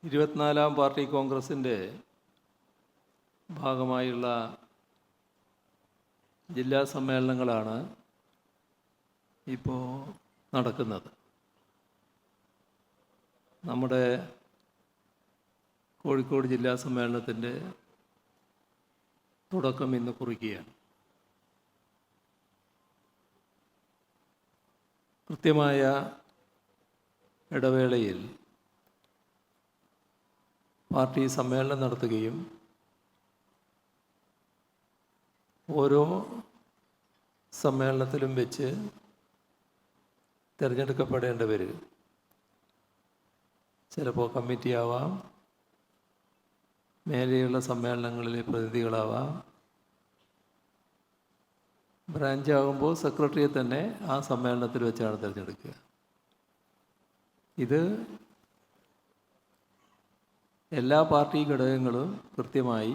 24-ാം party കോൺഗ്രസിൻ്റെ ഭാഗമായുള്ള ജില്ലാ സമ്മേളനങ്ങളാണ് ഇപ്പോൾ നടക്കുന്നത്. നമ്മുടെ കോഴിക്കോട് ജില്ലാ സമ്മേളനത്തിൻ്റെ തുടക്കം ഇന്ന് കുറിക്കുകയാണ്. കൃത്യമായ ഇടവേളയിൽ പാർട്ടി സമ്മേളനം നടത്തുകയും ഓരോ സമ്മേളനത്തിലും വെച്ച് തിരഞ്ഞെടുക്കപ്പെടേണ്ടവർ ചിലപ്പോൾ കമ്മിറ്റിയാവാം, മേലെയുള്ള സമ്മേളനങ്ങളിലെ പ്രതിനിധികളാവാം, ബ്രാഞ്ചാകുമ്പോൾ സെക്രട്ടറിയെ തന്നെ ആ സമ്മേളനത്തിൽ വെച്ചാണ് തിരഞ്ഞെടുക്കുക. ഇത് എല്ലാ പാർട്ടി ഘടകങ്ങളും കൃത്യമായി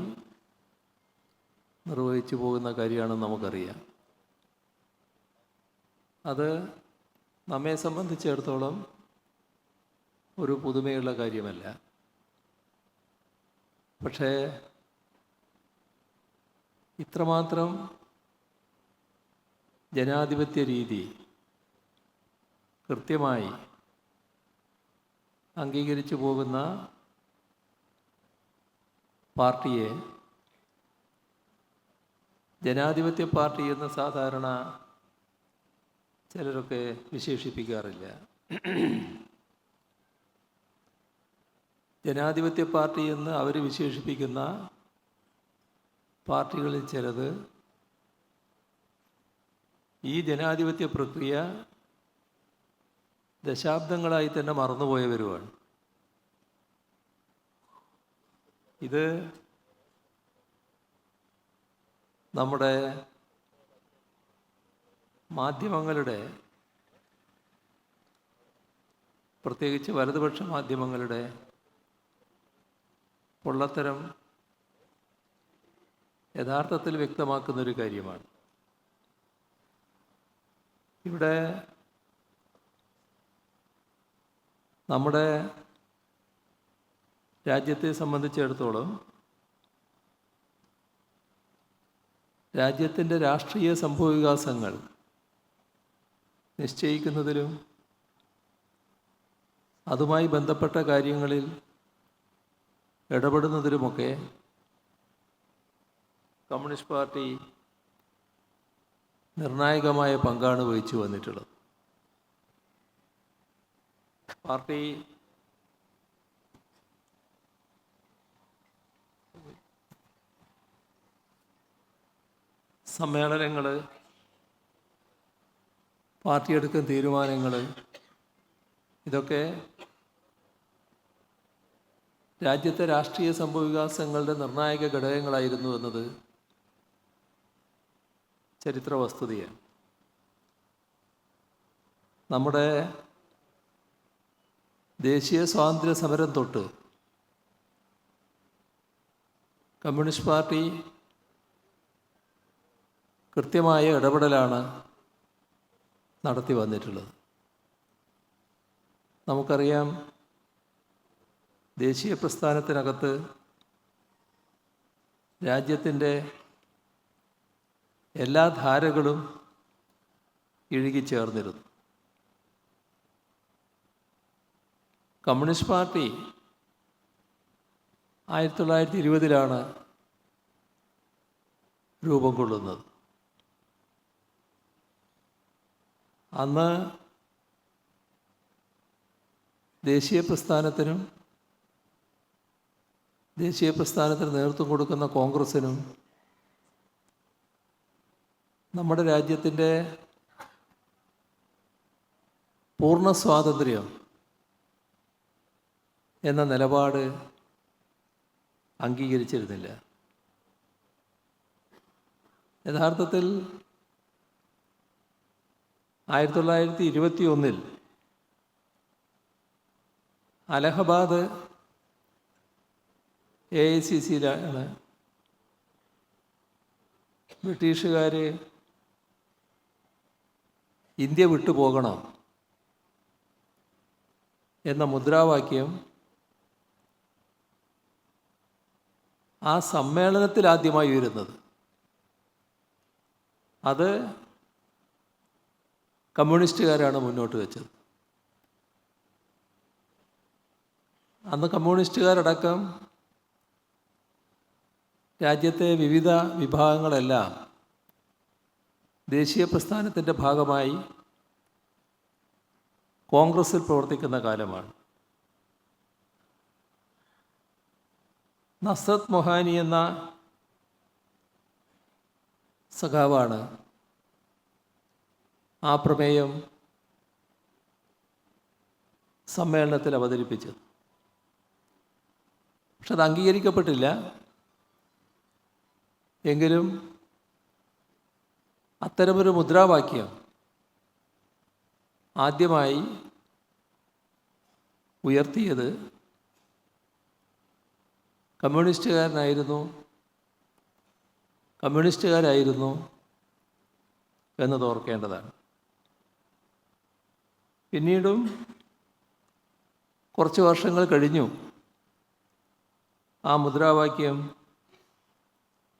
നിർവഹിച്ചു പോകുന്ന കാര്യമാണെന്ന് നമുക്കറിയാം. അത് നമ്മെ സംബന്ധിച്ചിടത്തോളം ഒരു പുതുമയുള്ള കാര്യമല്ല. പക്ഷേ ഇത്രമാത്രം ജനാധിപത്യ രീതി കൃത്യമായി അംഗീകരിച്ചു പോകുന്ന പാർട്ടിയെ ജനാധിപത്യ പാർട്ടി എന്ന് സാധാരണ ചിലരൊക്കെ വിശേഷിപ്പിക്കാറില്ല. ജനാധിപത്യ പാർട്ടി എന്ന് അവർ വിശേഷിപ്പിക്കുന്ന പാർട്ടികളിൽ ചിലത് ഈ ജനാധിപത്യ പ്രക്രിയ ദശാബ്ദങ്ങളായി തന്നെ മറന്നുപോയവരുമാണ്. ഇത് നമ്മുടെ മാധ്യമങ്ങളുടെ, പ്രത്യേകിച്ച് വലതുപക്ഷ മാധ്യമങ്ങളുടെ പൊള്ളത്തരം യഥാർത്ഥത്തിൽ വ്യക്തമാക്കുന്നൊരു കാര്യമാണ്. ഇവിടെ നമ്മുടെ രാജ്യത്തെ സംബന്ധിച്ചിടത്തോളം രാജ്യത്തിൻ്റെ രാഷ്ട്രീയ സംഭവവികാസങ്ങൾ നിശ്ചയിക്കുന്നതിലും അതുമായി ബന്ധപ്പെട്ട കാര്യങ്ങളിൽ ഇടപെടുന്നതിലുമൊക്കെ കമ്മ്യൂണിസ്റ്റ് പാർട്ടി നിർണായകമായ പങ്കാണ് വഹിച്ചു വന്നിട്ടുള്ളത്. പാർട്ടി സമ്മേളനങ്ങൾ, പാർട്ടി എടുക്കുന്ന തീരുമാനങ്ങൾ, ഇതൊക്കെ രാജ്യത്തെ രാഷ്ട്രീയ സംഭവവികാസങ്ങളുടെ നിർണായക ഘടകങ്ങളായിരുന്നു എന്നത് ചരിത്ര വസ്തുതയാണ്. നമ്മുടെ ദേശീയ സ്വാതന്ത്ര്യ സമരം തൊട്ട് കമ്മ്യൂണിസ്റ്റ് പാർട്ടി കൃത്യമായ ഇടപെടലാണ് നടത്തി വന്നിട്ടുള്ളത്. നമുക്കറിയാം, ദേശീയ പ്രസ്ഥാനത്തിനകത്ത് രാജ്യത്തിൻ്റെ എല്ലാ ധാരകളും ഇഴുകിച്ചേർന്നിരുന്നു. കമ്മ്യൂണിസ്റ്റ് പാർട്ടി 1920 രൂപം കൊള്ളുന്നത്. അന്ന് ദേശീയ പ്രസ്ഥാനത്തിന് നേതൃത്വം കൊടുക്കുന്ന കോൺഗ്രസ്സിനും നമ്മുടെ രാജ്യത്തിൻ്റെ പൂർണ്ണ സ്വാതന്ത്ര്യം എന്ന നിലപാട് അംഗീകരിച്ചിരുന്നില്ല. യഥാർത്ഥത്തിൽ 1921 അലഹബാദ് AICCയിലാണ് ബ്രിട്ടീഷുകാർ ഇന്ത്യ വിട്ടുപോകണം എന്ന മുദ്രാവാക്യം ആ സമ്മേളനത്തിൽ ആദ്യമായി വരുന്നത്. അത് കമ്മ്യൂണിസ്റ്റുകാരാണ് മുന്നോട്ട് വെച്ചത്. അന്ന് കമ്മ്യൂണിസ്റ്റുകാരടക്കം രാജ്യത്തെ വിവിധ വിഭാഗങ്ങളെല്ലാം ദേശീയ പ്രസ്ഥാനത്തിൻ്റെ ഭാഗമായി കോൺഗ്രസ്സിൽ പ്രവർത്തിക്കുന്ന കാലമാണ്. നസ്രത്ത് മൊഹാനി എന്ന സഖാവാണ് ആ പ്രമേയം സമ്മേളനത്തിൽ അവതരിപ്പിച്ചത്. പക്ഷെ അത് അംഗീകരിക്കപ്പെട്ടില്ല. എങ്കിലും അത്തരമൊരു മുദ്രാവാക്യം ആദ്യമായി ഉയർത്തിയത് കമ്മ്യൂണിസ്റ്റുകാരായിരുന്നു എന്നത് ഓർക്കേണ്ടതാണ്. പിന്നീടും കുറച്ച് വർഷങ്ങൾ കഴിഞ്ഞു ആ മുദ്രാവാക്യം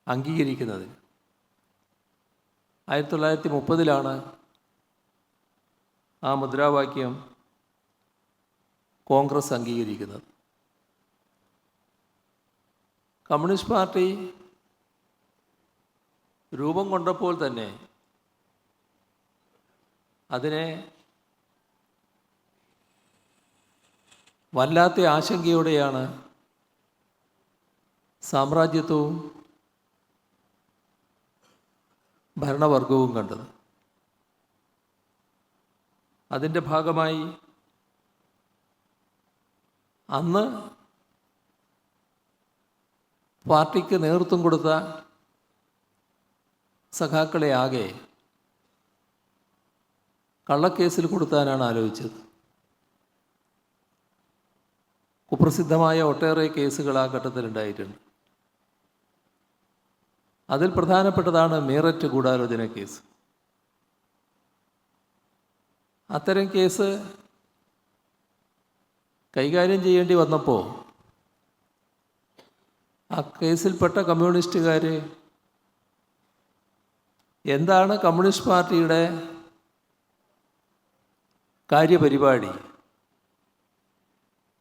അംഗീകരിക്കുന്നത്. 1930 ആ മുദ്രാവാക്യം കോൺഗ്രസ് അംഗീകരിക്കുന്നത്. കമ്മ്യൂണിസ്റ്റ് പാർട്ടി രൂപം കൊണ്ടപ്പോൾ തന്നെ അതിനെ വല്ലാത്ത ആശങ്കയോടെയാണ് സാമ്രാജ്യത്വവും ഭരണവർഗവും കണ്ടത്. അതിൻ്റെ ഭാഗമായി അന്ന് പാർട്ടിക്ക് നേതൃത്വം കൊടുത്ത സഖാക്കളെ ആകെ കള്ളക്കേസിൽ കൊടുത്താനാണ് ആലോചിച്ചത്. കുപ്രസിദ്ധമായ ഒട്ടേറെ കേസുകൾ ആ ഘട്ടത്തിലുണ്ടായിട്ടുണ്ട്. അതിൽ പ്രധാനപ്പെട്ടതാണ് മീററ്റ് ഗൂഢാലോചന കേസ്. അത്തരം കേസ് കൈകാര്യം ചെയ്യേണ്ടി വന്നപ്പോൾ ആ കേസിൽപ്പെട്ട കമ്മ്യൂണിസ്റ്റുകാർ എന്താണ് കമ്മ്യൂണിസ്റ്റ് പാർട്ടിയുടെ കാര്യപരിപാടി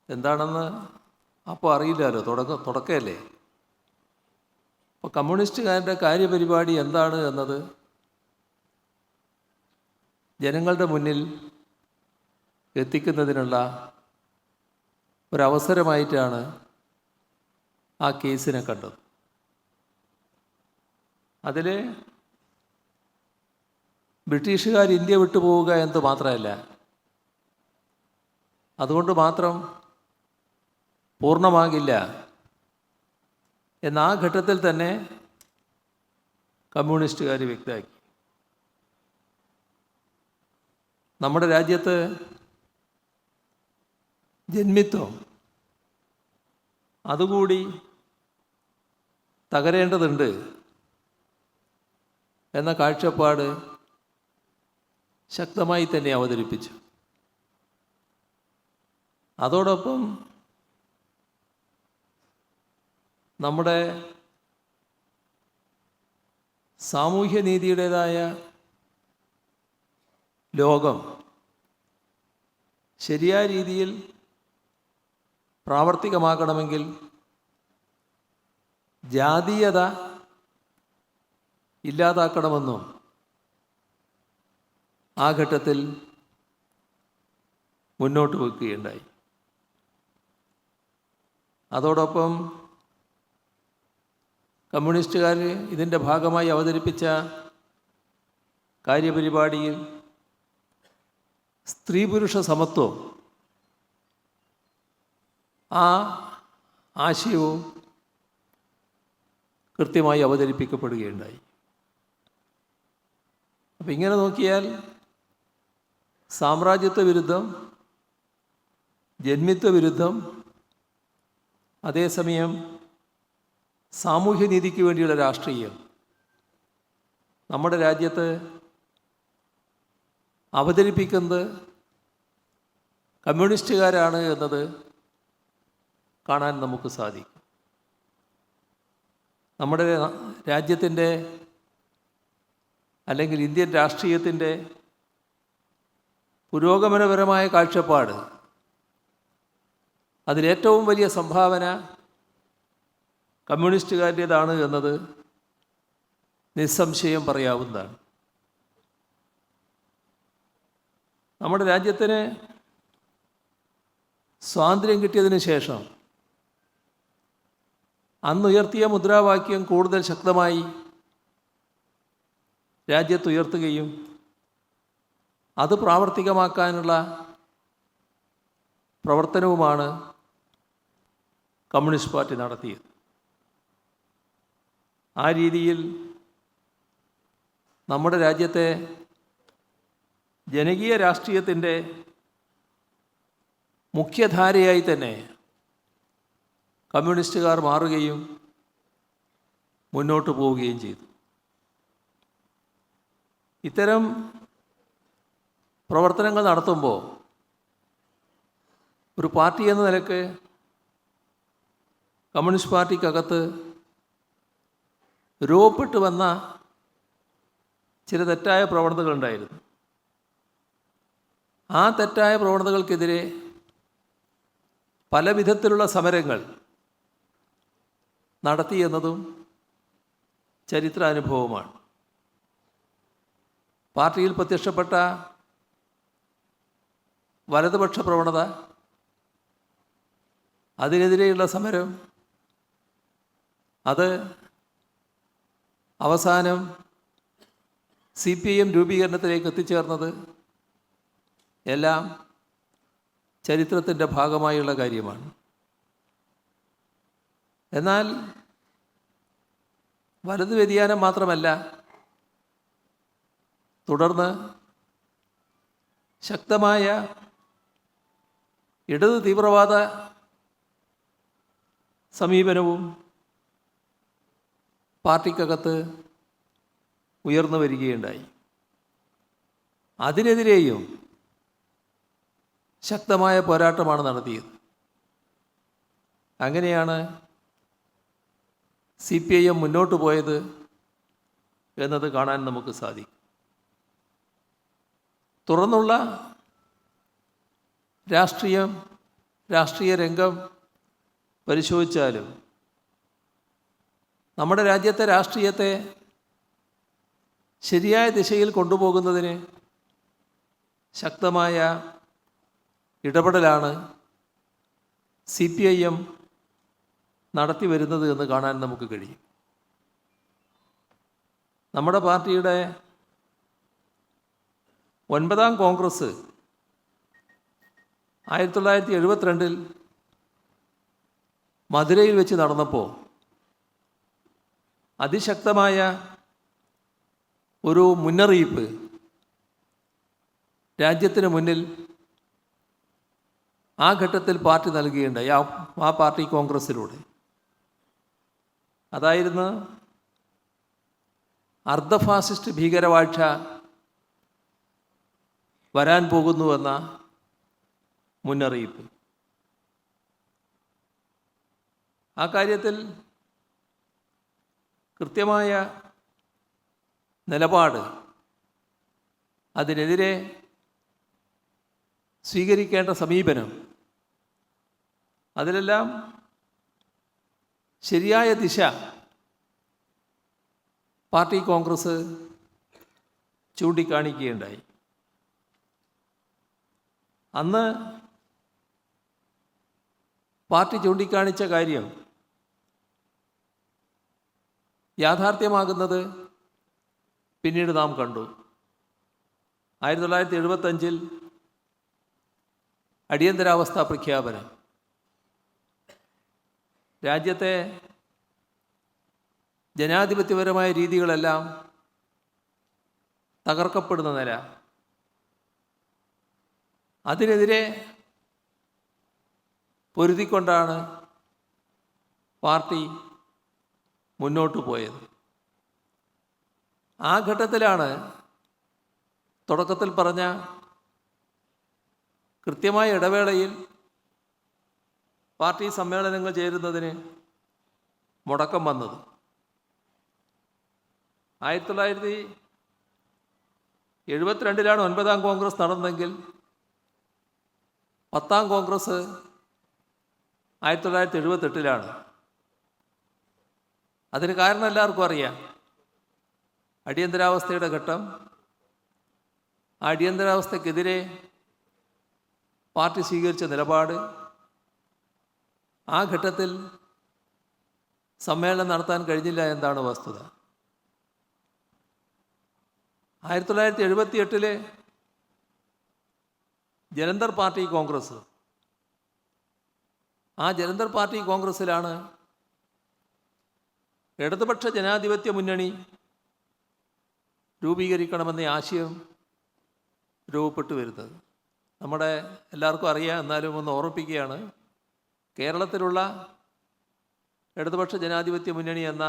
എന്താണെന്ന് അപ്പോൾ അറിയില്ലല്ലോ, തുടക്കമല്ലേ. അപ്പോൾ കമ്മ്യൂണിസ്റ്റുകാരുടെ കാര്യപരിപാടി എന്താണ് എന്നത് ജനങ്ങളുടെ മുന്നിൽ എത്തിക്കുന്നതിനുള്ള ഒരവസരമായിട്ടാണ് ആ കേസിനെ കണ്ടത്. അതിൽ ബ്രിട്ടീഷുകാർ ഇന്ത്യ വിട്ടു പോവുക എന്ന് മാത്രമല്ല, അതുകൊണ്ട് മാത്രം പൂർണ്ണമാകില്ല എന്ന ആ ഘട്ടത്തിൽ തന്നെ കമ്മ്യൂണിസ്റ്റുകാർ വ്യക്തമാക്കി. നമ്മുടെ രാജ്യത്ത് ജന്മിത്വം അതുകൂടി തകരേണ്ടതുണ്ട് എന്ന കാഴ്ചപ്പാട് ശക്തമായി തന്നെ അവതരിപ്പിച്ചു. അതോടൊപ്പം നമ്മുടെ സാമൂഹ്യനീതിയുടേതായ ലോകം ശരിയായ രീതിയിൽ പ്രാവർത്തികമാക്കണമെങ്കിൽ ജാതീയത ഇല്ലാതാക്കണമെന്നും ആ ഘട്ടത്തിൽ മുന്നോട്ട് വയ്ക്കുകയുണ്ടായി. അതോടൊപ്പം കമ്മ്യൂണിസ്റ്റുകാർ ഇതിൻ്റെ ഭാഗമായി അവതരിപ്പിച്ച കാര്യപരിപാടിയിൽ സ്ത്രീ പുരുഷ സമത്വം ആ ആശയവും കൃത്യമായി അവതരിപ്പിക്കപ്പെടുകയുണ്ടായി. അപ്പം ഇങ്ങനെ നോക്കിയാൽ സാമ്രാജ്യത്വ വിരുദ്ധം, ജന്മിത്വ വിരുദ്ധം, അതേസമയം സാമൂഹ്യനീതിക്ക് വേണ്ടിയുള്ള രാഷ്ട്രീയം നമ്മുടെ രാജ്യത്ത് അവതരിപ്പിക്കുന്നത് കമ്മ്യൂണിസ്റ്റുകാരാണ് എന്നത് കാണാൻ നമുക്ക് സാധിക്കും. നമ്മുടെ രാജ്യത്തിൻ്റെ അല്ലെങ്കിൽ ഇന്ത്യൻ രാഷ്ട്രീയത്തിൻ്റെ പുരോഗമനപരമായ കാഴ്ചപ്പാട്, അതിലേറ്റവും വലിയ സംഭാവന കമ്മ്യൂണിസ്റ്റുകാരുടേതാണ് എന്നത് നിസ്സംശയം പറയാവുന്നതാണ്. നമ്മുടെ രാജ്യത്തിന് സ്വാതന്ത്ര്യം കിട്ടിയതിന് ശേഷം അന്നുയർത്തിയ മുദ്രാവാക്യം കൂടുതൽ ശക്തമായി രാജ്യത്തുയർത്തുകയും അത് പ്രാവർത്തികമാക്കാനുള്ള പ്രവർത്തനവുമാണ് കമ്മ്യൂണിസ്റ്റ് പാർട്ടി നടത്തിയത്. ആ രീതിയിൽ നമ്മുടെ രാജ്യത്തെ ജനകീയ രാഷ്ട്രീയത്തിൻ്റെ മുഖ്യധാരയായി തന്നെ കമ്മ്യൂണിസ്റ്റുകാർ മാറുകയും മുന്നോട്ട് പോവുകയും ചെയ്തു. ഇത്തരം പ്രവർത്തനങ്ങൾ നടത്തുമ്പോൾ ഒരു പാർട്ടി എന്ന നിലക്ക് കമ്മ്യൂണിസ്റ്റ് പാർട്ടിക്കകത്ത് രൂപപ്പെട്ടു വന്ന ചില തെറ്റായ പ്രവണതകളുണ്ടായിരുന്നു. ആ തെറ്റായ പ്രവണതകൾക്കെതിരെ പല വിധത്തിലുള്ള സമരങ്ങൾ നടത്തി എന്നതും ചരിത്രാനുഭവമാണ്. പാർട്ടിയിൽ പ്രത്യക്ഷപ്പെട്ട വലതുപക്ഷ പ്രവണത, അതിനെതിരെയുള്ള സമരം, അത് അവസാനം CPIM രൂപീകരണത്തിലേക്ക് എത്തിച്ചേർന്നത് എല്ലാം ചരിത്രത്തിൻ്റെ ഭാഗമായുള്ള കാര്യമാണ്. എന്നാൽ വലതു വ്യതിയാനം മാത്രമല്ല, തുടർന്ന് ശക്തമായ ഇടത് തീവ്രവാദ സമീപനവും പാർട്ടിക്കകത്ത് ഉയർന്നു വരികയുണ്ടായി. അതിനെതിരെയും ശക്തമായ പോരാട്ടമാണ് നടത്തിയത്. അങ്ങനെയാണ് CPIM മുന്നോട്ട് പോയത് എന്നത് കാണാൻ നമുക്ക് സാധിക്കും. തുറന്നുള്ള രാഷ്ട്രീയ രംഗം പരിശോധിച്ചാലും നമ്മുടെ രാജ്യത്തെ രാഷ്ട്രീയത്തെ ശരിയായ ദിശയിൽ കൊണ്ടുപോകുന്നതിന് ശക്തമായ ഇടപെടലാണ് CPIM നടത്തി വരുന്നത് എന്ന് കാണാൻ നമുക്ക് കഴിയും. നമ്മുടെ പാർട്ടിയുടെ 9ാം കോൺഗ്രസ് 1972 മധുരയിൽ വെച്ച് നടന്നപ്പോൾ അതിശക്തമായ ഒരു മുന്നറിയിപ്പ് രാജ്യത്തിന് മുന്നിൽ ആ ഘട്ടത്തിൽ പാർട്ടി നൽകുകയുണ്ടായി. ആ പാർട്ടി കോൺഗ്രസ്സിലൂടെ അതായിരുന്നു അർദ്ധ ഫാസിസ്റ്റ് ഭീകരവാഴ്ച വരാൻ പോകുന്നുവെന്ന മുന്നറിയിപ്പ്. ആ കാര്യത്തിൽ കൃത്യമായ നിലപാട്, അതിനെതിരെ സ്വീകരിക്കേണ്ട സമീപനം, അതിലെല്ലാം ശരിയായ ദിശ പാർട്ടി കോൺഗ്രസ് ചൂണ്ടിക്കാണിക്കുകയുണ്ടായി. അന്ന് പാർട്ടി ചൂണ്ടിക്കാണിച്ച കാര്യം യാഥാർത്ഥ്യമാകുന്നത് പിന്നീട് നാം കണ്ടു. 1975 അടിയന്തരാവസ്ഥ പ്രഖ്യാപനം രാജ്യത്തെ ജനാധിപത്യപരമായ രീതികളെല്ലാം തകർക്കപ്പെടുന്ന നില, അതിനെതിരെ പൊരുതിക്കൊണ്ടാണ് പാർട്ടി മുന്നോട്ട് പോയത്. ആ ഘട്ടത്തിലാണ് തുടക്കത്തിൽ പറഞ്ഞ കൃത്യമായ ഇടവേളയിൽ പാർട്ടി സമ്മേളനങ്ങൾ ചേരുന്നതിന് മുടക്കം വന്നത്. 1972 9ാം കോൺഗ്രസ് നടന്നെങ്കിൽ 10ാം കോൺഗ്രസ് 1978 അതിന് കാരണം എല്ലാവർക്കും അറിയാം. അടിയന്തരാവസ്ഥയുടെ ഘട്ടം. ആ അടിയന്തരാവസ്ഥക്കെതിരെ പാർട്ടി സ്വീകരിച്ച നിലപാട്, ആ ഘട്ടത്തിൽ സമ്മേളനം നടത്താൻ കഴിഞ്ഞില്ല എന്നതാണ് വസ്തുത. 1978 ജലന്ധർ പാർട്ടി കോൺഗ്രസ്, ആ ജലന്ധർ പാർട്ടി കോൺഗ്രസ്സിലാണ് ഇടതുപക്ഷ ജനാധിപത്യ മുന്നണി രൂപീകരിക്കണമെന്ന ആശയം രൂപപ്പെട്ടു വരുന്നത്. നമ്മുടെ എല്ലാവർക്കും അറിയാം, എന്നാലും ഒന്ന് ഓർമ്മിപ്പിക്കുകയാണ്. കേരളത്തിലുള്ള ഇടതുപക്ഷ ജനാധിപത്യ മുന്നണി എന്ന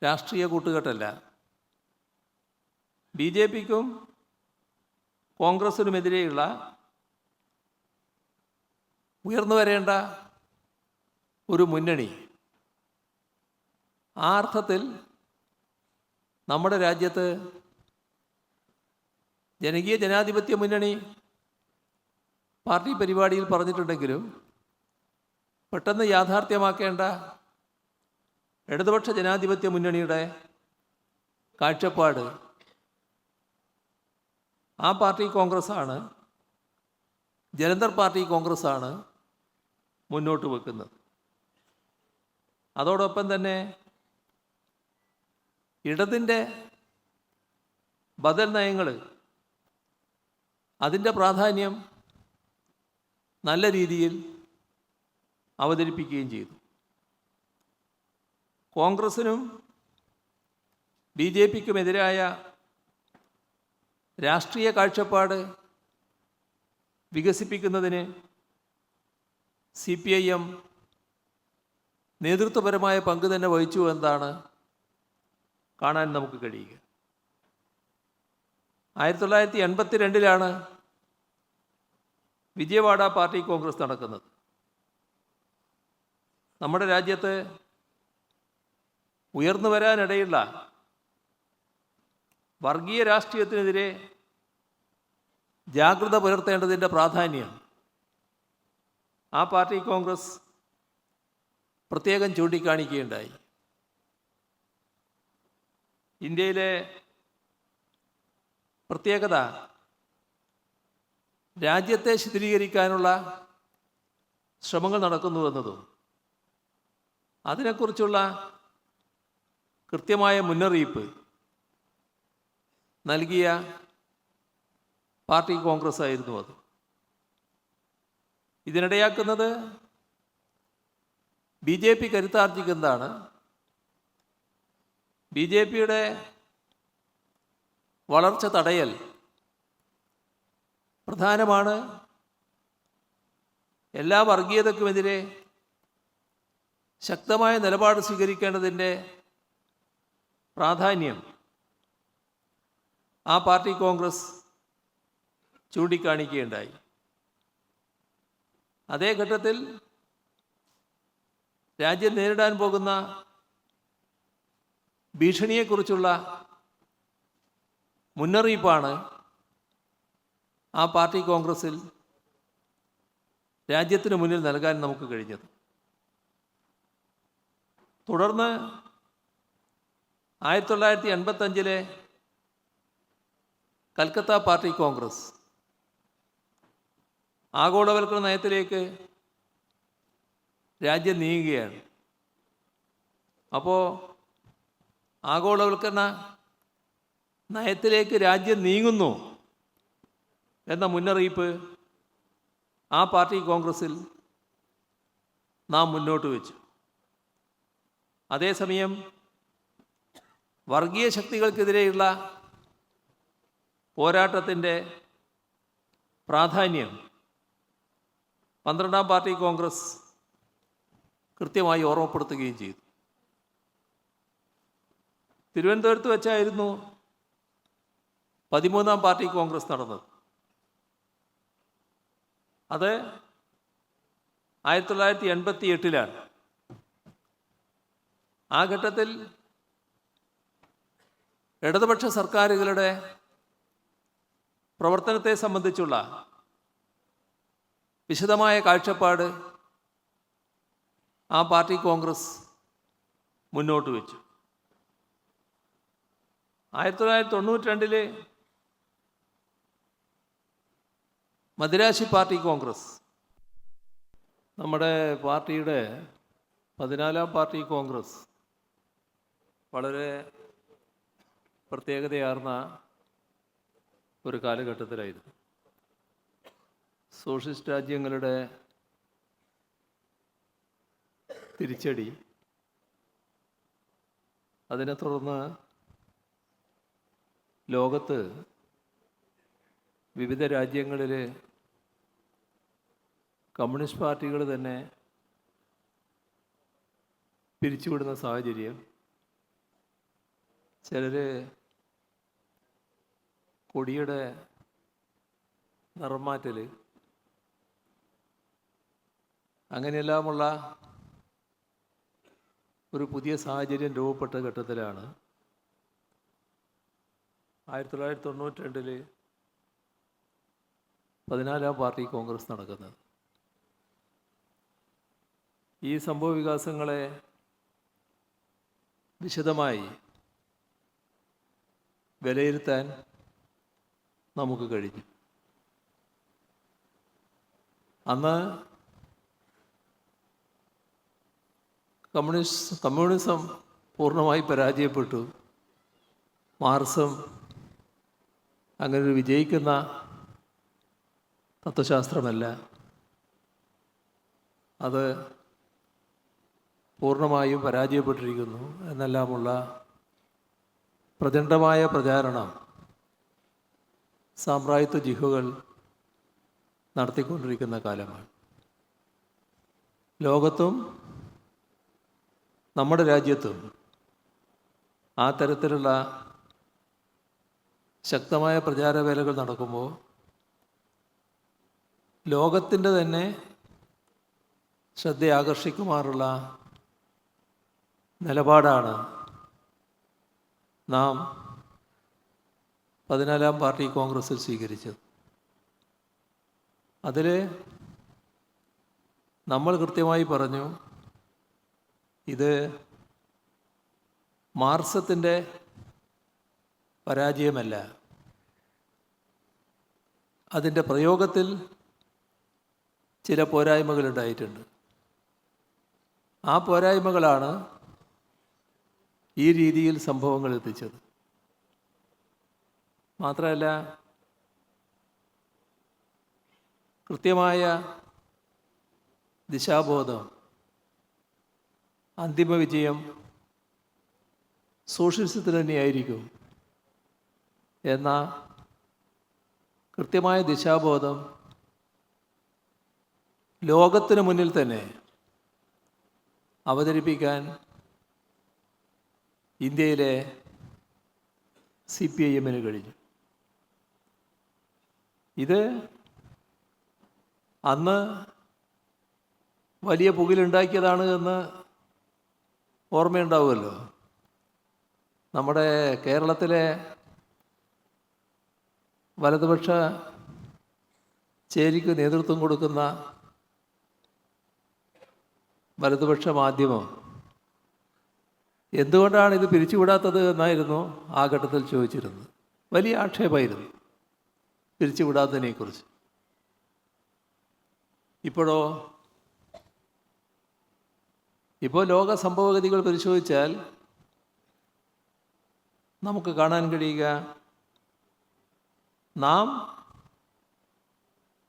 രാഷ്ട്രീയ കൂട്ടുകെട്ടല്ല, BJPക്കും കോൺഗ്രസിനുമെതിരെയുള്ള ഉയർന്നു വരേണ്ട ഒരു മുന്നണി. ആ അർത്ഥത്തിൽ നമ്മുടെ രാജ്യത്ത് ജനകീയ ജനാധിപത്യ മുന്നണി പാർട്ടി പരിപാടിയിൽ പറഞ്ഞിട്ടുണ്ടെങ്കിലും പെട്ടെന്ന് യാഥാർത്ഥ്യമാക്കേണ്ട ഇടതുപക്ഷ ജനാധിപത്യ മുന്നണിയുടെ കാഴ്ചപ്പാട് ആ പാർട്ടി കോൺഗ്രസ്സാണ്, ജലന്ധർ പാർട്ടി കോൺഗ്രസ്സാണ് മുന്നോട്ട് വെക്കുന്നത്. അതോടൊപ്പം തന്നെ ഇടതിൻ്റെ ബദൽ നയങ്ങൾ, അതിൻ്റെ പ്രാധാന്യം നല്ല രീതിയിൽ അവതരിപ്പിക്കുകയും ചെയ്തു. കോൺഗ്രസിനും BJPക്കുമെതിരായ രാഷ്ട്രീയ കാഴ്ചപ്പാട് വികസിപ്പിക്കുന്നതിന് CPIM നേതൃത്വപരമായ പങ്ക് തന്നെ വഹിച്ചു എന്നാണ് കാണാൻ നമുക്ക് കഴിയുക. 1982 വിജയവാഡ പാർട്ടി കോൺഗ്രസ് നടക്കുന്നത്. നമ്മുടെ രാജ്യത്ത് ഉയർന്നു വരാനിടയുള്ള വർഗീയ രാഷ്ട്രീയത്തിനെതിരെ ജാഗ്രത പുലർത്തേണ്ടതിൻ്റെ പ്രാധാന്യം ആ പാർട്ടി കോൺഗ്രസ് പ്രത്യേകം ചൂണ്ടിക്കാണിക്കുകയുണ്ടായി. ഇന്ത്യയിലെ പ്രത്യേകത രാജ്യത്തെ ശിഥിലീകരിക്കാനുള്ള ശ്രമങ്ങൾ നടക്കുന്നുവെന്നതും അതിനെക്കുറിച്ചുള്ള കൃത്യമായ മുന്നറിയിപ്പ് നൽകിയ പാർട്ടി കോൺഗ്രസ് ആയിരുന്നു അത്. ഇതിനിടയാക്കുന്നത് BJP കരുത്താർജിക്കുന്നതാണ്. BJPയുടെ വളർച്ച തടയൽ പ്രധാനമാണ്. എല്ലാ വർഗീയതക്കുമെതിരെ ശക്തമായ നിലപാട് സ്വീകരിക്കേണ്ടതിൻ്റെ പ്രാധാന്യം ആ പാർട്ടി കോൺഗ്രസ് ചൂണ്ടിക്കാണിക്കുകയുണ്ടായി. അതേ ഘട്ടത്തിൽ രാജ്യം നേരിടാൻ പോകുന്ന ഭീഷണിയെക്കുറിച്ചുള്ള മുന്നറിയിപ്പാണ് ആ പാർട്ടി കോൺഗ്രസിൽ രാജ്യത്തിന് മുന്നിൽ നൽകാൻ നമുക്ക് കഴിഞ്ഞത്. തുടർന്ന് 1985 കൽക്കത്ത പാർട്ടി കോൺഗ്രസ് ആഗോളവൽക്കരണ നയത്തിലേക്ക് രാജ്യം നീങ്ങുകയാണ്. അപ്പോൾ ആഗോളവൽക്കരണ നയത്തിലേക്ക് രാജ്യം നീങ്ങുന്നു എന്ന മുന്നറിയിപ്പ് ആ പാർട്ടി കോൺഗ്രസിൽ നാം മുന്നോട്ട് വെച്ചു. അതേസമയം വർഗീയ ശക്തികൾക്കെതിരെയുള്ള പോരാട്ടത്തിൻ്റെ പ്രാധാന്യം 12ാം പാർട്ടി കോൺഗ്രസ് കൃത്യമായി ഓർമ്മപ്പെടുത്തുകയും ചെയ്തു. തിരുവനന്തപുരത്ത് വെച്ചായിരുന്നു 13ാം പാർട്ടി കോൺഗ്രസ് നടന്നത്. അത് 1988 ആ ഘട്ടത്തിൽ ഇടതുപക്ഷ സർക്കാരുകളുടെ പ്രവർത്തനത്തെ സംബന്ധിച്ചുള്ള വിശദമായ കാഴ്ചപ്പാട് ആ പാർട്ടി കോൺഗ്രസ് മുന്നോട്ട് വെച്ചു. 1992 മദിരാശി പാർട്ടി കോൺഗ്രസ്, നമ്മുടെ പാർട്ടിയുടെ 14ാം പാർട്ടി കോൺഗ്രസ്, വളരെ പ്രത്യേകതയാർന്ന ഒരു കാലഘട്ടത്തിലായിരുന്നു. സോഷ്യലിസ്റ്റ് രാജ്യങ്ങളുടെ തിരിച്ചടി, അതിനെ തുടർന്ന് ലോകത്ത് വിവിധ രാജ്യങ്ങളിൽ കമ്മ്യൂണിസ്റ്റ് പാർട്ടികൾ തന്നെ പിരിച്ചുവിടുന്ന സാഹചര്യം, ചിലർ കൊടിയുടെ നിറം മാറ്റൽ, അങ്ങനെയെല്ലാമുള്ള ഒരു പുതിയ സാഹചര്യം രൂപപ്പെട്ട ഘട്ടത്തിലാണ് 1992 14ാം പാർട്ടി കോൺഗ്രസ് നടക്കുന്നത്. ഈ സംഭവ വികാസങ്ങളെ വിശദമായി വിലയിരുത്താൻ നമുക്ക് കഴിഞ്ഞു. അന്ന് കമ്മ്യൂണിസം പൂർണ്ണമായി പരാജയപ്പെട്ടു. മാർക്സും അങ്ങനെ ഒരു വിജയിക്കുന്ന തത്വശാസ്ത്രമല്ല, അത് പൂർണ്ണമായും പരാജയപ്പെട്ടിരിക്കുന്നു എന്നെല്ലാമുള്ള പ്രചണ്ഡമായ പ്രചാരണം സാമ്രാജ്യത്വ ജിഹുകൾ നടത്തിക്കൊണ്ടിരിക്കുന്ന കാലമാണ്. ലോകത്തും നമ്മുടെ രാജ്യത്തും ആ തരത്തിലുള്ള ശക്തമായ പ്രചാരവേലകൾ നടക്കുമ്പോൾ ലോകത്തിൻ്റെ തന്നെ ശ്രദ്ധ ആകർഷിക്കുമാറുള്ള നിലപാടാണ് നാം 14ാം പാർട്ടി കോൺഗ്രസ്സിൽ സ്വീകരിച്ചത്. അതിൽ നമ്മൾ കൃത്യമായി പറഞ്ഞു, ഇത് മാർക്സത്തിൻ്റെ പരാജയമല്ല, അതിൻ്റെ പ്രയോഗത്തിൽ ചില പോരായ്മകളുണ്ടായിട്ടുണ്ട്. ആ പോരായ്മകളാണ് ഈ രീതിയിൽ സംഭവങ്ങൾ എത്തിച്ചത്. മാത്രമല്ല, കൃത്യമായ ദിശാബോധം, അന്തിമ വിജയം സോഷ്യലിസത്തിന് തന്നെയായിരിക്കും എന്ന കൃത്യമായ ദിശാബോധം ലോകത്തിന് മുന്നിൽ തന്നെ അവതരിപ്പിക്കാൻ ഇന്ത്യയിലെ CPIM-ന് കഴിഞ്ഞു. ഇത് അന്ന് വലിയ പുകിലുണ്ടാക്കിയതാണ് എന്ന് ഓർമ്മയുണ്ടാവുമല്ലോ. നമ്മുടെ കേരളത്തിലെ വലതുപക്ഷ ചേരിക്ക് നേതൃത്വം കൊടുക്കുന്ന വലതുപക്ഷ മാധ്യമം എന്തുകൊണ്ടാണ് ഇത് പിരിച്ചുവിടാത്തത് എന്നായിരുന്നു ആ ഘട്ടത്തിൽ ചോദിച്ചിരുന്നത്. വലിയ ആക്ഷേപമായിരുന്നു പിരിച്ചുവിടാത്തതിനെക്കുറിച്ച്. ഇപ്പോൾ ലോക സംഭവഗതികൾ പരിശോധിച്ചാൽ നമുക്ക് കാണാൻ കഴിയുക, നാം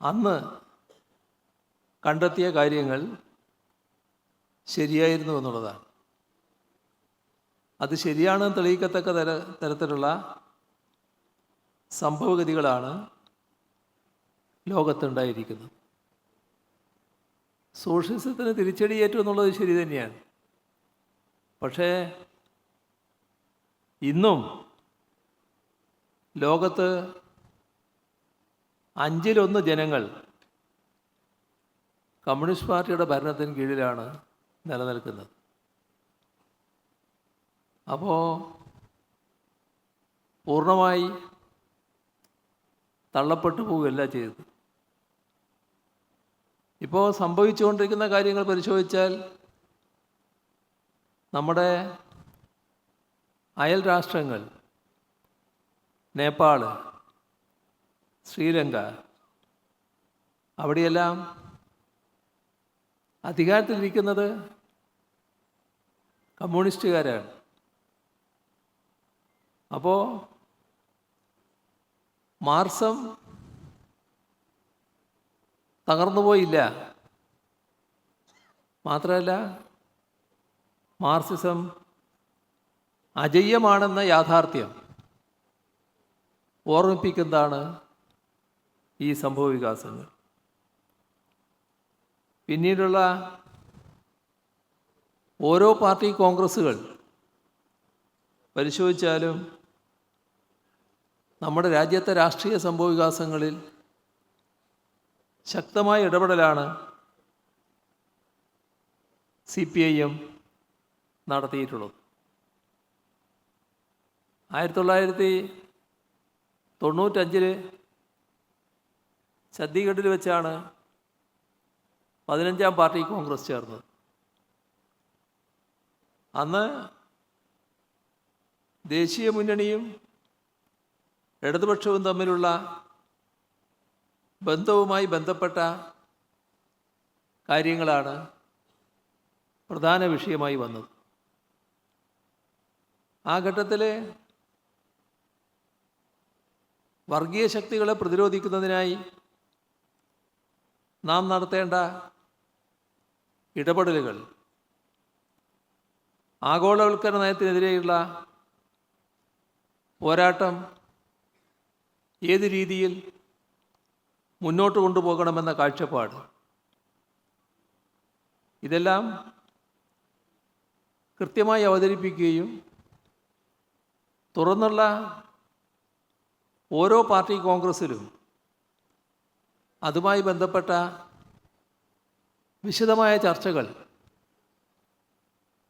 അന്ന് കണ്ടെത്തിയ കാര്യങ്ങൾ ശരിയായിരുന്നു എന്നുള്ളതാണ്. അത് ശരിയാണെന്ന് തെളിയിക്കത്തക്ക തരത്തിലുള്ള സംഭവഗതികളാണ് ലോകത്തുണ്ടായിരിക്കുന്നത്. സോഷ്യലിസത്തിന് തിരിച്ചടിയേറ്റു എന്നുള്ളത് ശരി തന്നെയാണ്. പക്ഷേ ഇന്നും ലോകത്ത് 1/5 ജനങ്ങൾ കമ്മ്യൂണിസ്റ്റ് പാർട്ടിയുടെ ഭരണത്തിന് കീഴിലാണ് നിലനിൽക്കുന്നത്. അപ്പോൾ പൂർണ്ണമായി തള്ളപ്പെട്ടു പോവുകയല്ല ചെയ്തത്. ഇപ്പോൾ സംഭവിച്ചുകൊണ്ടിരിക്കുന്ന കാര്യങ്ങൾ പരിശോധിച്ചാൽ നമ്മുടെ അയൽ രാഷ്ട്രങ്ങൾ, നേപ്പാൾ, ശ്രീലങ്ക, അവിടെയെല്ലാം അധികാരത്തിലിരിക്കുന്നത് കമ്മ്യൂണിസ്റ്റുകാരാണ്. അപ്പോൾ മാർക്സം തകർന്നുപോയില്ല. മാത്രമല്ല, മാർക്സിസം അജയ്യമാണെന്ന യാഥാർത്ഥ്യം ഓർമ്മിപ്പിക്കുന്നതാണ് ഈ സംഭവവികാസങ്ങൾ. പിന്നീടുള്ള ഓരോ പാർട്ടി കോൺഗ്രസ്സുകൾ പരിശോധിച്ചാലും നമ്മുടെ രാജ്യത്തെ രാഷ്ട്രീയ സംഭവവികാസങ്ങളിൽ ശക്തമായ ഇടപെടലാണ് CPIM നടത്തിയിട്ടുള്ളത്. 1995 ഛത്തീഗഡിൽ വെച്ചാണ് 15ാം പാർട്ടി കോൺഗ്രസ് ചേർന്നത്. അന്ന് ദേശീയ മുന്നണിയും ഇടതുപക്ഷവും തമ്മിലുള്ള ബന്ധവുമായി ബന്ധപ്പെട്ട കാര്യങ്ങളാണ് പ്രധാന വിഷയമായി വന്നത്. ആ ഘട്ടത്തിൽ വർഗീയ ശക്തികളെ പ്രതിരോധിക്കുന്നതിനായി നാം നടത്തേണ്ട ഇടപെടലുകൾ, ആഗോളവൽക്കരണ നയത്തിനെതിരെയുള്ള പോരാട്ടം ഏത് രീതിയിൽ മുന്നോട്ട് കൊണ്ടുപോകണമെന്ന കാഴ്ചപ്പാട്, ഇതെല്ലാം കൃത്യമായി അവതരിപ്പിക്കുകയും തുറന്നുള്ള ഓരോ പാർട്ടി കോൺഗ്രസ്സിലും അതുമായി ബന്ധപ്പെട്ട വിശദമായ ചർച്ചകൾ,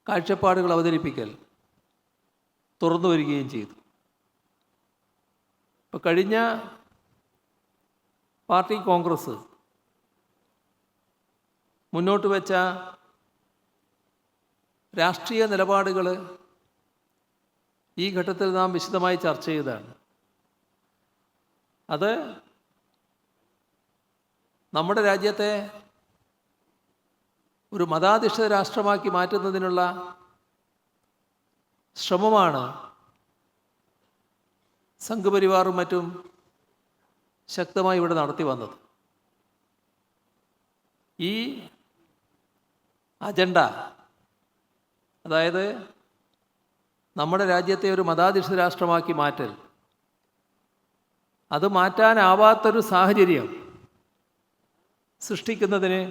കാഴ്ചപ്പാടുകൾ അവതരിപ്പിക്കൽ തുറന്നു വരികയും ചെയ്തു. ഇപ്പോൾ കഴിഞ്ഞ പാർട്ടി കോൺഗ്രസ് മുന്നോട്ട് വെച്ച രാഷ്ട്രീയ നിലപാടുകൾ ഈ ഘട്ടത്തിൽ നാം വിശദമായി ചർച്ച ചെയ്തതാണ്. അത് നമ്മുടെ രാജ്യത്തെ ഒരു മതാധിഷ്ഠിത രാഷ്ട്രമാക്കി മാറ്റുന്നതിനുള്ള ശ്രമമാണ് സംഘപരിവാറും മറ്റും ശക്തമായി ഇവിടെ നടത്തി വന്നത്. ഈ അജണ്ട, അതായത് നമ്മുടെ രാജ്യത്തെ ഒരു മതാധിഷ്ഠിത രാഷ്ട്രമാക്കി മാറ്റൽ, അത് മാറ്റാനാവാത്തൊരു സാഹചര്യം സൃഷ്ടിക്കുന്നതിന്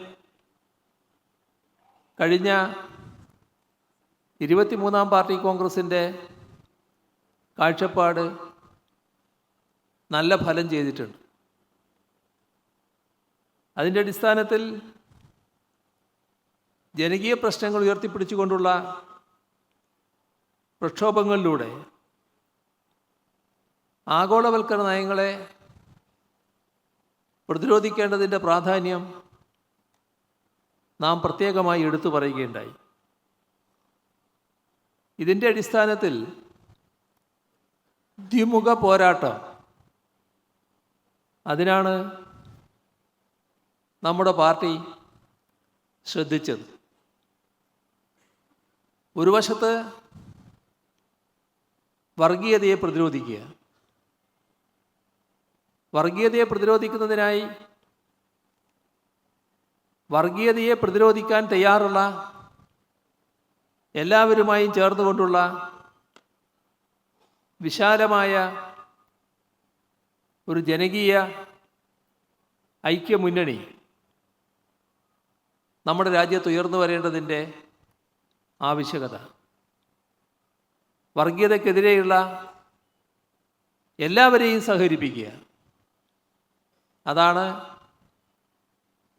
കഴിഞ്ഞ 23ാം പാർട്ടി കോൺഗ്രസിൻ്റെ കാഴ്ചപ്പാട് നല്ല ഫലം ചെയ്തിട്ടുണ്ട്. അതിൻ്റെ അടിസ്ഥാനത്തിൽ ജനകീയ പ്രശ്നങ്ങൾ ഉയർത്തിപ്പിടിച്ചുകൊണ്ടുള്ള പ്രക്ഷോഭങ്ങളിലൂടെ ആഗോളവൽക്കരണ നയങ്ങളെ പ്രതിരോധിക്കേണ്ടതിൻ്റെ പ്രാധാന്യം നാം പ്രത്യേകമായി എടുത്തു പറയുകയുണ്ടായി. ഇതിൻ്റെ അടിസ്ഥാനത്തിൽ ദ്വിമുഖ പോരാട്ടം, അതിനാണ് നമ്മുടെ പാർട്ടി ശ്രദ്ധിച്ചത്. ഒരു വശത്ത് വർഗീയതയെ പ്രതിരോധിക്കുക, വർഗീയതയെ പ്രതിരോധിക്കുന്നതിനായി വർഗീയതയെ പ്രതിരോധിക്കാൻ തയ്യാറുള്ള എല്ലാവരുമായും ചേർന്നുകൊണ്ടുള്ള വിശാലമായ ഒരു ജനകീയ ഐക്യമുന്നണി നമ്മുടെ രാജ്യത്ത് ഉയർന്നു വരേണ്ടതിൻ്റെ ആവശ്യകത, വർഗീയതയ്ക്കെതിരെയുള്ള എല്ലാവരെയും സഹകരിപ്പിക്കുക, അതാണ്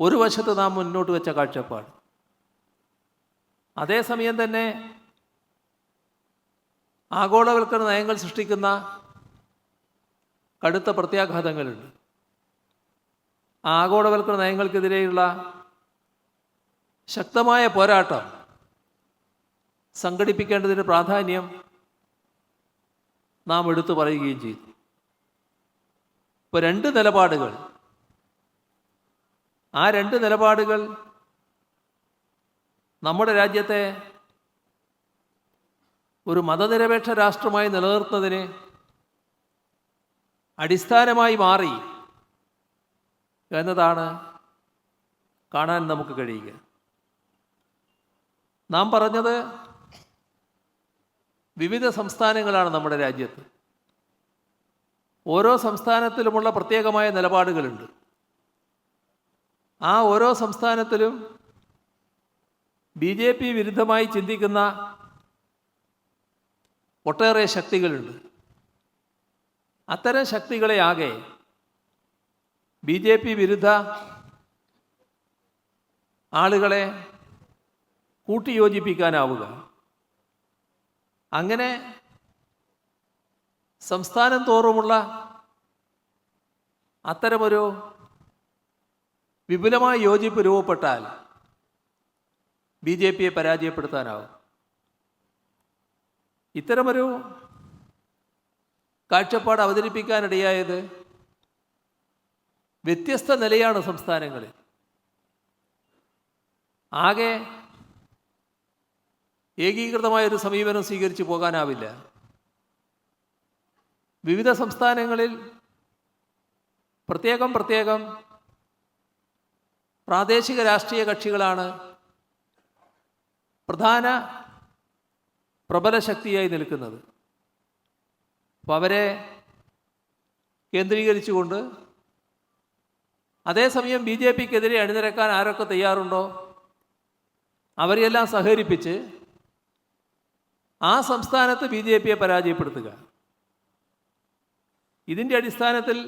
ഒരു വശത്ത് നാം മുന്നോട്ട് വെച്ച കാഴ്ചപ്പാട്. അതേസമയം തന്നെ ആഗോളവൽക്കരണ നയങ്ങൾ സൃഷ്ടിക്കുന്ന കടുത്ത പ്രത്യാഘാതങ്ങളുണ്ട്. ആഗോളവൽക്കരണ നയങ്ങൾക്കെതിരെയുള്ള ശക്തമായ പോരാട്ടം സംഘടിപ്പിക്കേണ്ടതിൻ്റെ പ്രാധാന്യം നാം എടുത്തു പറയുകയും ചെയ്തു. ഇപ്പോൾ രണ്ട് നിലപാടുകൾ, ആ രണ്ട് നിലപാടുകൾ നമ്മുടെ രാജ്യത്തെ ഒരു മതനിരപേക്ഷ രാഷ്ട്രമായി നിലനിർത്തുന്നതിന് അടിസ്ഥാനമായി മാറി എന്നതാണ് കാണാൻ നമുക്ക് കഴിയുക. നാം പറഞ്ഞത് വിവിധ സംസ്ഥാനങ്ങളാണ് നമ്മുടെ രാജ്യത്ത്. ഓരോ സംസ്ഥാനത്തിലുമുള്ള പ്രത്യേകമായ നിലപാടുകളുണ്ട്. ആ ഓരോ സംസ്ഥാനത്തിലും BJP വിരുദ്ധമായി ചിന്തിക്കുന്ന ഒട്ടേറെ ശക്തികളുണ്ട്. അത്തരം ശക്തികളെ ആകെ BJP വിരുദ്ധ ആളുകളെ കൂട്ടിയോജിപ്പിക്കാനാവുക. അങ്ങനെ സംസ്ഥാനം തോറുമുള്ള അത്തരമൊരു വിപുലമായ യോജിപ്പ് രൂപപ്പെട്ടാൽ BJPയെ പരാജയപ്പെടുത്താനാവും. ഇത്തരമൊരു കാഴ്ചപ്പാട് അവതരിപ്പിക്കാനിടയായത് വ്യത്യസ്ത നിലയാണ് സംസ്ഥാനങ്ങളിൽ. ആകെ ഏകീകൃതമായൊരു സമീപനം സ്വീകരിച്ചു പോകാനാവില്ല. വിവിധ സംസ്ഥാനങ്ങളിൽ പ്രത്യേകം പ്രാദേശിക രാഷ്ട്രീയ കക്ഷികളാണ് പ്രധാന പ്രബല ശക്തിയായി നിൽക്കുന്നത്. അപ്പോൾ അവരെ കേന്ദ്രീകരിച്ചുകൊണ്ട് അതേസമയം BJPക്കെതിരെ അണിനിരക്കാൻ ആരൊക്കെ തയ്യാറുണ്ടോ അവരെയെല്ലാം സഹകരിപ്പിച്ച് ആ സംസ്ഥാനത്ത് BJPയെ പരാജയപ്പെടുത്തുക. ഇതിൻ്റെ അടിസ്ഥാനത്തിൽ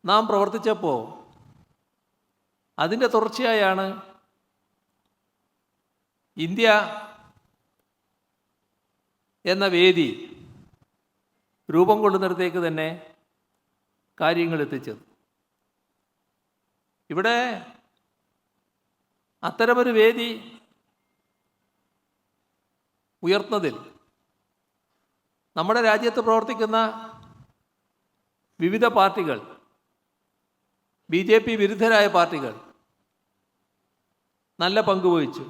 നാം പ്രവർത്തിച്ചപ്പോൾ അതിൻ്റെ തുടർച്ചയായാണ് ഇന്ത്യ എന്ന വേദി രൂപം കൊള്ളുന്നിടത്തേക്ക് തന്നെ കാര്യങ്ങൾ എത്തിച്ചത്. ഇവിടെ അത്തരമൊരു വേദി ഉയർത്തുന്നതിൽ നമ്മുടെ രാജ്യത്ത് പ്രവർത്തിക്കുന്ന വിവിധ പാർട്ടികൾ, BJP വിരുദ്ധരായ പാർട്ടികൾ നല്ല പങ്കുവഹിച്ചു.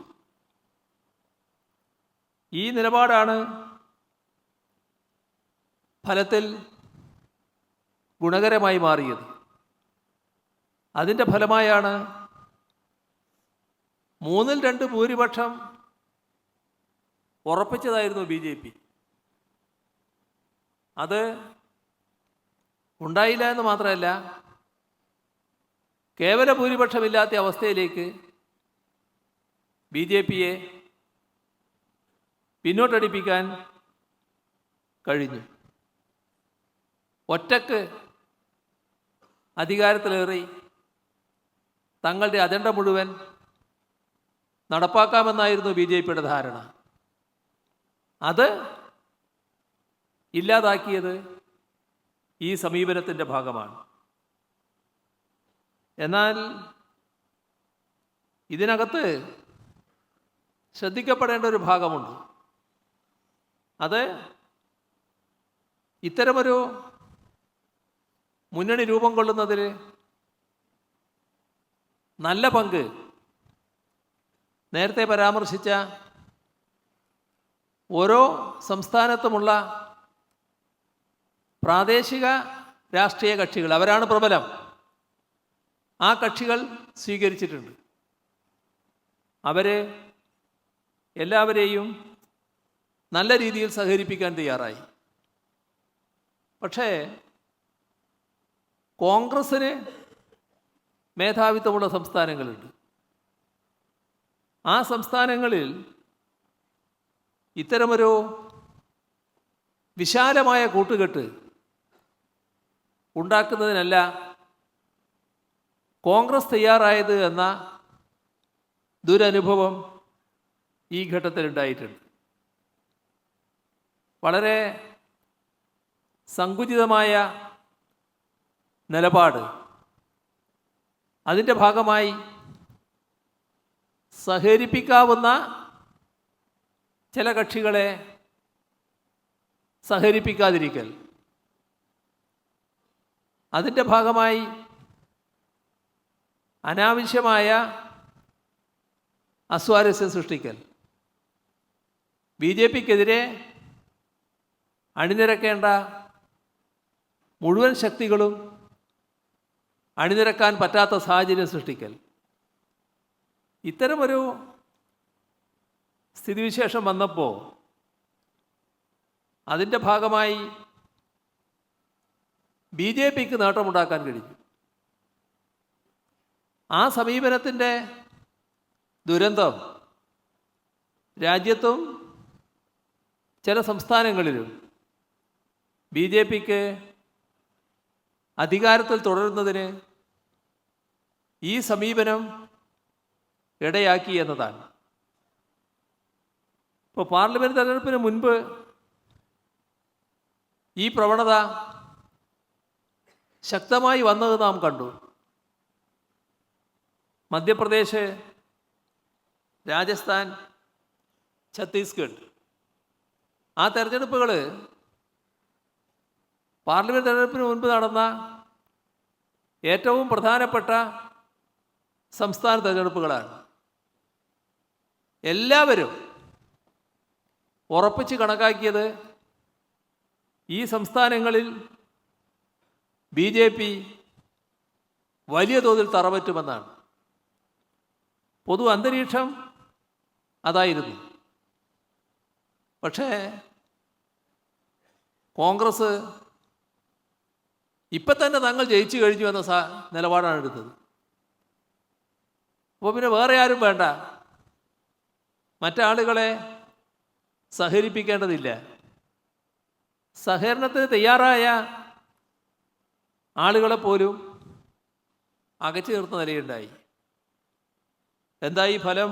ഈ നിലപാടാണ് ഫലത്തിൽ ഗുണകരമായി മാറിയത്. അതിൻ്റെ ഫലമായാണ് 2/3 ഭൂരിപക്ഷം ഉറപ്പിച്ചതായിരുന്നു BJP. അത് ഉണ്ടായില്ല എന്ന് മാത്രമല്ല, കേവല ഭൂരിപക്ഷമില്ലാത്ത അവസ്ഥയിലേക്ക് BJPയെ പിന്നോട്ടടിപ്പിക്കാൻ കഴിഞ്ഞു. ഒറ്റക്ക് അധികാരത്തിലേറി തങ്ങളുടെ അജണ്ട മുഴുവൻ നടപ്പാക്കാമെന്നായിരുന്നു BJPയുടെ ധാരണ. അത് ഇല്ലാതാക്കിയത് ഈ സമീപനത്തിൻ്റെ ഭാഗമാണ്. എന്നാൽ ഇതിനകത്ത് ശ്രദ്ധിക്കപ്പെടേണ്ട ഒരു ഭാഗമുണ്ട്. അത് ഇത്തരമൊരു മുന്നണി രൂപം കൊള്ളുന്നതിൽ നല്ല പങ്ക് നേരത്തെ പരാമർശിച്ച ഓരോ സംസ്ഥാനത്തുമുള്ള പ്രാദേശിക രാഷ്ട്രീയ കക്ഷികൾ, അവരാണ് പ്രബലം, ആ കക്ഷികൾ സ്വീകരിച്ചിട്ടുണ്ട്. അവർ എല്ലാവരെയും നല്ല രീതിയിൽ സഹകരിപ്പിക്കാൻ തയ്യാറായി. പക്ഷേ കോൺഗ്രസ്സിന് മേധാവിത്വമുള്ള സംസ്ഥാനങ്ങളുണ്ട്. ആ സംസ്ഥാനങ്ങളിൽ ഇത്തരമൊരു വിശാലമായ കൂട്ടുകെട്ട് ഉണ്ടാക്കുന്നതിനല്ല കോൺഗ്രസ് തയ്യാറായത് എന്ന ദുരനുഭവം ഈ ഘട്ടത്തിൽ ഉണ്ടായിട്ടുണ്ട്. വളരെ സങ്കുചിതമായ നിലപാട്, അതിൻ്റെ ഭാഗമായി സഹകരിപ്പിക്കാവുന്ന ചില കക്ഷികളെ സഹകരിപ്പിക്കാതിരിക്കൽ, അതിൻ്റെ ഭാഗമായി അനാവശ്യമായ അസ്വാരസ്യം സൃഷ്ടിക്കൽ, ബി ജെ പിക്കെതിരെ അണിനിരക്കേണ്ട മുഴുവൻ ശക്തികളും അണിനിരക്കാൻ പറ്റാത്ത സാഹചര്യം സൃഷ്ടിക്കൽ, ഇത്തരമൊരു സ്ഥിതിവിശേഷം വന്നപ്പോൾ അതിൻ്റെ ഭാഗമായി ബി ജെ പിക്ക് നേട്ടമുണ്ടാക്കാൻ കഴിഞ്ഞു. ആ സമീപനത്തിൻ്റെ ദുരന്തം രാജ്യത്തും ചില സംസ്ഥാനങ്ങളിലും ബി ജെ പിക്ക് അധികാരത്തിൽ തുടരുന്നതിന് ഈ സമീപനം ഇടയാക്കി എന്നതാണ്. ഇപ്പോൾ പാർലമെൻറ്റ് തെരഞ്ഞെടുപ്പിന് മുൻപ് ഈ പ്രവണത ശക്തമായി വന്നത് നാം കണ്ടു. മധ്യപ്രദേശ്, രാജസ്ഥാൻ, ഛത്തീസ്ഗഡ്, ആ തെരഞ്ഞെടുപ്പുകൾ പാർലമെൻറ്റ് തെരഞ്ഞെടുപ്പിന് മുൻപ് നടന്ന ഏറ്റവും പ്രധാനപ്പെട്ട സംസ്ഥാന തെരഞ്ഞെടുപ്പുകളാണ്. എല്ലാവരും ഉറപ്പിച്ച് കണക്കാക്കിയത് ഈ സംസ്ഥാനങ്ങളിൽ ബി ജെ പി വലിയ തോതിൽ തറപറ്റുമെന്നാണ്. പൊതു അന്തരീക്ഷം അതായിരുന്നു. പക്ഷേ കോൺഗ്രസ് ഇപ്പം തന്നെ തങ്ങൾ ജയിച്ചു കഴിഞ്ഞു എന്ന നിലപാടാണ് എടുത്തത്. അപ്പോൾ പിന്നെ വേറെ ആരും വേണ്ട, മറ്റാളുകളെ സഹകരിപ്പിക്കേണ്ടതില്ല. സഹകരണത്തിന് തയ്യാറായ ആളുകളെ പോലും അകറ്റി നിർത്തുന്ന നിലയുണ്ടായി. എന്തായി ഫലം?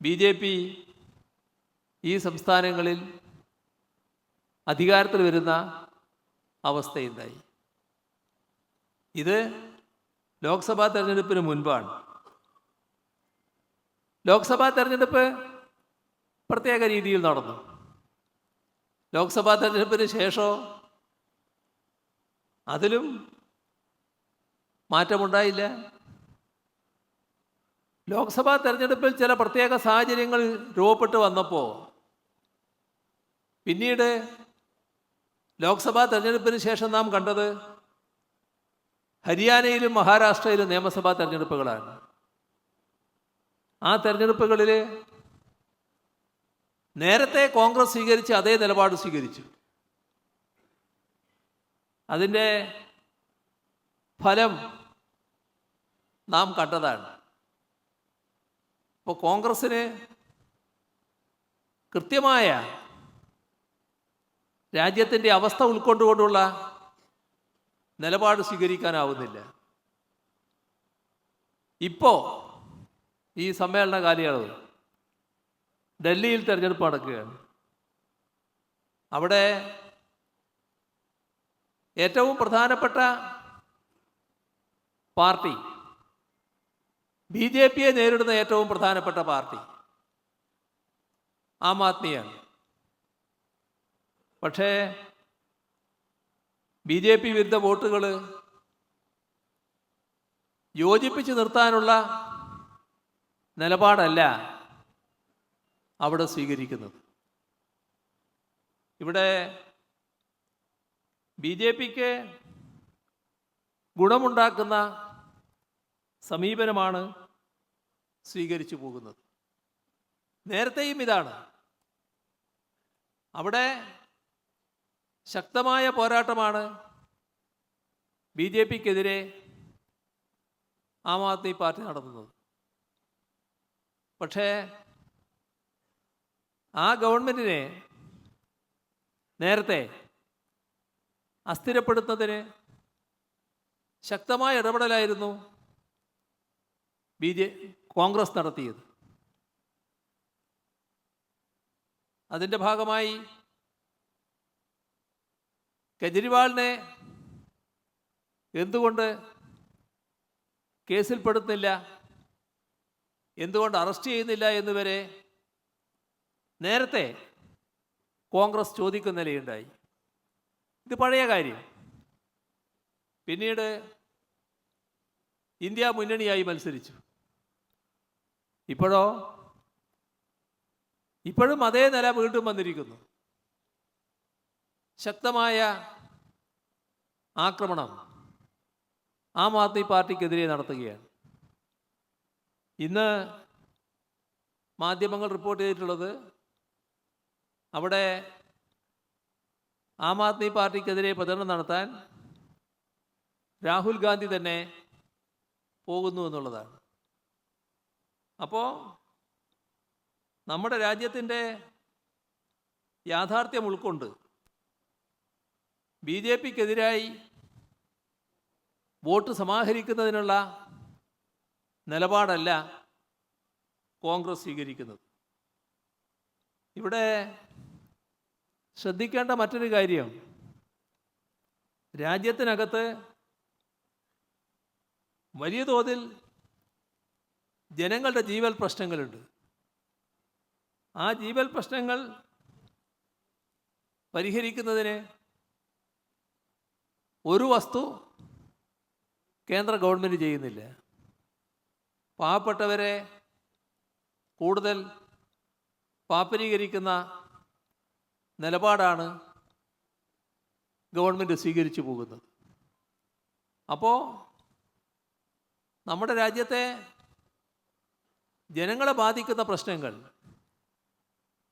ബി ജെ പി ഈ സംസ്ഥാനങ്ങളിൽ അധികാരത്തിൽ വരുന്ന അവസ്ഥയുണ്ടായി. ഇത് ലോക്സഭാ തെരഞ്ഞെടുപ്പിന് മുൻപാണ്. ലോക്സഭാ തെരഞ്ഞെടുപ്പ് പ്രത്യേക രീതിയിൽ നടന്നു. ലോക്സഭാ തെരഞ്ഞെടുപ്പിന് ശേഷം അതിലും മാറ്റമുണ്ടായില്ല. ലോക്സഭാ തെരഞ്ഞെടുപ്പിൽ ചില പ്രത്യേക സാഹചര്യങ്ങൾ രൂപപ്പെട്ട് വന്നപ്പോൾ പിന്നീട് ലോക്സഭാ തെരഞ്ഞെടുപ്പിന് ശേഷം നാം കണ്ടത് ഹരിയാനയിലും മഹാരാഷ്ട്രയിലും നിയമസഭാ തെരഞ്ഞെടുപ്പുകളാണ്. ആ തെരഞ്ഞെടുപ്പുകളിൽ നേരത്തെ കോൺഗ്രസ് സ്വീകരിച്ച അതേ നിലപാട് സ്വീകരിച്ചു. അതിൻ്റെ ഫലം നാം കണ്ടതാണ്. ഇപ്പോൾ കോൺഗ്രസ്സിന് കൃത്യമായ രാജ്യത്തിൻ്റെ അവസ്ഥ ഉൾക്കൊണ്ടുകൊണ്ടുള്ള നിലപാട് സ്വീകരിക്കാനാവുന്നില്ല. ഇപ്പോൾ ഈ സമ്മേളന കാലയളവ് ഡൽഹിയിൽ തെരഞ്ഞെടുപ്പ് നടക്കുകയാണ്. അവിടെ ഏറ്റവും പ്രധാനപ്പെട്ട പാർട്ടി, ബി ജെ പിയെ നേരിടുന്ന ഏറ്റവും പ്രധാനപ്പെട്ട പാർട്ടി ആം ആദ്മിയാണ്. പക്ഷേ ബി ജെ പി വിരുദ്ധ വോട്ടുകൾ യോജിപ്പിച്ച് നിർത്താനുള്ള നിലപാടല്ല അവിടെ സ്വീകരിക്കുന്നത്. ഇവിടെ ബി ജെ പിക്ക് ഗുണമുണ്ടാക്കുന്ന സമീപനമാണ് സ്വീകരിച്ചു പോകുന്നത്. നേരത്തെയും ഇതാണ്. അവിടെ ശക്തമായ പോരാട്ടമാണ് ബി ജെ പിക്കെതിരെ ആം ആദ്മി പാർട്ടി നടത്തുന്നത്. പക്ഷേ ആ ഗവൺമെൻറ്റിനെ നേരത്തെ അസ്ഥിരപ്പെടുത്തുന്നതിന് ശക്തമായ ഇടപെടലായിരുന്നു കോൺഗ്രസ് നടത്തിയത്. അതിൻ്റെ ഭാഗമായി കെജ്രിവാളിനെ എന്തുകൊണ്ട് കേസിൽപ്പെടുത്തുന്നില്ല, എന്തുകൊണ്ട് അറസ്റ്റ് ചെയ്യുന്നില്ല എന്നുവരെ നേരത്തെ കോൺഗ്രസ് ചോദിക്കുന്ന നിലയുണ്ടായി. ഇത് പഴയ കാര്യം. പിന്നീട് ഇന്ത്യ മുന്നണിയായി മത്സരിച്ചു. ഇപ്പോഴും അതേ നില വീണ്ടും വന്നിരിക്കുന്നു. ശക്തമായ ആക്രമണം ആം ആദ്മി പാർട്ടിക്കെതിരെ നടത്തുകയാണ്. ഇന്ന് മാധ്യമങ്ങൾ റിപ്പോർട്ട് ചെയ്തിട്ടുള്ളത്, അവിടെ ആം ആദ്മി പാർട്ടിക്കെതിരെ പ്രചരണം നടത്താൻ രാഹുൽ ഗാന്ധി തന്നെ പോകുന്നു എന്നുള്ളതാണ്. അപ്പോൾ നമ്മുടെ രാജ്യത്തിൻ്റെ യാഥാർത്ഥ്യം ഉൾക്കൊണ്ട് ബി ജെ പിക്കെതിരായി വോട്ട് സമാഹരിക്കുന്നതിനുള്ള നിലപാടല്ല കോൺഗ്രസ് സ്വീകരിക്കുന്നത്. ഇവിടെ ശ്രദ്ധിക്കേണ്ട മറ്റൊരു കാര്യം, രാജ്യത്തിനകത്ത് വലിയ തോതിൽ ജനങ്ങളുടെ ജീവൽ പ്രശ്നങ്ങളുണ്ട്. ആ ജീവൽ പ്രശ്നങ്ങൾ പരിഹരിക്കുന്നതിന് ഒരു വസ്തു കേന്ദ്ര ഗവൺമെൻറ് ചെയ്യുന്നില്ല. പാവപ്പെട്ടവരെ കൂടുതൽ പാപ്പരീകരിക്കുന്ന നിലപാടാണ് ഗവൺമെൻറ് സ്വീകരിച്ചു പോകുന്നത്. അപ്പോൾ നമ്മുടെ രാജ്യത്തെ ജനങ്ങളെ ബാധിക്കുന്ന പ്രശ്നങ്ങൾ,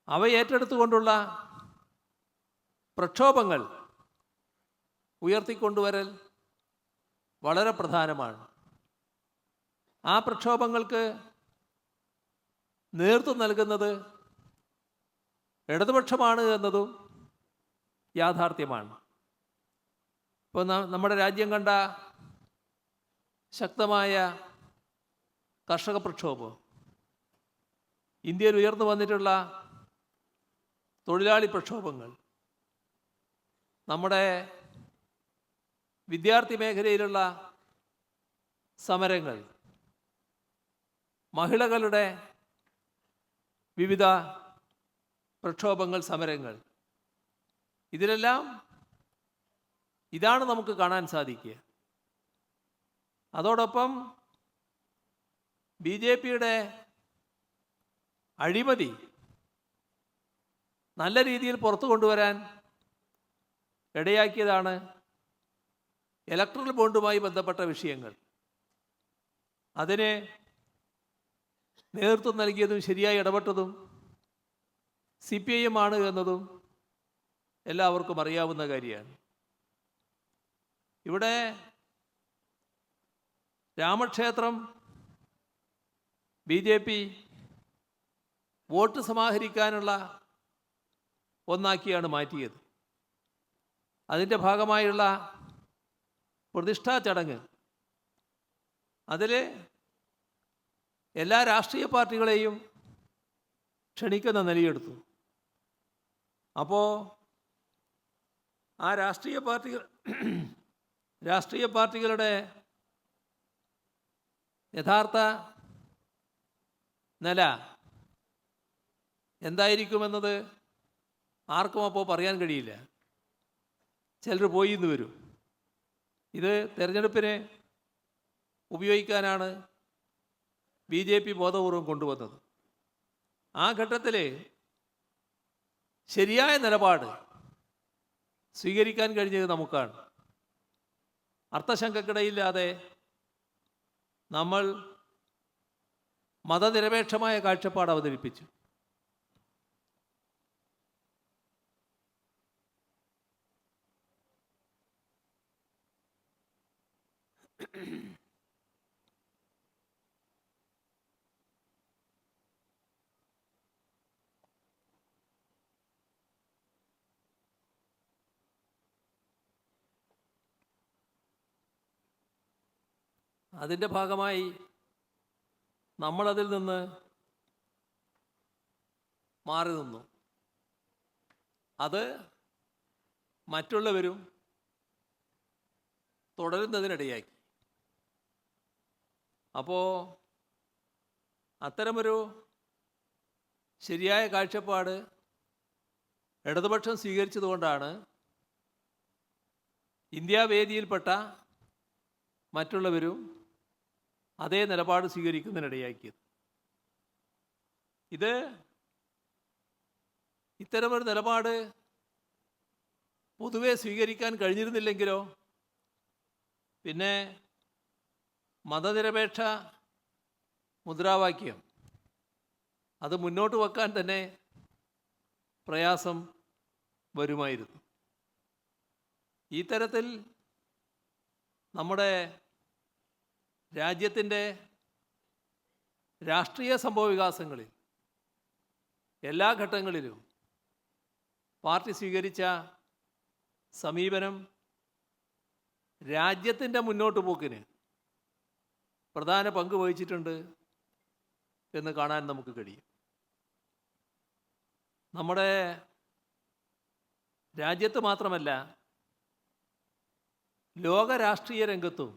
അവ ഏറ്റെടുത്തുകൊണ്ടുള്ള പ്രക്ഷോഭങ്ങൾ ഉയർത്തിക്കൊണ്ടുവരൽ വളരെ പ്രധാനമാണ്. ആ പ്രക്ഷോഭങ്ങൾക്ക് നേതൃത്വം നൽകുന്നത് ഇടതുപക്ഷമാണ് എന്നതും യാഥാർത്ഥ്യമാണ്. ഇപ്പോൾ നമ്മുടെ രാജ്യം കണ്ട ശക്തമായ കർഷക പ്രക്ഷോഭം, ഇന്ത്യയിൽ ഉയർന്നു വന്നിട്ടുള്ള തൊഴിലാളി പ്രക്ഷോഭങ്ങൾ, നമ്മുടെ വിദ്യാർത്ഥി മേഖലയിലുള്ള സമരങ്ങൾ, മഹിളകളുടെ വിവിധ പ്രക്ഷോഭങ്ങൾ, സമരങ്ങൾ, ഇതിലെല്ലാം ഇതാണ് നമുക്ക് കാണാൻ സാധിക്കുക. അതോടൊപ്പം ബി ജെ പിയുടെ അഴിമതി നല്ല രീതിയിൽ പുറത്തു കൊണ്ടുവരാൻ ഇടയാക്കിയതാണ് ഇലക്ട്രൽ ബോണ്ടുമായി ബന്ധപ്പെട്ട വിഷയങ്ങൾ. അതിന് നേതൃത്വം നൽകിയതും ശരിയായി ഇടപെട്ടതും CPIM ആണ് എന്നതും എല്ലാവർക്കും അറിയാവുന്ന കാര്യമാണ്. ഇവിടെ രാമക്ഷേത്രം BJP വോട്ട് സമാഹരിക്കാനുള്ള ഒന്നാക്കിയാണ് മാറ്റിയത്. അതിൻ്റെ ഭാഗമായുള്ള പ്രതിഷ്ഠാ ചടങ്ങ്, അതിൽ എല്ലാ രാഷ്ട്രീയ പാർട്ടികളെയും ക്ഷണിക്കുന്ന നിലയെടുത്തു. അപ്പോൾ ആ രാഷ്ട്രീയ പാർട്ടികളുടെ യഥാർത്ഥ നില എന്തായിരിക്കുമെന്നത് ആർക്കും അപ്പോൾ പറയാൻ കഴിയില്ല. ചിലർ പോയി എന്ന് വരും. ഇത് തെരഞ്ഞെടുപ്പിന് ഉപയോഗിക്കാനാണ് BJP ബോധപൂർവം കൊണ്ടുവന്നത്. ആ ഘട്ടത്തിൽ ശരിയായ നിലപാട് സ്വീകരിക്കാൻ കഴിഞ്ഞത് നമുക്കാണ്. അർത്ഥശങ്കക്കിടയില്ലാതെ നമ്മൾ മതനിരപേക്ഷമായ കാഴ്ചപ്പാട് അവതരിപ്പിച്ചു. അതിൻ്റെ ഭാഗമായി നമ്മളതിൽ നിന്ന് മാറി നിന്നു. അത് മറ്റുള്ളവരും തുടരുന്നതിനിടയാക്കി. അപ്പോൾ അത്തരമൊരു ശരിയായ കാഴ്ചപ്പാട് ഇടതുപക്ഷം സ്വീകരിച്ചതുകൊണ്ടാണ് ഇന്ത്യ വേദിയിൽപ്പെട്ട മറ്റുള്ളവരും അതേ നിലപാട് സ്വീകരിക്കുന്നതിനിടയാക്കിയത്. ഇത്തരമൊരു നിലപാട് പൊതുവെ സ്വീകരിക്കാൻ കഴിഞ്ഞിരുന്നില്ലെങ്കിലോ പിന്നെ മതനിരപേക്ഷ മുദ്രാവാക്യം അത് മുന്നോട്ട് വെക്കാൻ തന്നെ പ്രയാസം വരുമായിരുന്നു. ഈ തരത്തിൽ നമ്മുടെ രാജ്യത്തിൻ്റെ രാഷ്ട്രീയ സംഭവവികാസങ്ങളിൽ എല്ലാ ഘട്ടങ്ങളിലും പാർട്ടി സ്വീകരിച്ച സമീപനം രാജ്യത്തിൻ്റെ മുന്നോട്ട് പോക്കിന് പ്രധാന പങ്ക് വഹിച്ചിട്ടുണ്ട് എന്ന് കാണാൻ നമുക്ക് കഴിയും. നമ്മുടെ രാജ്യത്ത് മാത്രമല്ല, ലോക രാഷ്ട്രീയ രംഗത്തും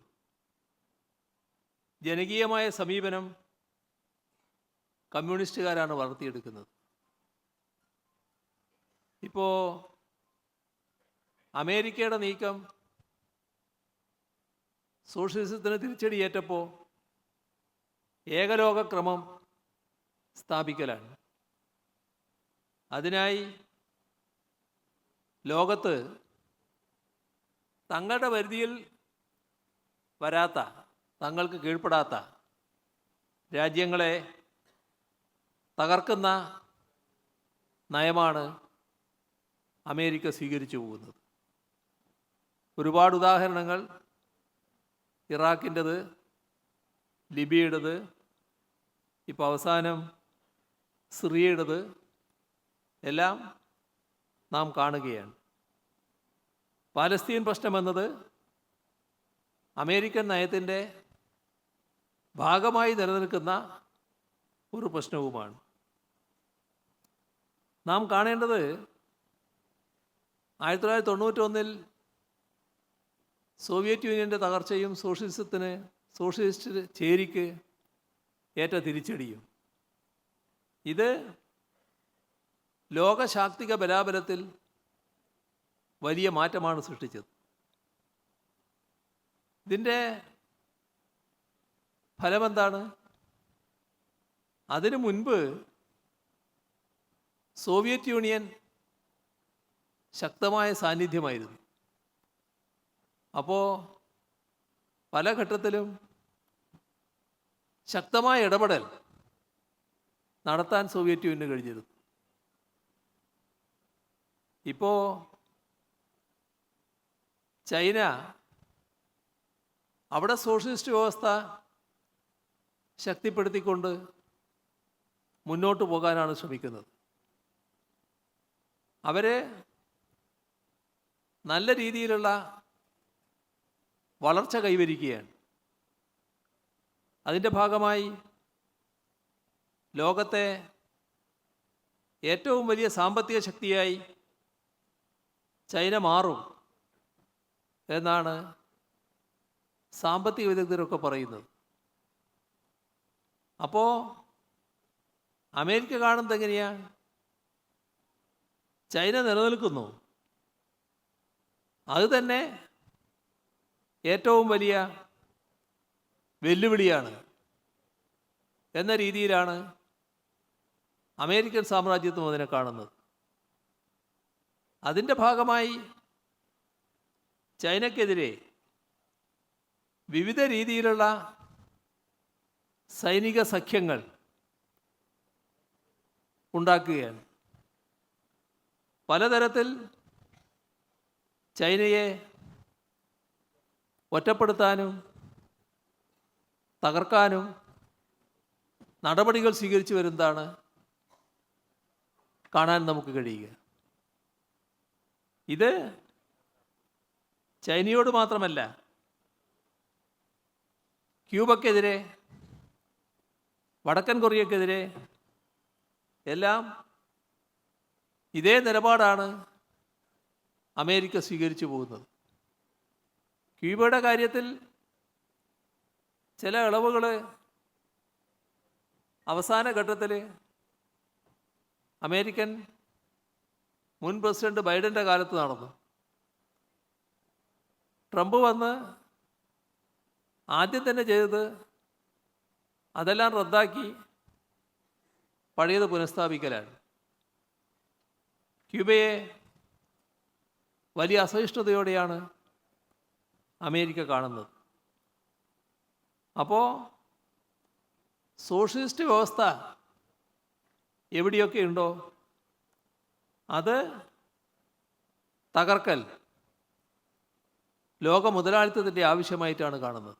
ജനകീയമായ സമീപനം കമ്മ്യൂണിസ്റ്റുകാരാണ് വളർത്തിയെടുക്കുന്നത്. ഇപ്പോൾ അമേരിക്കയുടെ നീക്കം സോഷ്യലിസത്തിന് തിരിച്ചടിയേറ്റപ്പോൾ ഏകലോകക്രമം സ്ഥാപിക്കലാണ്. അതിനായി ലോകത്ത് തങ്ങളുടെ പരിധിയിൽ വരാത്ത, തങ്ങൾക്ക് കീഴ്പ്പെടാത്ത രാജ്യങ്ങളെ തകർക്കുന്ന നയമാണ് അമേരിക്ക സ്വീകരിച്ചു പോകുന്നത്. ഒരുപാട് ഉദാഹരണങ്ങൾ ഇറാഖിൻ്റെത്, ലിബിയയുടേത്, ഇപ്പോൾ അവസാനം സിറിയയുടേത് എല്ലാം നാം കാണുകയാണ്. പാലസ്തീൻ പ്രശ്നമെന്നത് അമേരിക്കൻ നയത്തിൻ്റെ ഭാഗമായി നിലനിൽക്കുന്ന ഒരു പ്രശ്നവുമാണ്. നാം കാണേണ്ടത് 1991 സോവിയറ്റ് യൂണിയൻ്റെ തകർച്ചയും സോഷ്യലിസ്റ്റ് ചേരിക്ക് ഏറ്റ തിരിച്ചടിയും ഇത് ലോകശാക്തിക ബലാബലത്തിൽ വലിയ മാറ്റമാണ് സൃഷ്ടിച്ചത്. ഇതിൻ്റെ ഫലമെന്താണ്? അതിനു മുൻപ് സോവിയറ്റ് യൂണിയൻ ശക്തമായ സാന്നിധ്യമായിരുന്നു. അപ്പോൾ പല ഘട്ടത്തിലും ശക്തമായ ഇടപെടൽ നടത്താൻ സോവിയറ്റ് യൂണിയന് കഴിഞ്ഞിരുന്നു. ഇപ്പോൾ ചൈന അവിടെ സോഷ്യലിസ്റ്റ് വ്യവസ്ഥ ശക്തിപ്പെടുത്തിക്കൊണ്ട് മുന്നോട്ട് പോകാനാണ് ശ്രമിക്കുന്നത്. അവർ നല്ല രീതിയിലുള്ള വളർച്ച കൈവരിക്കുകയാണ്. അതിൻ്റെ ഭാഗമായി ലോകത്തെ ഏറ്റവും വലിയ സാമ്പത്തിക ശക്തിയായി ചൈന മാറും എന്നാണ് സാമ്പത്തിക വിദഗ്ധരൊക്കെ പറയുന്നത്. അപ്പോൾ അമേരിക്ക കാണുന്നത് എങ്ങനെയാണ്? ചൈന നിലനിൽക്കുന്നു, അത് തന്നെ ഏറ്റവും വലിയ വെല്ലുവിളിയാണ് എന്ന രീതിയിലാണ് അമേരിക്കൻ സാമ്രാജ്യത്വം അതിനെ കാണുന്നത്. അതിൻ്റെ ഭാഗമായി ചൈനയ്ക്കെതിരെ വിവിധ രീതിയിലുള്ള സൈനിക സഖ്യങ്ങൾ ഉണ്ടാക്കുകയാണ്. പലതരത്തിൽ ചൈനയെ ഒറ്റപ്പെടുത്താനും തകർക്കാനും നടപടികൾ സ്വീകരിച്ചു വരുന്നതാണ് കാണാൻ നമുക്ക് കഴിയുക. ഇത് ചൈനയോട് മാത്രമല്ല, ക്യൂബക്കെതിരെ, വടക്കൻ കൊറിയക്കെതിരെ എല്ലാം ഇതേ നിലപാടാണ് അമേരിക്ക സ്വീകരിച്ചു പോകുന്നത്. ക്യൂബയുടെ കാര്യത്തിൽ ചില ഇളവുകൾ അവസാന ഘട്ടത്തിൽ അമേരിക്കൻ മുൻ പ്രസിഡന്റ് ബൈഡൻ്റെ കാലത്ത് നടന്നു. ട്രംപ് വന്ന് ആദ്യം തന്നെ ചെയ്തത് അതെല്ലാം റദ്ദാക്കി പഴയത് പുനഃസ്ഥാപിക്കലാണ്. ക്യൂബയെ വലിയ അസഹിഷ്ണുതയോടെയാണ് അമേരിക്ക കാണുന്നത്. അപ്പോൾ സോഷ്യലിസ്റ്റ് വ്യവസ്ഥ എവിടെയൊക്കെ ഉണ്ടോ അത് തകർക്കൽ ലോക മുതലാളിത്തത്തിൻ്റെ ആവശ്യമായിട്ടാണ് കാണുന്നത്.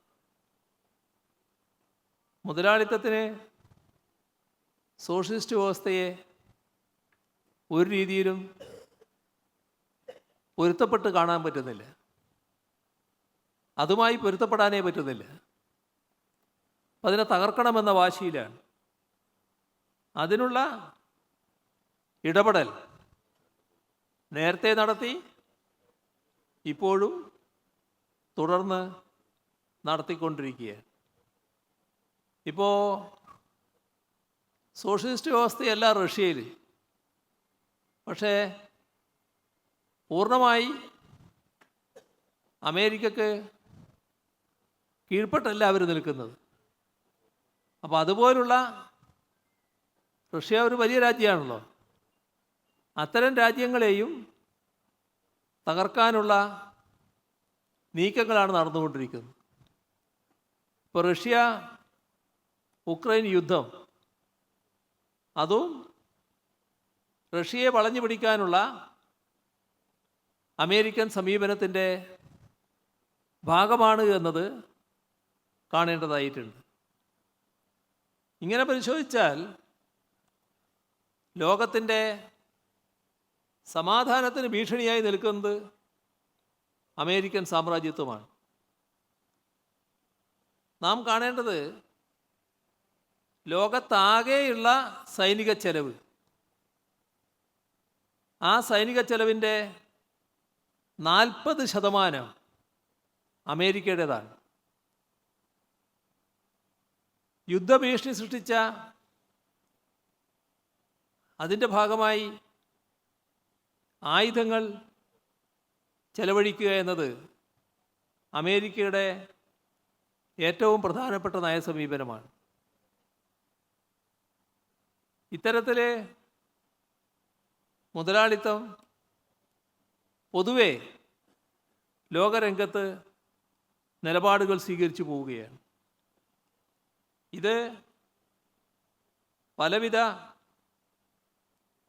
മുതലാളിത്തത്തിന് സോഷ്യലിസ്റ്റ് വ്യവസ്ഥയെ ഒരു രീതിയിലും പൊരുത്തപ്പെട്ട് കാണാൻ പറ്റുന്നില്ല, അതുമായി പൊരുത്തപ്പെടാനേ പറ്റുന്നില്ല. അതിനെ തകർക്കണമെന്ന വാശിയിലാണ്. അതിനുള്ള ഇടപെടൽ നേരത്തെ നടത്തി, ഇപ്പോഴും തുടർന്ന് നടത്തിക്കൊണ്ടിരിക്കുകയാണ്. ഇപ്പോൾ സോഷ്യലിസ്റ്റ് വ്യവസ്ഥയല്ല റഷ്യയിൽ, പക്ഷേ പൂർണ്ണമായി അമേരിക്കക്ക് കീഴ്പ്പെട്ടല്ല അവർ നിൽക്കുന്നത്. അപ്പോൾ അതുപോലുള്ള റഷ്യ ഒരു വലിയ രാജ്യമാണല്ലോ, അത്തരം രാജ്യങ്ങളെയും തകർക്കാനുള്ള നീക്കങ്ങളാണ് നടന്നുകൊണ്ടിരിക്കുന്നത്. ഇപ്പോൾ റഷ്യ ഉക്രൈൻ യുദ്ധം, അതും റഷ്യയെ വളഞ്ഞു പിടിക്കാനുള്ള അമേരിക്കൻ സമീപനത്തിൻ്റെ ഭാഗമാണ് എന്നത് കാണേണ്ടതായിട്ടുണ്ട്. ഇങ്ങനെ പരിശോധിച്ചാൽ ലോകത്തിൻ്റെ സമാധാനത്തിന് ഭീഷണിയായി നിൽക്കുന്നത് അമേരിക്കൻ സാമ്രാജ്യത്വമാണ്. നാം കാണേണ്ടത് ലോകത്താകെയുള്ള സൈനിക ചെലവ്, ആ സൈനിക ചെലവിൻ്റെ 40% അമേരിക്കയുടേതാണ്. യുദ്ധഭീഷണി സൃഷ്ടിച്ച അതിൻ്റെ ഭാഗമായി ആയുധങ്ങൾ ചെലവഴിക്കുക എന്നത് അമേരിക്കയുടെ ഏറ്റവും പ്രധാനപ്പെട്ട നയസമീപനമാണ്. ഇത്തരത്തിൽ മുതലാളിത്തം പൊതുവെ ലോകരംഗത്ത് നിലപാടുകൾ സ്വീകരിച്ചു പോവുകയാണ്. ഇത് പലവിധ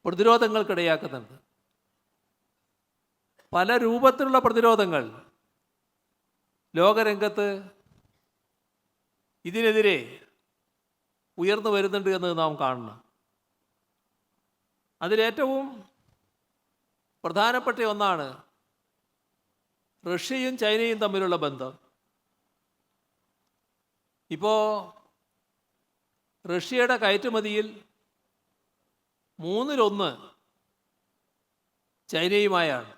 പ്രതിരോധങ്ങൾക്കിടയാക്കുന്നുണ്ട്. പല രൂപത്തിലുള്ള പ്രതിരോധങ്ങൾ ലോകരംഗത്ത് ഇതിനെതിരെ ഉയർന്നു വരുന്നുണ്ട് എന്ന് നാം കാണണം. അതിലേറ്റവും പ്രധാനപ്പെട്ട ഒന്നാണ് റഷ്യയും ചൈനയും തമ്മിലുള്ള ബന്ധം. ഇപ്പോൾ റഷ്യയുടെ കയറ്റുമതിയിൽ 1/3 ചൈനയുമായാണ്.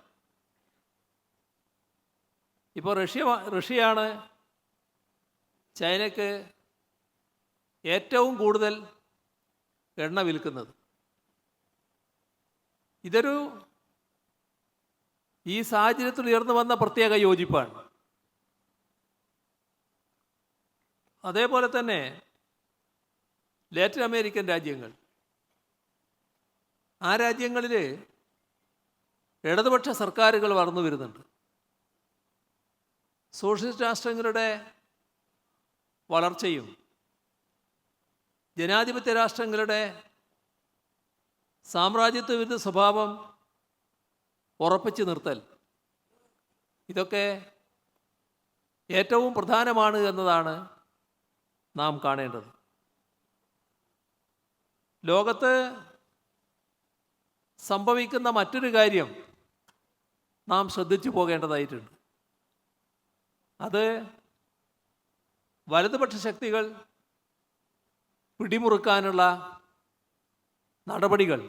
ഇപ്പോൾ റഷ്യയാണ് ചൈനയ്ക്ക് ഏറ്റവും കൂടുതൽ എണ്ണ വിൽക്കുന്നത്. ഇതൊരു ഈ സാഹചര്യത്തിൽ ഉയർന്നു വന്ന പ്രത്യേക യോജിപ്പാണ്. അതേപോലെ തന്നെ ലാറ്റിൻ അമേരിക്കൻ രാജ്യങ്ങൾ, ആ രാജ്യങ്ങളിൽ ഇടതുപക്ഷ സർക്കാരുകൾ വളർന്നു വരുന്നുണ്ട്. സോഷ്യലിസ്റ്റ് രാഷ്ട്രങ്ങളുടെ വളർച്ചയും ജനാധിപത്യ രാഷ്ട്രങ്ങളുടെ സാമ്രാജ്യത്വ വിരുദ്ധ സ്വഭാവം ഉറപ്പിച്ചു നിർത്തൽ, ഇതൊക്കെ ഏറ്റവും പ്രധാനമാണ് എന്നതാണ് നാം കാണേണ്ടത്. ലോകത്ത് സംഭവിക്കുന്ന മറ്റൊരു കാര്യം നാം ശ്രദ്ധിച്ചു പോകേണ്ടതായിട്ടുണ്ട്. അത് വലതുപക്ഷ ശക്തികൾ പിടിമുറുക്കാനുള്ള നടപടികൾ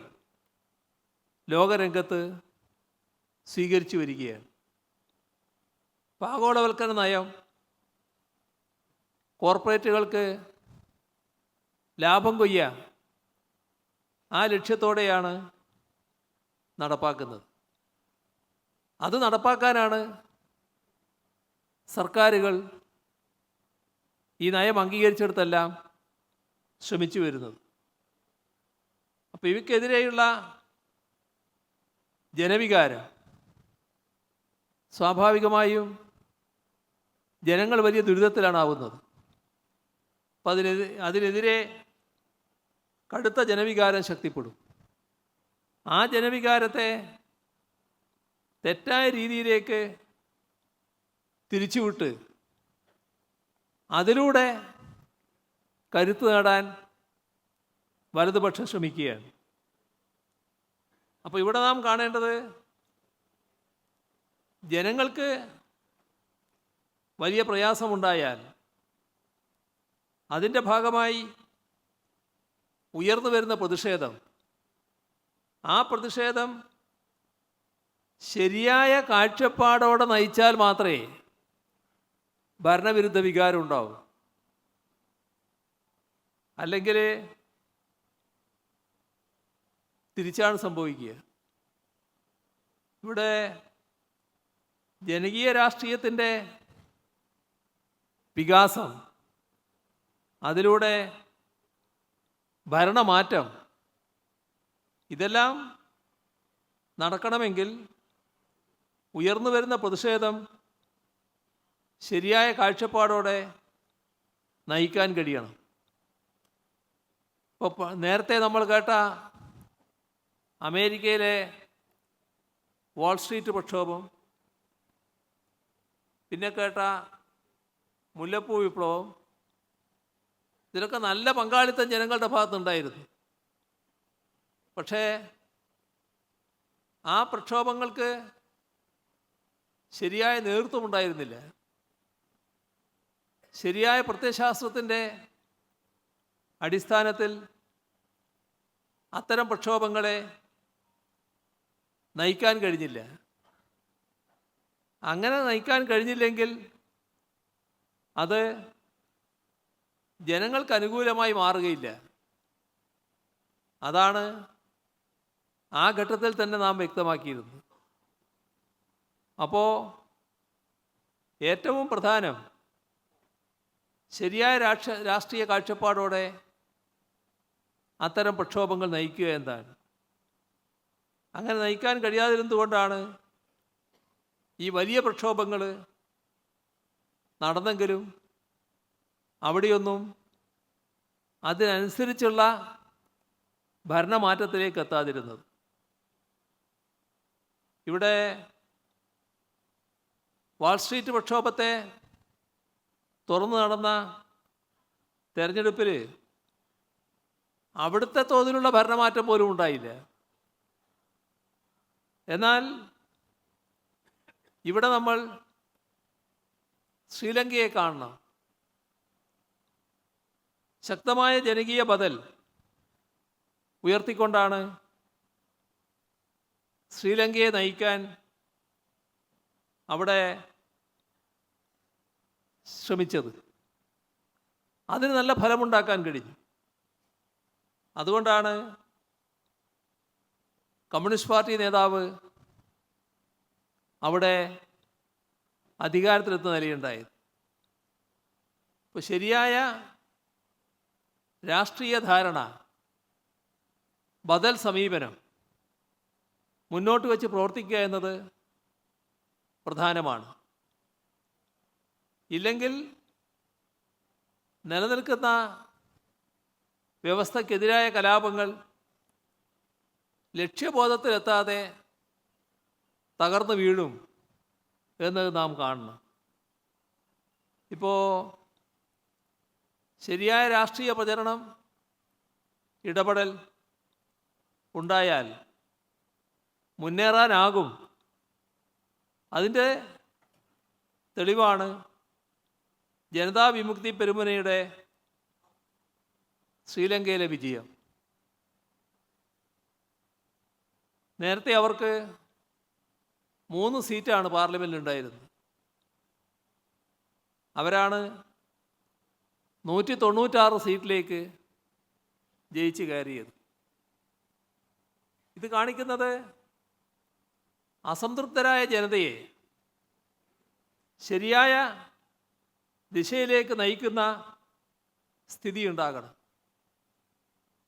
ലോകരംഗത്ത് സ്വീകരിച്ചു വരികയാണ്. ആഗോളവൽക്കരണ നയം കോർപ്പറേറ്റുകൾക്ക് ലാഭം കൊയ്യുക, ആ ലക്ഷ്യത്തോടെയാണ് നടപ്പാക്കുന്നത്. അത് നടപ്പാക്കാനാണ് സർക്കാരുകൾ ഈ നയം അംഗീകരിച്ചിടത്തെല്ലാം ശ്രമിച്ചു വരുന്നത്. അപ്പോൾ ഇവയ്ക്കെതിരെയുള്ള ജനവികാരം സ്വാഭാവികമായും ജനങ്ങൾ വലിയ ദുരിതത്തിലാണാവുന്നത്. അപ്പം അതിനെതിരെ കടുത്ത ജനവികാരം ശക്തിപ്പെടും. ആ ജനവികാരത്തെ തെറ്റായ രീതിയിലേക്ക് തിരിച്ചുവിട്ട് അതിലൂടെ കരുത്ത് നേടാൻ വലതുപക്ഷം ശ്രമിക്കുകയാണ്. അപ്പോൾ ഇവിടെ നാം കാണേണ്ടത് ജനങ്ങൾക്ക് വലിയ പ്രയാസമുണ്ടായാൽ അതിൻ്റെ ഭാഗമായി ഉയർന്നു വരുന്ന പ്രതിഷേധം, ആ പ്രതിഷേധം ശരിയായ കാഴ്ചപ്പാടോടെ നയിച്ചാൽ മാത്രമേ ഭരണവിരുദ്ധ വികാരം ഉണ്ടാവും. അല്ലെങ്കിൽ തിരിച്ചാണ് സംഭവിക്കുക. ഇവിടെ ജനകീയ രാഷ്ട്രീയത്തിൻ്റെ വികാസം, അതിലൂടെ ഭരണമാറ്റം, ഇതെല്ലാം നടക്കണമെങ്കിൽ ഉയർന്നു വരുന്ന പ്രതിഷേധം ശരിയായ കാഴ്ചപ്പാടോടെ നയിക്കാൻ കഴിയണം. ഇപ്പോൾ നേരത്തെ നമ്മൾ കേട്ട അമേരിക്കയിലെ വാൾ സ്ട്രീറ്റ് പ്രക്ഷോഭം, പിന്നെ കേട്ട മുല്ലപ്പൂ വിപ്ലവം, ഇതിലൊക്കെ നല്ല പങ്കാളിത്തം ജനങ്ങളുടെ ഭാഗത്തുനിന്നുണ്ടായിരുന്നു. പക്ഷേ ആ പ്രക്ഷോഭങ്ങൾക്ക് ശരിയായ നേതൃത്വമുണ്ടായിരുന്നില്ല. ശരിയായ പ്രത്യയശാസ്ത്രത്തിൻ്റെ അടിസ്ഥാനത്തിൽ അത്തരം പ്രക്ഷോഭങ്ങളെ നയിക്കാൻ കഴിഞ്ഞില്ല. അങ്ങനെ നയിക്കാൻ കഴിഞ്ഞില്ലെങ്കിൽ അത് ജനങ്ങൾക്ക് അനുകൂലമായി മാറുകയില്ല. അതാണ് ആ ഘട്ടത്തിൽ തന്നെ നാം വ്യക്തമാക്കിയിരുന്നത്. അപ്പോൾ ഏറ്റവും പ്രധാനം ശരിയായ രാഷ്ട്രീയ കാഴ്ചപ്പാടോടെ അത്തരം പ്രക്ഷോഭങ്ങൾ നയിക്കുക എന്നതാണ്. അങ്ങനെ നയിക്കാൻ കഴിയാതിരുന്നതുകൊണ്ടാണ് ഈ വലിയ പ്രക്ഷോഭങ്ങൾ നടന്നെങ്കിലും അവിടെയൊന്നും അതിനനുസരിച്ചുള്ള ഭരണമാറ്റത്തിലേക്ക് എത്താതിരുന്നത്. ഇവിടെ വാൾ സ്ട്രീറ്റ് പ്രക്ഷോഭത്തെ തുറന്നു നടന്ന തെരഞ്ഞെടുപ്പിൽ അവിടുത്തെ തോതിലുള്ള ഭരണമാറ്റം പോലും ഉണ്ടായില്ല. എന്നാൽ ഇവിടെ നമ്മൾ ശ്രീലങ്കയെ കാണണം. ശക്തമായ ജനകീയ ബദൽ ഉയർത്തിക്കൊണ്ടാണ് ശ്രീലങ്കയെ നയിക്കാൻ അവിടെ ശ്രമിച്ചത്. അതിന് നല്ല ഫലമുണ്ടാക്കാൻ കഴിഞ്ഞു. അതുകൊണ്ടാണ് കമ്മ്യൂണിസ്റ്റ് പാർട്ടി നേതാവ് അവിടെ അധികാരത്തിലെത്തുന്ന നിലയുണ്ടായത്. ഇപ്പോൾ ശരിയായ രാഷ്ട്രീയ ധാരണ, ബദൽ സമീപനം മുന്നോട്ട് വെച്ച് പ്രവർത്തിക്കുക എന്നത് പ്രധാനമാണ്. ഇല്ലെങ്കിൽ നിലനിൽക്കുന്ന വ്യവസ്ഥക്കെതിരായ കലാപങ്ങൾ ലക്ഷ്യബോധത്തിലെത്താതെ തകർന്നു വീഴും എന്നത് നാം കാണണം. ഇപ്പോൾ ശരിയായ രാഷ്ട്രീയ പ്രചരണം, ഇടപെടൽ ഉണ്ടായാൽ മുന്നേറാനാകും. അതിൻ്റെ തെളിവാണ് ജനതാ വിമുക്തി പെരുമുനയുടെ ശ്രീലങ്കയിലെ വിജയം. നേരത്തെ അവർക്ക് 3 സീറ്റാണ് പാർലമെൻറ്റിൽ ഉണ്ടായിരുന്നത്. അവരാണ് 196 സീറ്റിലേക്ക് ജയിച്ച് കയറിയത്. ഇത് കാണിക്കുന്നത് അസംതൃപ്തരായ ജനതയെ ശരിയായ ദിശയിലേക്ക് നയിക്കുന്ന സ്ഥിതി ഉണ്ടാകണം.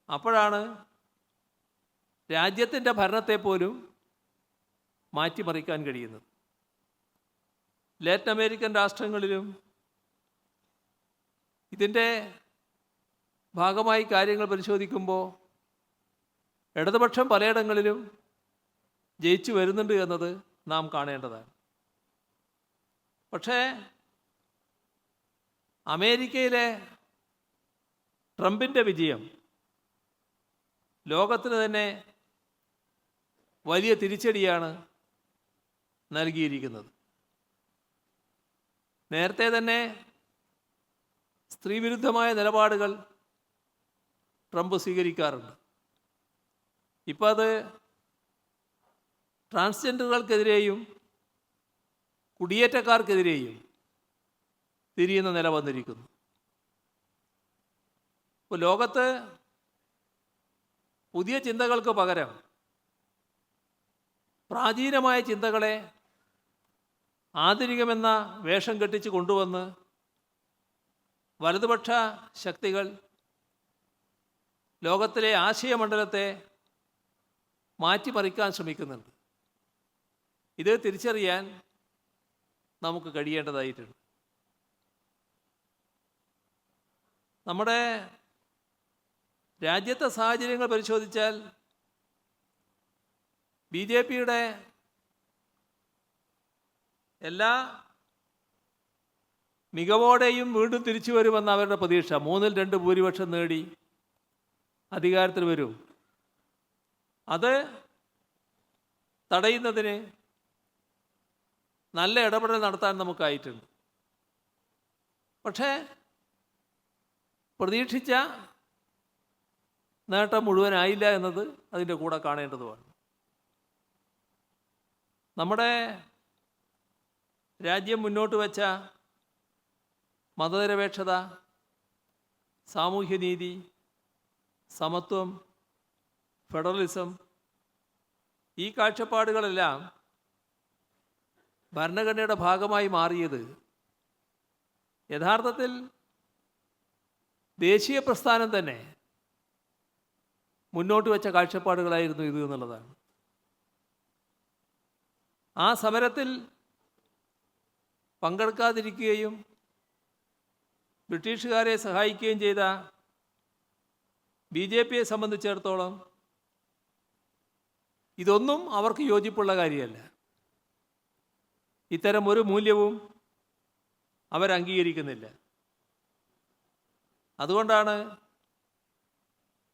അപ്പോഴാണ് രാജ്യത്തിൻ്റെ ഭരണത്തെ പോലും മാറ്റിമറിക്കാൻ കഴിയുന്നത്. ലാറ്റിൻ അമേരിക്കൻ രാഷ്ട്രങ്ങളിലും ഇതിൻ്റെ ഭാഗമായി കാര്യങ്ങൾ പരിശോധിക്കുമ്പോൾ ഇടതുപക്ഷം പലയിടങ്ങളിലും ജയിച്ചു വരുന്നുണ്ട് എന്നത് നാം കാണേണ്ടതാണ്. പക്ഷേ അമേരിക്കയിലെ ട്രംപിൻ്റെ വിജയം ലോകത്തിന് തന്നെ വലിയ തിരിച്ചടിയാണ് നൽകിയിരിക്കുന്നത്. നേരത്തെ തന്നെ സ്ത്രീവിരുദ്ധമായ നിലപാടുകൾ ട്രംപ് സ്വീകരിക്കാറുണ്ട്. ഇപ്പോൾ അത് ട്രാൻസ്ജെൻഡറുകൾക്കെതിരെയും കുടിയേറ്റക്കാർക്കെതിരെയും തിരിയുന്ന നില വന്നിരിക്കുന്നു. ഇപ്പോൾ ലോകത്ത് പുതിയ ചിന്തകൾക്ക് പകരം പ്രാചീനമായ ചിന്തകളെ ആധുനികമെന്ന വേഷം കെട്ടിച്ച് കൊണ്ടുവന്ന് വലതുപക്ഷ ശക്തികൾ ലോകത്തിലെ ആശയമണ്ഡലത്തെ മാറ്റിമറിക്കാൻ ശ്രമിക്കുന്നുണ്ട്. ഇത് തിരിച്ചറിയാൻ നമുക്ക് കഴിയേണ്ടതായിട്ടുണ്ട്. നമ്മുടെ രാജ്യത്തെ സാഹചര്യങ്ങൾ പരിശോധിച്ചാൽ BJPയുടെ എല്ലാ മികവോടെയും വീണ്ടും തിരിച്ചു വരുമെന്ന അവരുടെ പ്രതീക്ഷ. 3-2 ഭൂരിപക്ഷം നേടി അധികാരത്തിൽ വരും. അത് തടയുന്നതിന് നല്ല ഇടപെടൽ നടത്താൻ നമുക്കായിട്ടുണ്ട്. പക്ഷേ പ്രതീക്ഷിച്ച നേട്ടം മുഴുവനായില്ല എന്നത് അതിൻ്റെ കൂടെ കാണേണ്ടതുമാണ്. നമ്മുടെ രാജ്യം മുന്നോട്ട് വച്ച മതനിരപേക്ഷത, സാമൂഹ്യനീതി, സമത്വം, ഫെഡറലിസം, ഈ കാഴ്ചപ്പാടുകളെല്ലാം ഭരണഘടനയുടെ ഭാഗമായി മാറിയത് യഥാർത്ഥത്തിൽ ദേശീയ പ്രസ്ഥാനം തന്നെ മുന്നോട്ട് വെച്ച കാഴ്ചപ്പാടുകളായിരുന്നു ഇത് എന്നുള്ളതാണ്. ആ സമരത്തിൽ പങ്കെടുക്കാതിരിക്കുകയും ബ്രിട്ടീഷുകാരെ സഹായിക്കുകയും ചെയ്ത BJPയെ സംബന്ധിച്ചിടത്തോളം ഇതൊന്നും അവർക്ക് യോജിപ്പുള്ള കാര്യമല്ല. ഇത്തരം ഒരു മൂല്യവും അവരംഗീകരിക്കുന്നില്ല. അതുകൊണ്ടാണ്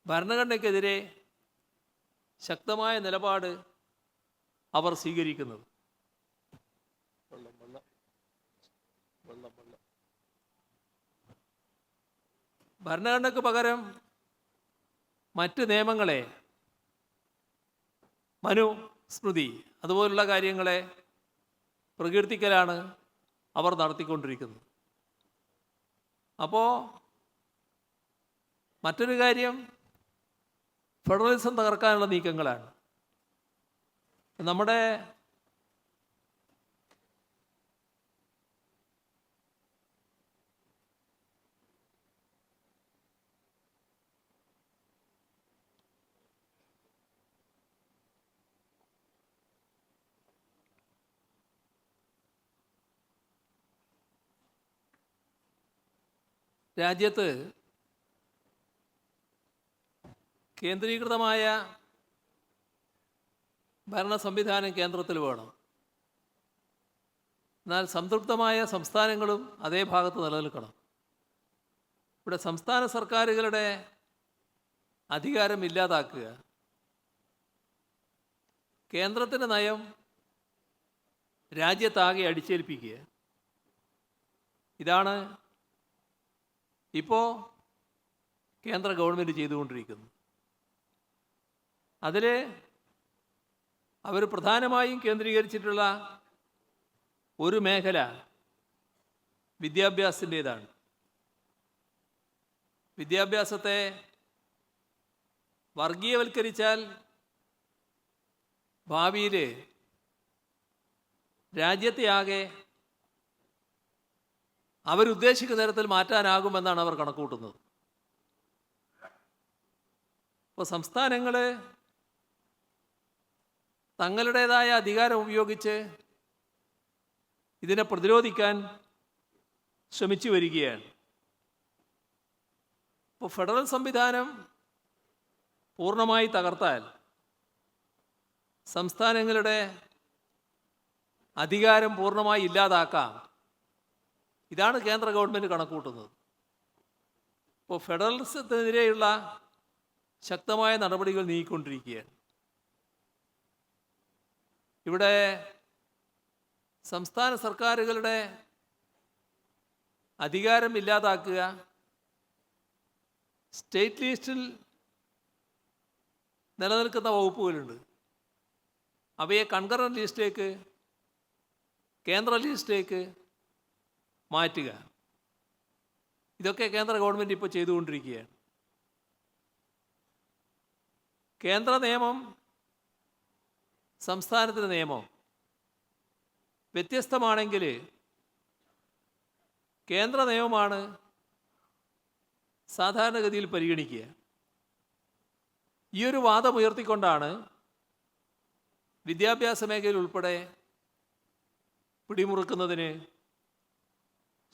ഭരണഘടനയ്ക്കെതിരെ ശക്തമായ നിലപാട് അവർ സ്വീകരിക്കുന്നത്. ഭരണഘടനയ്ക്ക് പകരം മറ്റ് നിയമങ്ങളെ, മനുസ്മൃതി അതുപോലുള്ള കാര്യങ്ങളെ പ്രകീർത്തിക്കലാണ് അവർ നടത്തിക്കൊണ്ടിരിക്കുന്നത്. അപ്പോൾ മറ്റൊരു കാര്യം ഫെഡറലിസം തകർക്കാനുള്ള നീക്കങ്ങളാണ്. നമ്മുടെ രാജ്യത്ത് കേന്ദ്രീകൃതമായ ഭരണ സംവിധാനം കേന്ദ്രത്തിൽ വേണം. എന്നാൽ സംതൃപ്തമായ സംസ്ഥാനങ്ങളും അതേ ഭാഗത്ത് നിലനിൽക്കണം. ഇവിടെ സംസ്ഥാന സർക്കാരുകളുടെ അധികാരം ഇല്ലാതാക്കുക, കേന്ദ്രത്തിൻ്റെ നയം രാജ്യത്താകെ അടിച്ചേൽപ്പിക്കുക, ഇതാണ് ഇപ്പോൾ കേന്ദ്ര ഗവൺമെൻറ് ചെയ്തുകൊണ്ടിരിക്കുന്നത്. അതിൽ അവർ പ്രധാനമായും കേന്ദ്രീകരിച്ചിട്ടുള്ള ഒരു മേഖല വിദ്യാഭ്യാസത്തിൻ്റേതാണ്. വിദ്യാഭ്യാസത്തെ വർഗീയവൽക്കരിച്ചാൽ ഭാവിയിൽ രാജ്യത്തെയാകെ അവരുദ്ദേശിക്കുന്ന തരത്തിൽ മാറ്റാനാകുമെന്നാണ് അവർ കണക്കുകൂട്ടുന്നത്. ഇപ്പോൾ സംസ്ഥാനങ്ങൾ തങ്ങളുടേതായ അധികാരം ഉപയോഗിച്ച് ഇതിനെ പ്രതിരോധിക്കാൻ ശ്രമിച്ചു വരികയാണ്. ഇപ്പോൾ ഫെഡറൽ സംവിധാനം പൂർണ്ണമായി തകർത്താൽ സംസ്ഥാനങ്ങളുടെ അധികാരം പൂർണ്ണമായി ഇല്ലാതാക്കാം. ഇതാണ് കേന്ദ്ര ഗവൺമെൻറ് കണക്കുകൂട്ടുന്നത്. ഇപ്പോൾ ഫെഡറലിസത്തിനെതിരെയുള്ള ശക്തമായ നടപടികൾ നീങ്ങിക്കൊണ്ടിരിക്കുകയാണ്. ഇവിടെ സംസ്ഥാന സർക്കാരുകളുടെ അധികാരം ഇല്ലാതാക്കുക, സ്റ്റേറ്റ് ലിസ്റ്റിൽ നിലനിൽക്കുന്ന വകുപ്പുകളുണ്ട്, അവയെ കൺകറന്റ് ലിസ്റ്റിലേക്ക്, കേന്ദ്ര ലിസ്റ്റിലേക്ക് മാറ്റുക. ഇതൊക്കെ കേന്ദ്ര ഗവൺമെൻറ് ഇപ്പോൾ ചെയ്തുകൊണ്ടിരിക്കുകയാണ്. കേന്ദ്ര നിയമം, സംസ്ഥാനത്തിൻ്റെ നിയമം വ്യത്യസ്തമാണെങ്കിൽ കേന്ദ്ര നിയമമാണ് സാധാരണഗതിയിൽ പരിഗണിക്കുക. ഈ ഒരു വാദം ഉയർത്തിക്കൊണ്ടാണ് വിദ്യാഭ്യാസ മേഖലയിൽ ഉൾപ്പെടെ പിടിമുറുക്കുന്നതിന്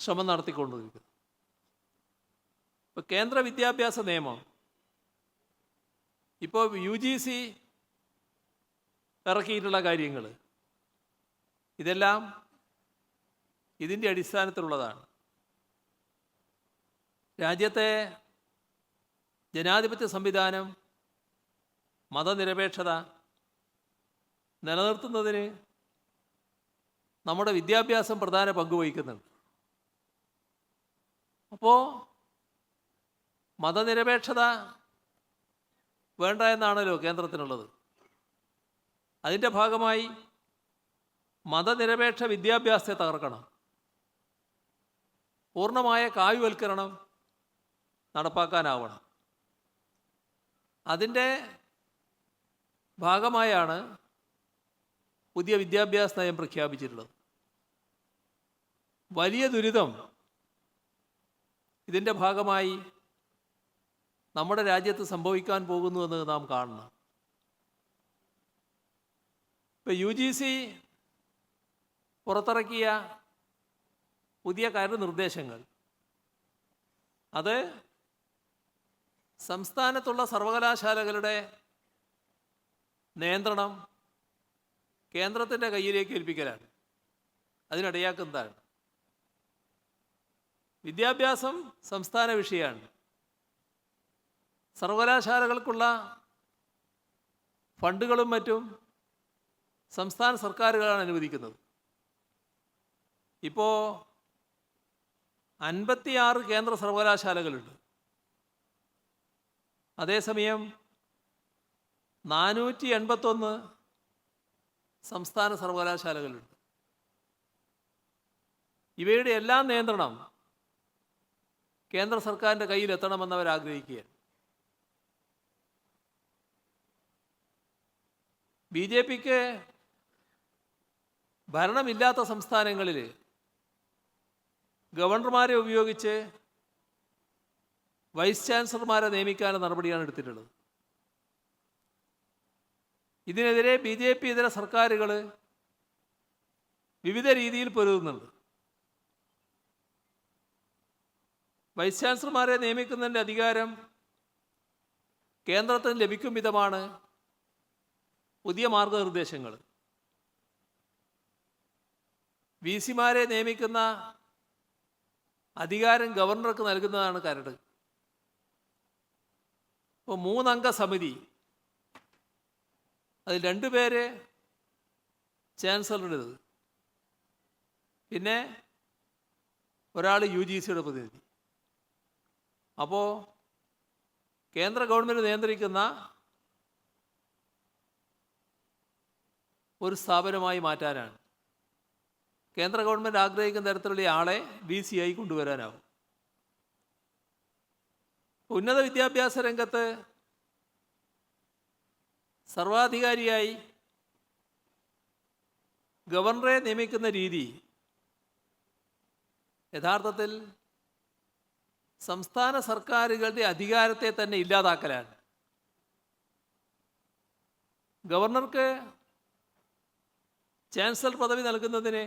ശ്രമം നടത്തിക്കൊണ്ടിരിക്കുന്നത്. ഇപ്പോൾ കേന്ദ്ര വിദ്യാഭ്യാസ നിയമം ഇപ്പോൾ UGC ഇറക്കിയിട്ടുള്ള കാര്യങ്ങൾ ഇതെല്ലാം ഇതിൻ്റെ അടിസ്ഥാനത്തിലുള്ളതാണ്. രാജ്യത്തെ ജനാധിപത്യ സംവിധാനം, മതനിരപേക്ഷത നിലനിർത്തുന്നതിന് നമ്മുടെ വിദ്യാഭ്യാസം പ്രധാന പങ്ക് വഹിക്കുന്നുണ്ട്. അപ്പോൾ മതനിരപേക്ഷത വേണ്ട എന്നാണല്ലോ കേന്ദ്രത്തിനുള്ളത്. അതിൻ്റെ ഭാഗമായി മതനിരപേക്ഷ വിദ്യാഭ്യാസത്തെ തകർക്കണം, പൂർണ്ണമായ കാവ്യവൽക്കരണം നടപ്പാക്കാനാവണം. അതിൻ്റെ ഭാഗമായാണ് പുതിയ വിദ്യാഭ്യാസ നയം പ്രഖ്യാപിച്ചിട്ടുള്ളത്. വലിയ ദുരിതം ഇതിൻ്റെ ഭാഗമായി നമ്മുടെ രാജ്യത്ത് സംഭവിക്കാൻ പോകുന്നുവെന്ന് നാം കാണണം. ഇപ്പോൾ UGC പുറത്തിറക്കിയ പുതിയ കാര്യനിർദ്ദേശങ്ങൾ അത് സംസ്ഥാനത്തുള്ള സർവകലാശാലകളുടെ നിയന്ത്രണം കേന്ദ്രത്തിൻ്റെ കയ്യിലേക്ക് ഏൽപ്പിക്കലാണ്. അതിനിടയാക്കുന്നതാണ്. വിദ്യാഭ്യാസം സംസ്ഥാന വിഷയമാണ്. സർവകലാശാലകൾക്കുള്ള ഫണ്ടുകളും മറ്റും സംസ്ഥാന സർക്കാരുകളാണ് അനുവദിക്കുന്നത്. ഇപ്പോൾ 56 കേന്ദ്ര സർവകലാശാലകളുണ്ട്. അതേസമയം 481 സംസ്ഥാന സർവകലാശാലകളുണ്ട്. ഇവയുടെ എല്ലാം നിയന്ത്രണം കേന്ദ്ര സർക്കാരിൻ്റെ കയ്യിലെത്തണമെന്ന് അവർ ആഗ്രഹിക്കുകയാണ്. BJPക്ക് ഭരണമില്ലാത്ത സംസ്ഥാനങ്ങളിൽ ഗവർണർമാരെ ഉപയോഗിച്ച് വൈസ് ചാൻസലർമാരെ നിയമിക്കാനുള്ള നടപടിയാണ് എടുത്തിട്ടുള്ളത്. ഇതിനെതിരെ BJP ഇതര സർക്കാരുകൾ വിവിധ രീതിയിൽ പൊരുതുന്നുണ്ട്. വൈസ് ചാൻസലർമാരെ നിയമിക്കുന്നതിൻ്റെ അധികാരം കേന്ദ്രത്തിന് ലഭിക്കും വിധമാണ് പുതിയ മാർഗനിർദ്ദേശങ്ങൾ. VCമാരെ നിയമിക്കുന്ന അധികാരം ഗവർണർക്ക് നൽകുന്നതാണ് കരട്. ഇപ്പോൾ 3 അംഗ സമിതി, അതിൽ 2 പേര് ചാൻസലറുടേത്, പിന്നെ ഒരാൾ UGCയുടെ പ്രതിനിധി. അപ്പോൾ കേന്ദ്ര ഗവൺമെൻറ് നിയന്ത്രിക്കുന്ന ഒരു സ്ഥാപനമായി മാറ്റാനാണ് കേന്ദ്ര ഗവൺമെൻറ് ആഗ്രഹിക്കുന്ന തരത്തിലുള്ള ആളെ VC ആയി കൊണ്ടുവരാനാവും. ഉന്നത വിദ്യാഭ്യാസ രംഗത്ത് സർവാധികാരിയായി ഗവർണറെ നിയമിക്കുന്ന രീതി യഥാർത്ഥത്തിൽ സംസ്ഥാന സർക്കാരുകളുടെ അധികാരത്തെ തന്നെ ഇല്ലാതാക്കലാണ്. ഗവർണർക്ക് ചാൻസലർ പദവി നൽകുന്നതിന്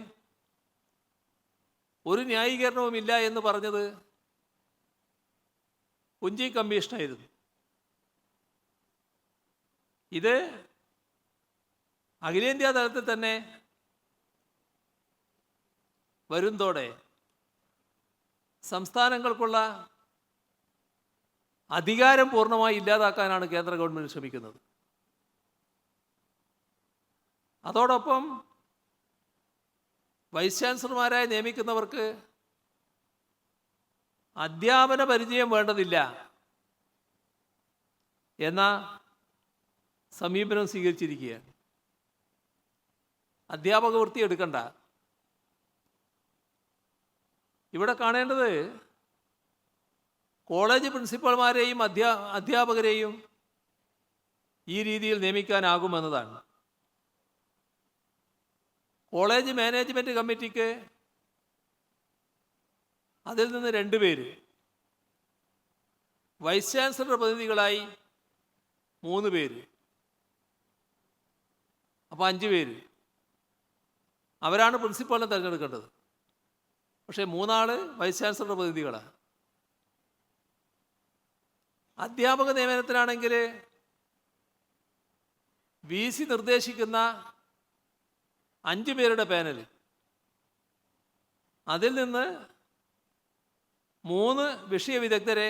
ഒരു ന്യായീകരണവുമില്ല എന്ന് പറഞ്ഞത് കുഞ്ചി കമ്മീഷനായിരുന്നു. ഇത് അഖിലേന്ത്യാ തലത്തിൽ തന്നെ വരുന്നതോടെ സംസ്ഥാനങ്ങൾക്കുള്ള അധികാരം പൂർണ്ണമായി ഇല്ലാതാക്കാനാണ് കേന്ദ്ര ഗവൺമെൻറ് ശ്രമിക്കുന്നത്. അതോടൊപ്പം വൈസ് ചാൻസലർമാരായി നിയമിക്കുന്നവർക്ക് അധ്യാപന പരിചയം വേണ്ടതില്ല എന്ന സമീപനം സ്വീകരിച്ചിരിക്കുകയാണ്. അധ്യാപക വൃത്തി എടുക്കണ്ട. ഇവിടെ കാണേണ്ടത് കോളേജ് പ്രിൻസിപ്പൽമാരെയും അധ്യാപകരെയും ഈ രീതിയിൽ നിയമിക്കാനാകുമെന്നതാണ്. കോളേജ് മാനേജ്മെൻറ്റ് കമ്മിറ്റിക്ക് അതിൽ നിന്ന് 2 പേര്, വൈസ് ചാൻസലർ പ്രതിനിധികളായി 3 പേര്, അപ്പോൾ 5 പേര്. അവരാണ് പ്രിൻസിപ്പാളിനെ തിരഞ്ഞെടുക്കേണ്ടത്. പക്ഷേ 3 ആൾ വൈസ് ചാൻസലർ പ്രതിനിധികളാണ്. അധ്യാപക നിയമനത്തിനാണെങ്കിൽ VC നിർദ്ദേശിക്കുന്ന 5 പേരുടെ പാനൽ, അതിൽ നിന്ന് 3 വിഷയ വിദഗ്ധരെ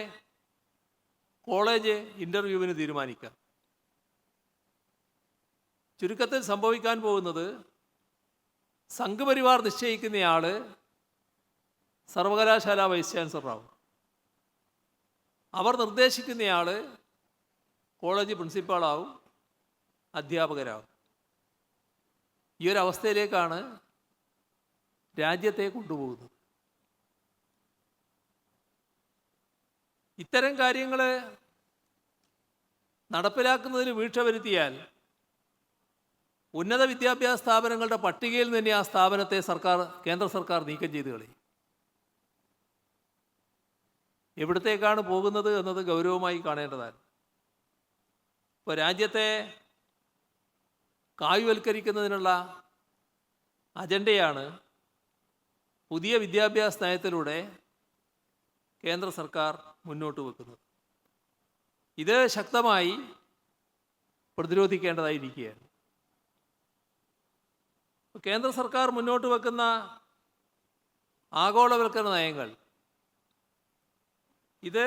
കോളേജ് ഇൻ്റർവ്യൂവിന് തീരുമാനിക്കാം. ചുരുക്കത്തിൽ സംഭവിക്കാൻ പോകുന്നത് സംഘപരിവാർ നിശ്ചയിക്കുന്നയാൾ സർവകലാശാല വൈസ് ചാൻസലറാവും. അവർ നിർദ്ദേശിക്കുന്നയാൾ കോളേജ് പ്രിൻസിപ്പാളാവും, അധ്യാപകരാവും. ഈ ഒരു അവസ്ഥയിലേക്കാണ് രാജ്യത്തെ കൊണ്ടുപോകുന്നത്. ഇത്തരം കാര്യങ്ങൾ നടപ്പിലാക്കുന്നതിൽ വീഴ്ച വരുത്തിയാൽ ഉന്നത വിദ്യാഭ്യാസ സ്ഥാപനങ്ങളുടെ പട്ടികയിൽ തന്നെ ആ സ്ഥാപനത്തെ കേന്ദ്ര സർക്കാർ നീക്കം ചെയ്ത് കളയും. എവിടത്തേക്കാണ് പോകുന്നത് എന്നത് ഗൗരവമായി കാണേണ്ടതാണ്. ഇപ്പോൾ രാജ്യത്തെ കായ്വൽക്കരിക്കുന്നതിനുള്ള അജണ്ടയാണ് പുതിയ വിദ്യാഭ്യാസ നയത്തിലൂടെ കേന്ദ്ര സർക്കാർ മുന്നോട്ട് വെക്കുന്നത്. ഇത് ശക്തമായി പ്രതിരോധിക്കേണ്ടതായിരിക്കുകയാണ്. കേന്ദ്ര സർക്കാർ മുന്നോട്ട് വെക്കുന്ന ആഗോളവൽക്കരണ നയങ്ങൾ ഇത്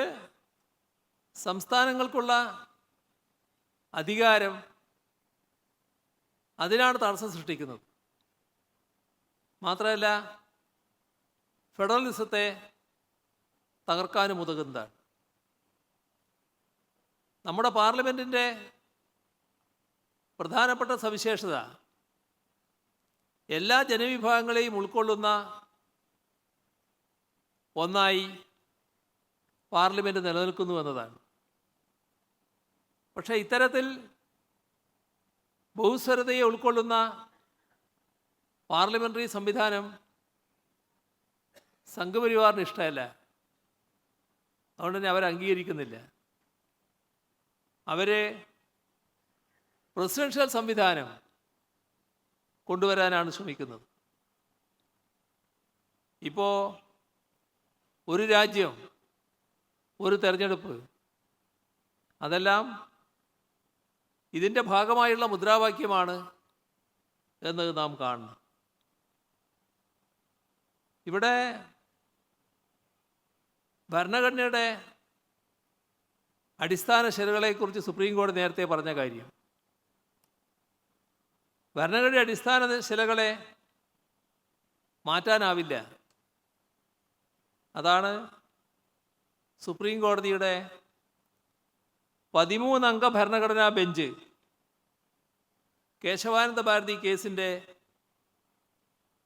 സംസ്ഥാനങ്ങൾക്കുള്ള അധികാരം അതിനാണ് തടസ്സം സൃഷ്ടിക്കുന്നത്. മാത്രമല്ല ഫെഡറലിസത്തെ തകർക്കാനും ഉതകുന്നതാണ്. നമ്മുടെ പാർലമെൻറ്റിൻ്റെ പ്രധാനപ്പെട്ട സവിശേഷത എല്ലാ ജനവിഭാഗങ്ങളെയും ഉൾക്കൊള്ളുന്ന ഒന്നായി പാർലമെൻറ്റ് നിലനിൽക്കുന്നു എന്നതാണ്. പക്ഷേ ഇത്തരത്തിൽ ബഹുസ്വരതയെ ഉൾക്കൊള്ളുന്ന പാർലമെൻ്ററി സംവിധാനം സംഘപരിവാറിന് ഇഷ്ടമല്ല. അതുകൊണ്ട് തന്നെ അവർ അംഗീകരിക്കുന്നില്ല. അവർ പ്രസിഡൻഷ്യൽ സംവിധാനം കൊണ്ടുവരാനാണ് ശ്രമിക്കുന്നത്. ഇപ്പോൾ ഒരു രാജ്യം, ഒരു തെരഞ്ഞെടുപ്പ്, അതെല്ലാം ഇതിൻ്റെ ഭാഗമായുള്ള മുദ്രാവാക്യമാണ് എന്ന് നാം കാണണം. ഇവിടെ ഭരണഘടനയുടെ അടിസ്ഥാന ശിലകളെക്കുറിച്ച് സുപ്രീം കോടതി നേരത്തെ പറഞ്ഞ കാര്യം, ഭരണഘടനയുടെ അടിസ്ഥാന ശിലകളെ മാറ്റാനാവില്ല. അതാണ് സുപ്രീം കോടതിയുടെ 13 അംഗ ഭരണഘടനാ ബെഞ്ച് കേശവാനന്ദ ഭാരതി കേസിൻ്റെ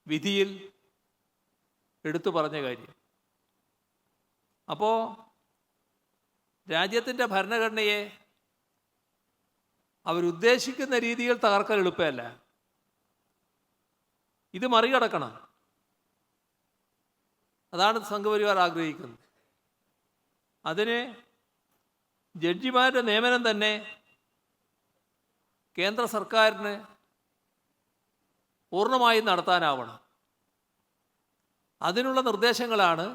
വിധിയിൽ എടുത്തു പറഞ്ഞ കാര്യം. അപ്പോൾ രാജ്യത്തിൻ്റെ ഭരണഘടനയെ അവരുദ്ദേശിക്കുന്ന രീതിയിൽ തകർക്കാൻ എളുപ്പമല്ല. ഇത് മറികടക്കണം. അതാണ് സംഘപരിവാർ ആഗ്രഹിക്കുന്നത്. അതിന് ജഡ്ജിമാരുടെ നിയമനം തന്നെ കേന്ദ്ര സർക്കാരിന് പൂർണ്ണമായും നടത്താനാവണം. അതിനുള്ള നിർദ്ദേശങ്ങളാണ്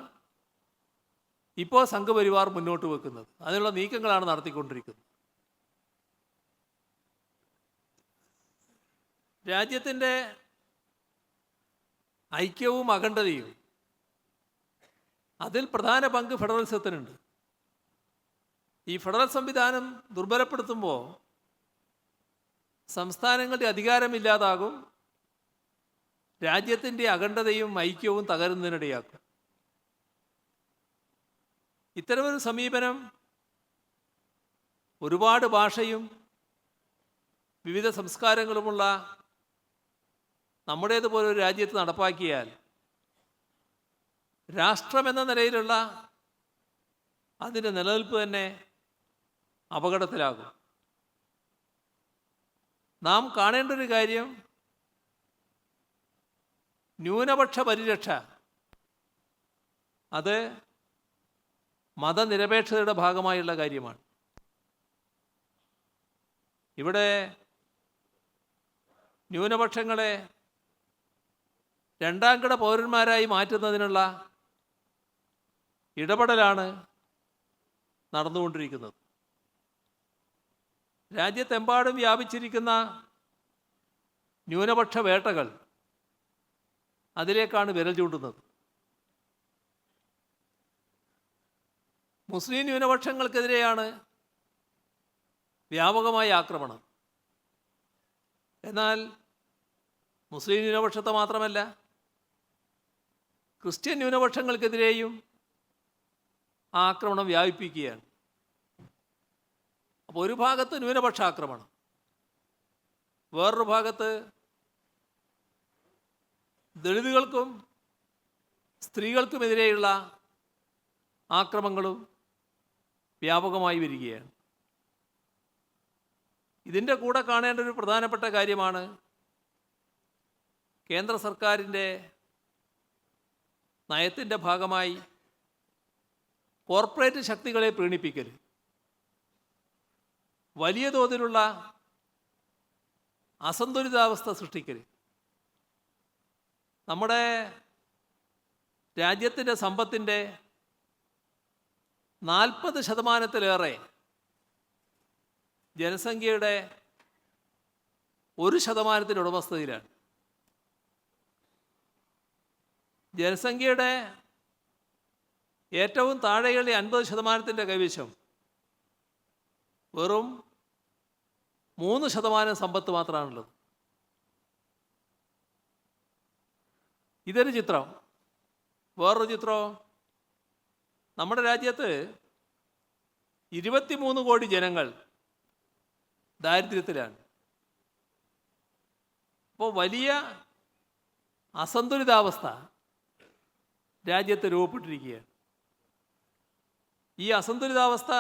ഇപ്പോൾ സംഘപരിവാർ മുന്നോട്ട് വെക്കുന്നത്. അതിനുള്ള നീക്കങ്ങളാണ് നടത്തിക്കൊണ്ടിരിക്കുന്നത്. രാജ്യത്തിൻ്റെ ഐക്യവും അഖണ്ഡതയും, അതിൽ പ്രധാന പങ്ക് ഫെഡറലിസത്തിനുണ്ട്. ഈ ഫെഡറൽ സംവിധാനം ദുർബലപ്പെടുത്തുമ്പോൾ സംസ്ഥാനങ്ങളുടെ അധികാരമില്ലാതാകും, രാജ്യത്തിൻ്റെ അഖണ്ഡതയും ഐക്യവും തകരുന്നതിനിടയാക്കും. ഇത്തരമൊരു സമീപനം ഒരുപാട് ഭാഷയും വിവിധ സംസ്കാരങ്ങളുമുള്ള നമ്മുടേതുപോലെ ഒരു രാജ്യത്ത് നടപ്പാക്കിയാൽ രാഷ്ട്രമെന്ന നിലയിലുള്ള അതിൻ്റെ നിലനിൽപ്പ് തന്നെ അപകടത്തിലാകും. നാം കാണേണ്ട ഒരു കാര്യം, ന്യൂനപക്ഷ പരിരക്ഷ അത് മതനിരപേക്ഷതയുടെ ഭാഗമായുള്ള കാര്യമാണ്. ഇവിടെ ന്യൂനപക്ഷങ്ങളെ രണ്ടാംകിട പൗരന്മാരായി മാറ്റുന്നതിനുള്ള ഇടപെടലാണ് നടന്നുകൊണ്ടിരിക്കുന്നത്. രാജ്യത്തെമ്പാടും വ്യാപിച്ചിരിക്കുന്ന ന്യൂനപക്ഷ വേട്ടകൾ അതിലേക്കാണ് വിരൽ ചൂണ്ടുന്നത്. മുസ്ലിം ന്യൂനപക്ഷങ്ങൾക്കെതിരെയാണ് വ്യാപകമായ ആക്രമണം. എന്നാൽ മുസ്ലിം ന്യൂനപക്ഷത്തെ മാത്രമല്ല, ക്രിസ്ത്യൻ ന്യൂനപക്ഷങ്ങൾക്കെതിരെയും ആ ആക്രമണം വ്യാപിപ്പിക്കുകയാണ്. അപ്പോൾ ഒരു ഭാഗത്ത് ന്യൂനപക്ഷ ആക്രമണം, വേറൊരു ഭാഗത്ത് ദളിതുകൾക്കും സ്ത്രീകൾക്കുമെതിരെയുള്ള ആക്രമണങ്ങളും വ്യാപകമായി വരികയാണ്. ഇതിൻ്റെ കൂടെ കാണേണ്ട ഒരു പ്രധാനപ്പെട്ട കാര്യമാണ് കേന്ദ്ര സർക്കാരിൻ്റെ നയത്തിൻ്റെ ഭാഗമായി കോർപ്പറേറ്റ് ശക്തികളെ പ്രീണിപ്പിക്കൽ, വലിയ തോതിലുള്ള അസന്തുലിതാവസ്ഥ സൃഷ്ടിക്കൽ. നമ്മുടെ രാജ്യത്തിൻ്റെ സമ്പത്തിൻ്റെ 40% ജനസംഖ്യയുടെ 1% ഉടമസ്ഥതയിലാണ്. ജനസംഖ്യയുടെ ഏറ്റവും താഴെയുള്ള 50% കൈവശം വെറും 3% സമ്പത്ത് മാത്രമാണുള്ളത്. ഇതൊരു ചിത്രം. വേറൊരു ചിത്രം, നമ്മുടെ രാജ്യത്ത് 23 കോടി ജനങ്ങൾ ദാരിദ്ര്യത്തിലാണ്. അപ്പോൾ വലിയ അസന്തുലിതാവസ്ഥ രാജ്യത്ത് രൂപപ്പെട്ടിരിക്കുകയാണ്. ഈ അസന്തുലിതാവസ്ഥ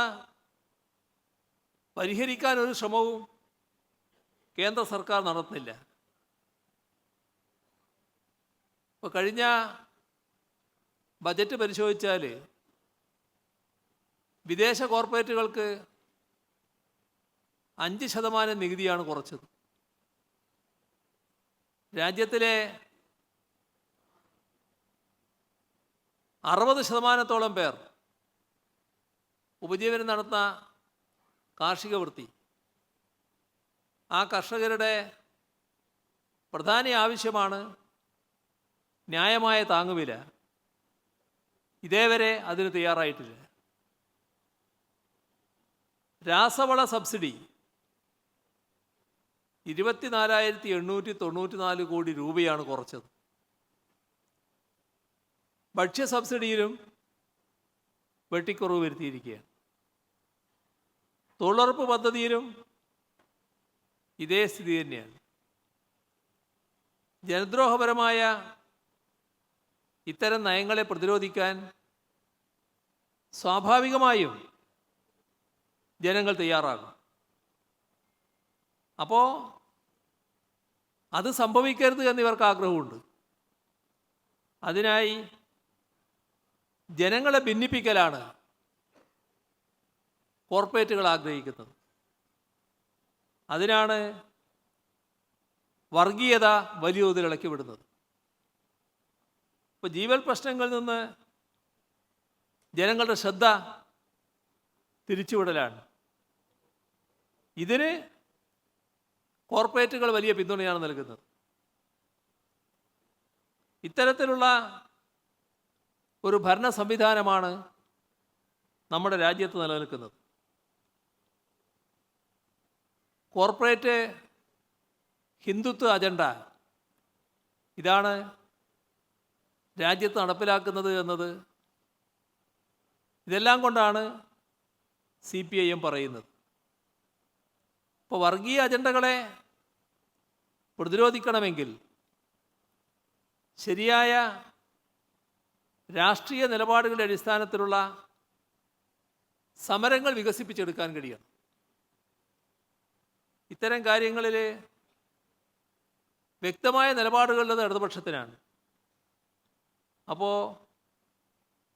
പരിഹരിക്കാൻ ഒരു ശ്രമവും കേന്ദ്ര സർക്കാർ നടത്തുന്നില്ല. ഇപ്പോൾ കഴിഞ്ഞ ബജറ്റ് പരിശോധിച്ചാൽ വിദേശ കോർപ്പറേറ്റുകൾക്ക് 5% നികുതിയാണ് കുറച്ചത്. രാജ്യത്തിലെ 60%-ഓളം പേർ ഉപജീവനം നടത്തുന്ന കാർഷിക വൃത്തി, ആ കർഷകരുടെ പ്രധാന ആവശ്യമാണ് ന്യായമായ താങ്ങുവില. ഇതേവരെ അതിന് തയ്യാറായിട്ടില്ല. രാസവള സബ്സിഡി 24,894 കോടി രൂപയാണ് കുറച്ചത്. ഭക്ഷ്യ സബ്സിഡിയിലും വെട്ടിക്കുറവ് വരുത്തിയിരിക്കുകയാണ്. തൊഴിലുറപ്പ് പദ്ധതിയിലും ഇതേ സ്ഥിതി തന്നെയാണ്. ജനദ്രോഹപരമായ ഇത്തരം നയങ്ങളെ പ്രതിരോധിക്കാൻ സ്വാഭാവികമായും ജനങ്ങൾ തയ്യാറാകും. അപ്പോൾ അത് സംഭവിക്കരുത് എന്നിവർക്ക് ആഗ്രഹമുണ്ട്. അതിനായി ജനങ്ങളെ ഭിന്നിപ്പിക്കലാണ് കോർപ്പറേറ്റുകൾ ആഗ്രഹിക്കുന്നത്. അതിനാണ് വർഗീയത വലിയ തോതിൽ ഇളക്കി വിടുന്നത്. ഇപ്പോൾ ജീവൽ പ്രശ്നങ്ങളിൽ നിന്ന് ജനങ്ങളുടെ ശ്രദ്ധ തിരിച്ചുവിടലാണ്. ഇതിന് കോർപ്പറേറ്റുകൾ വലിയ പിന്തുണയാണ് നൽകുന്നത്. ഇത്തരത്തിലുള്ള ഒരു ഭരണ സംവിധാനമാണ് നമ്മുടെ രാജ്യത്ത് നിലനിൽക്കുന്നത്. കോർപ്പറേറ്റ് ഹിന്ദുത്വ അജണ്ട ഇതാണ് രാജ്യത്ത് നടപ്പിലാക്കുന്നത് എന്നത് ഇതെല്ലാം കൊണ്ടാണ് CPIM പറയുന്നത്. ഇപ്പോൾ വർഗീയ അജണ്ടകളെ പ്രതിരോധിക്കണമെങ്കിൽ ശരിയായ രാഷ്ട്രീയ നിലപാടുകളുടെ അടിസ്ഥാനത്തിലുള്ള സമരങ്ങൾ വികസിപ്പിച്ചെടുക്കാൻ കഴിയണം. ഇത്തരം കാര്യങ്ങളിൽ വ്യക്തമായ നിലപാടുകളുള്ളത് ഇടതുപക്ഷത്തിനാണ്. അപ്പോൾ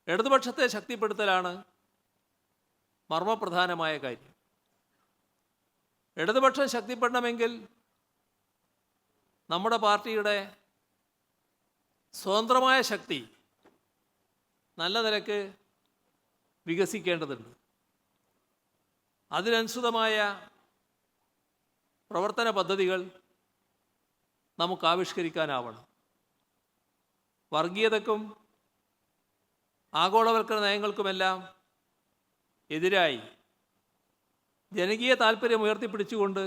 ഇടതുപക്ഷത്തെ ശക്തിപ്പെടുത്തലാണ് മർമ്മപ്രധാനമായ കാര്യം. ഇടതുപക്ഷം ശക്തിപ്പെടണമെങ്കിൽ നമ്മുടെ പാർട്ടിയുടെ സ്വതന്ത്രമായ ശക്തി നല്ല നിലക്ക് വികസിക്കേണ്ടതുണ്ട്. അതിനനുസൃതമായ പ്രവർത്തന പദ്ധതികൾ നമുക്ക് ആവിഷ്കരിക്കാനാവണം. വർഗീയതക്കും ആഗോളവൽക്കരണ നയങ്ങൾക്കുമെല്ലാം എതിരായി ജനകീയ താൽപ്പര്യം ഉയർത്തിപ്പിടിച്ചുകൊണ്ട്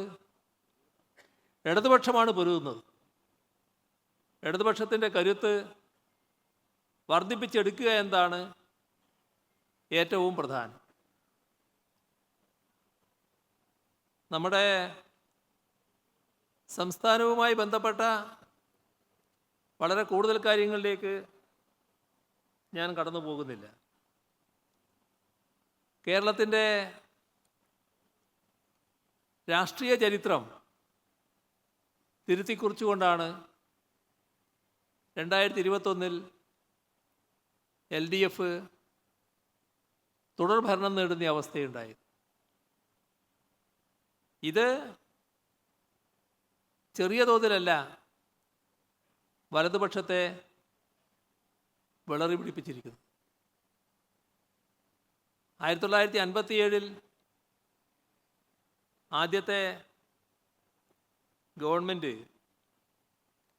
ഇടതുപക്ഷമാണ് പൊരുതുന്നത്. ഇടതുപക്ഷത്തിൻ്റെ കരുത്ത് വർദ്ധിപ്പിച്ചെടുക്കുക എന്നതാണ് ഏറ്റവും പ്രധാനം. നമ്മുടെ സംസ്ഥാനവുമായി ബന്ധപ്പെട്ട വളരെ കൂടുതൽ കാര്യങ്ങളിലേക്ക് ഞാൻ കടന്നു പോകുന്നില്ല. കേരളത്തിൻ്റെ രാഷ്ട്രീയ ചരിത്രം തിരുത്തിക്കുറിച്ചുകൊണ്ടാണ് 2021 LDF തുടർഭരണം നേടുന്ന അവസ്ഥയുണ്ടായത്. ഇത് ചെറിയ തോതിലല്ല വലതുപക്ഷത്തെ വിളറി പിടിപ്പിച്ചിരിക്കുന്നു. 1957 ആദ്യത്തെ ഗവൺമെൻറ്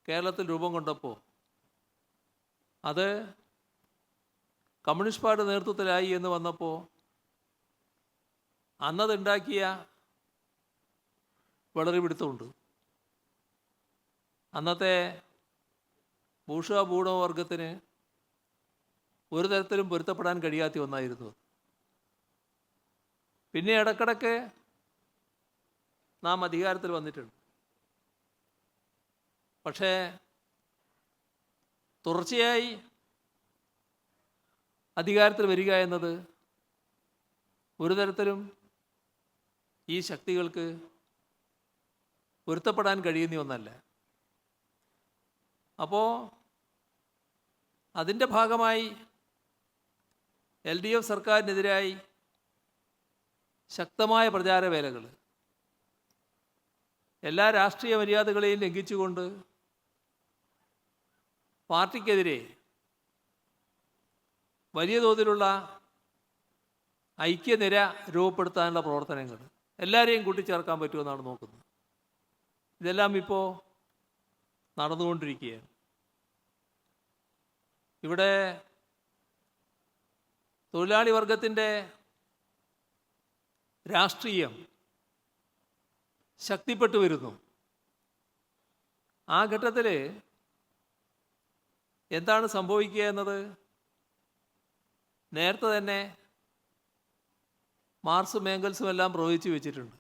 കേരളത്തിൽ രൂപം കൊണ്ടപ്പോൾ അത് കമ്മ്യൂണിസ്റ്റ് പാർട്ടി നേതൃത്വത്തിലായി എന്ന് വന്നപ്പോൾ അന്നതുണ്ടാക്കിയ വിളറിപിടുത്തമുണ്ട്. അന്നത്തെ ഭൂഷാഭൂണവർഗത്തിന് ഒരു തരത്തിലും പൊരുത്തപ്പെടാൻ കഴിയാത്ത ഒന്നായിരുന്നു. പിന്നെ ഇടക്കിടക്ക് നാം അധികാരത്തിൽ വന്നിട്ടുണ്ട്. പക്ഷേ തുടർച്ചയായി അധികാരത്തിൽ വരിക എന്നത് ഒരു തരത്തിലും ഈ ശക്തികൾക്ക് പൊരുത്തപ്പെടാൻ കഴിയുന്ന ഒന്നല്ല. അപ്പോൾ അതിൻ്റെ ഭാഗമായി LDF സർക്കാരിനെതിരായി ശക്തമായ പ്രചാരവേലകൾ എല്ലാ രാഷ്ട്രീയ മര്യാദകളെയും ലംഘിച്ചുകൊണ്ട് പാർട്ടിക്കെതിരെ വലിയ തോതിലുള്ള ഐക്യനിര രൂപപ്പെടുത്താനുള്ള പ്രവർത്തനങ്ങൾ എല്ലാവരെയും കൂട്ടിച്ചേർക്കാൻ പറ്റുമെന്നാണ് നോക്കുന്നത്. ഇതെല്ലാം ഇപ്പോൾ നടന്നുകൊണ്ടിരിക്കുകയാണ്. ഇവിടെ തൊഴിലാളി വർഗത്തിൻ്റെ രാഷ്ട്രീയം ശക്തിപ്പെട്ടു വരുന്നു. ആ ഘട്ടത്തിൽ എന്താണ് സംഭവിക്കുക എന്നത് നേരത്തെ തന്നെ മാർക്സും ഏംഗൽസും എല്ലാം പ്രവചിച്ചു വെച്ചിട്ടുണ്ട്.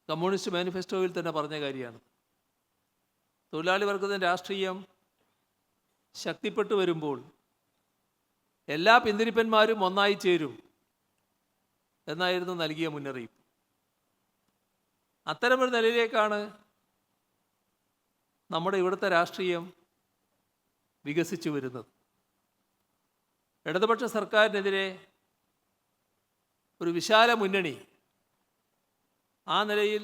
കമ്മ്യൂണിസ്റ്റ് മാനിഫെസ്റ്റോയിൽ തന്നെ പറഞ്ഞ കാര്യമാണ്. തൊഴിലാളി വർഗത്തിൻ്റെ രാഷ്ട്രീയം ശക്തിപ്പെട്ടു വരുമ്പോൾ എല്ലാ പിന്തിരിപ്പന്മാരും ഒന്നായി ചേരും എന്നായിരുന്നു നൽകിയ മുന്നറിയിപ്പ്. അത്തരമൊരു നിലയിലേക്കാണ് നമ്മുടെ ഇവിടുത്തെ രാഷ്ട്രീയം വികസിച്ചു വരുന്നത്. ഇടതുപക്ഷ സർക്കാരിനെതിരെ ഒരു വിശാല മുന്നണി ആ നിലയിൽ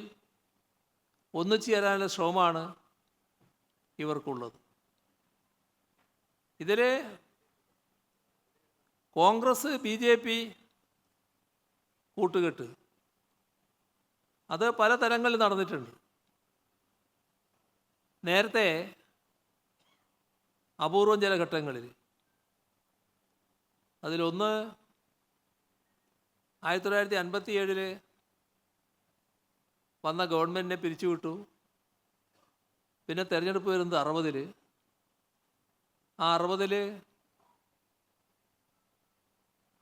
ഒന്നിച്ചു ചേരാനുള്ള ശ്രമമാണ് ഇവർക്കുള്ളത്. ഇതിൽ കോൺഗ്രസ് BJP കൂട്ടുകെട്ട് അത് പല തലങ്ങളിൽ നടന്നിട്ടുണ്ട്. നേരത്തെ അപൂർവം ചില ഘട്ടങ്ങളിൽ, അതിലൊന്ന് 1957 വന്ന ഗവൺമെൻറ്റിനെ പിരിച്ചുവിട്ടു. പിന്നെ തെരഞ്ഞെടുപ്പ് വരുന്നത് 60. ആ 60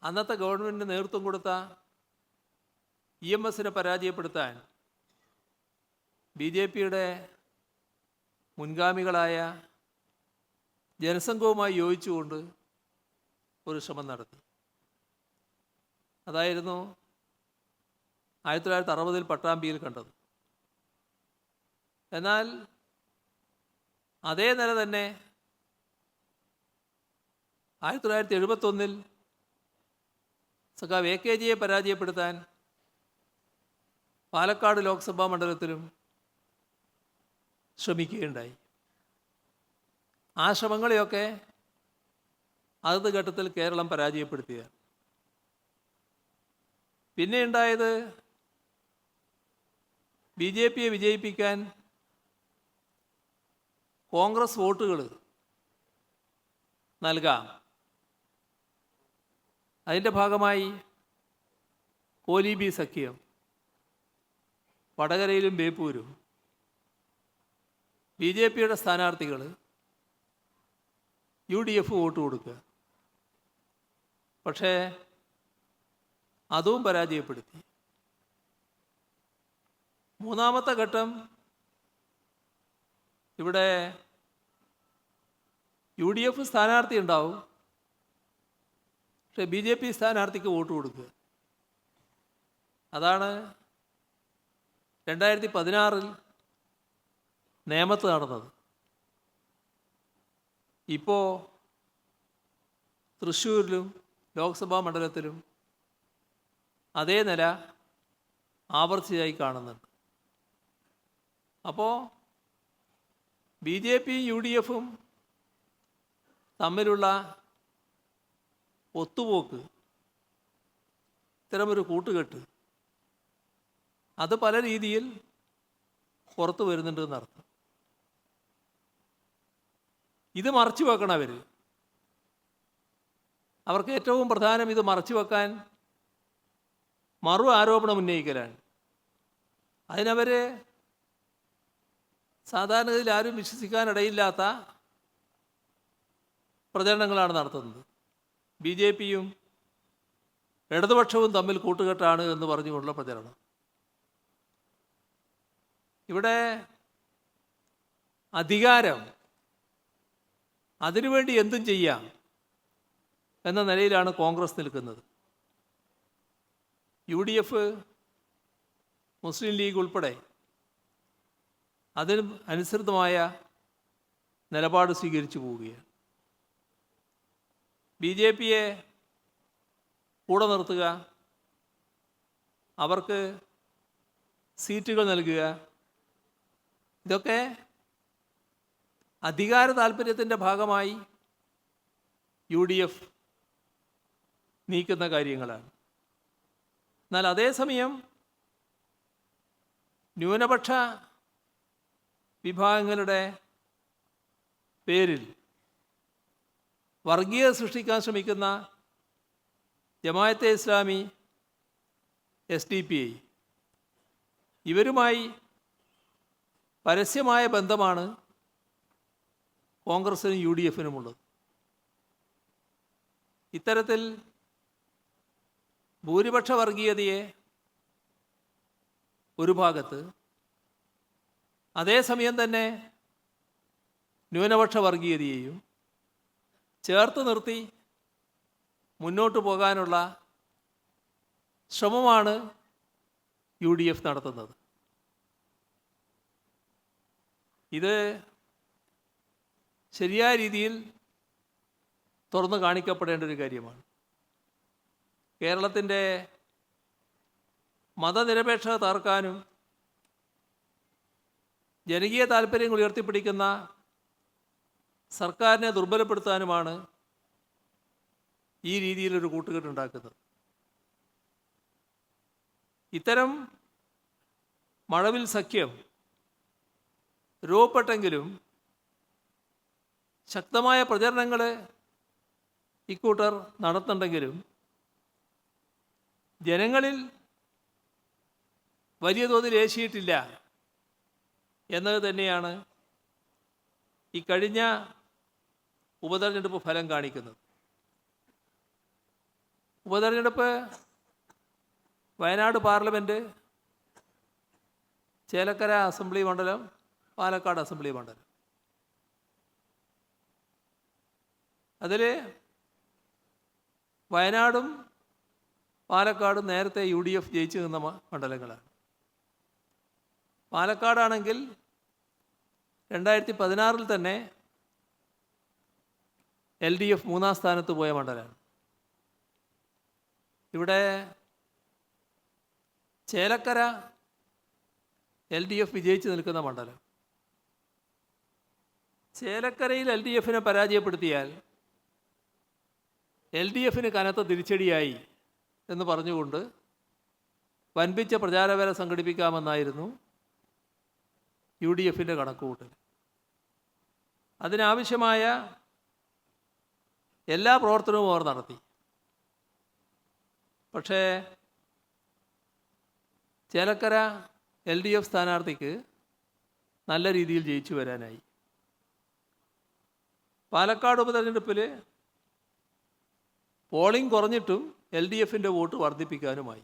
അന്നത്തെ ഗവൺമെൻറ്റിന് നേതൃത്വം കൊടുത്ത EMSനെ പരാജയപ്പെടുത്താൻ BJPയുടെ മുൻഗാമികളായ ജനസംഘവുമായി യോജിച്ചുകൊണ്ട് ഒരു ശ്രമം നടത്തി. അതായിരുന്നു 1960 പട്ടാമ്പിയിൽ കണ്ടത്. എന്നാൽ അതേ നില തന്നെ 1971 സഖാവ് AKജിയെ പരാജയപ്പെടുത്താൻ പാലക്കാട് ലോക്സഭാ മണ്ഡലത്തിലും ശ്രമിക്കുകയുണ്ടായി. ആ ശ്രമങ്ങളെയൊക്കെ അതത് ഘട്ടത്തിൽ കേരളം പരാജയപ്പെടുത്തിയതാണ്. പിന്നെ ഉണ്ടായത് BJPയെ വിജയിപ്പിക്കാൻ കോൺഗ്രസ് വോട്ടുകൾ നൽകാം. അതിൻ്റെ ഭാഗമായി കോലീബി സഖ്യം വടകരയിലും ബേപ്പൂരും BJPയുടെ സ്ഥാനാർത്ഥികൾ UDF വോട്ട് കൊടുക്കുക. പക്ഷേ അതും പരാജയപ്പെടുത്തി. മൂന്നാമത്തെ ഘട്ടം ഇവിടെ UDF സ്ഥാനാർത്ഥി ഉണ്ടാവും, പക്ഷേ BJP സ്ഥാനാർത്ഥിക്ക് വോട്ട് കൊടുക്കുക. അതാണ് 2016 നേമത്ത് നടന്നത്. ഇപ്പോൾ തൃശ്ശൂരിലും ലോക്സഭാ മണ്ഡലത്തിലും അതേ നില ആവർത്തിച്ചായി കാണുന്നുണ്ട്. അപ്പോൾ BJPയും UDFും തമ്മിലുള്ള ഒത്തുപോക്ക്, ഇത്തരമൊരു കൂട്ടുകെട്ട്, അത് പല രീതിയിൽ പുറത്തു വരുന്നുണ്ടെന്നർത്ഥം. ഇത് മറച്ചു വെക്കണം അവർ. അവർക്ക് ഏറ്റവും പ്രധാനം ഇത് മറച്ചു വെക്കാൻ മറു ആരോപണം ഉന്നയിക്കലാണ്. അതിനവർ സാധാരണഗതിയിൽ ആരും വിശ്വസിക്കാനിടയില്ലാത്ത പ്രചരണങ്ങളാണ് നടത്തുന്നത്. BJPയും ഇടതുപക്ഷവും തമ്മിൽ കൂട്ടുകെട്ടാണ് എന്ന് പറഞ്ഞുകൊണ്ടുള്ള പ്രചരണം. ഇവിടെ അധികാരം, അതിനുവേണ്ടി എന്തും ചെയ്യാം എന്ന നിലയിലാണ് കോൺഗ്രസ് നിൽക്കുന്നത്. UDF, മുസ്ലിം ലീഗ് ഉൾപ്പെടെ അതിന് അനുസൃതമായ നിലപാട് സ്വീകരിച്ചു പോവുകയാണ്. BJPയെ കൂടെ നിർത്തുക, അവർക്ക് സീറ്റുകൾ നൽകുക, ഇതൊക്കെ അധികാര താല്പര്യത്തിൻ്റെ ഭാഗമായി UDF നീക്കുന്ന കാര്യങ്ങളാണ്. എന്നാൽ അതേസമയം ന്യൂനപക്ഷ വിഭാഗങ്ങളുടെ പേരിൽ വർഗീയത സൃഷ്ടിക്കാൻ ശ്രമിക്കുന്ന ജമാഅത്തെ ഇസ്ലാമി, SDPI, ഇവരുമായി പരസ്യമായ ബന്ധമാണ് കോൺഗ്രസിനും UDFനുമുള്ളത്. ഇത്തരത്തിൽ ഭൂരിപക്ഷ വർഗീയതയെ ഒരു ഭാഗത്ത്, അതേസമയം തന്നെ ന്യൂനപക്ഷ വർഗീയതയെയും ചേർത്ത് നിർത്തി മുന്നോട്ട് പോകാനുള്ള ശ്രമമാണ് UDF നടത്തുന്നത്. ഇത് ശരിയായ രീതിയിൽ തുറന്നു കാണിക്കപ്പെടേണ്ട ഒരു കാര്യമാണ്. കേരളത്തിൻ്റെ മതനിരപേക്ഷത തകർക്കാനും ജനകീയ താല്പര്യങ്ങൾ ഉയർത്തിപ്പിടിക്കുന്ന സർക്കാരിനെ ദുർബലപ്പെടുത്താനുമാണ് ഈ രീതിയിലൊരു കൂട്ടുകെട്ടുണ്ടാക്കുന്നത്. ഇത്തരം മഴവിൽ സഖ്യം രൂപപ്പെട്ടെങ്കിലും ശക്തമായ പ്രചരണങ്ങൾ ഇക്കൂട്ടർ നടത്തുന്നുണ്ടെങ്കിലും ജനങ്ങളിൽ വലിയ തോതിൽ ഏശിയിട്ടില്ല എന്നത് തന്നെയാണ് ഈ കഴിഞ്ഞ ഉപതെരഞ്ഞെടുപ്പ് ഫലം കാണിക്കുന്നത്. ഉപതെരഞ്ഞെടുപ്പ് വയനാട് പാർലമെൻറ്റ്, ചേലക്കര അസംബ്ലി മണ്ഡലം, പാലക്കാട് അസംബ്ലി മണ്ഡലം. അതിൽ വയനാടും പാലക്കാടും നേരത്തെ UDF ജയിച്ചു നിന്ന മണ്ഡലങ്ങളാണ്. പാലക്കാടാണെങ്കിൽ 2016 തന്നെ LDF 3-ാം സ്ഥാനത്ത് പോയ മണ്ഡലമാണ്. ഇവിടെ ചേലക്കര LDF വിജയിച്ച് നിൽക്കുന്ന മണ്ഡലം. ചേലക്കരയിൽ LDFനെ പരാജയപ്പെടുത്തിയാൽ LDFന് കനത്ത തിരിച്ചടിയായി എന്ന് പറഞ്ഞുകൊണ്ട് വൻപിച്ച പ്രചാരവേല സംഘടിപ്പിക്കാമെന്നായിരുന്നു UDFൻ്റെ കണക്കുകൂട്ടൽ. അതിനാവശ്യമായ എല്ലാ പ്രവർത്തനവും അവർ നടത്തി. പക്ഷേ ചേലക്കര LDF സ്ഥാനാർത്ഥിക്ക് നല്ല രീതിയിൽ ജയിച്ചു വരാനായി. പാലക്കാട് ഉപതെരഞ്ഞെടുപ്പിൽ പോളിംഗ് കുറഞ്ഞിട്ടും LDFൻ്റെ വോട്ട് വർദ്ധിപ്പിക്കാനുമായി.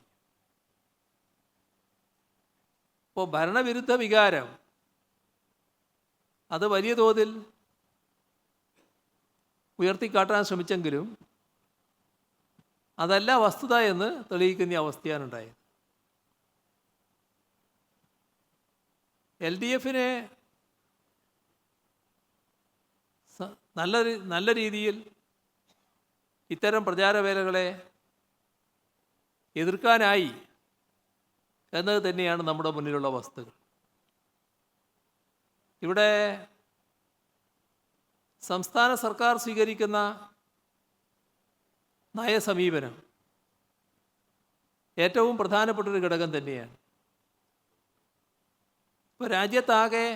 ഇപ്പോൾ ഭരണവിരുദ്ധ വികാരം അത് വലിയ തോതിൽ ഉയർത്തിക്കാട്ടാൻ ശ്രമിച്ചെങ്കിലും അതല്ല വസ്തുത എന്ന് തെളിയിക്കുന്ന അവസ്ഥയാണ് ഉണ്ടായത്. LDFനെ നല്ല രീതിയിൽ ഇത്തരം പ്രചാരവേലകളെ എതിർക്കാനായി എന്നത് തന്നെയാണ് നമ്മുടെ മുന്നിലുള്ള വസ്തുതകൾ. ഇവിടെ സംസ്ഥാന സർക്കാർ സ്വീകരിക്കുന്ന നയസമീപനം ഏറ്റവും പ്രധാനപ്പെട്ടൊരു ഘടകം തന്നെയാണ്. ഇപ്പോൾ രാജ്യത്താകെ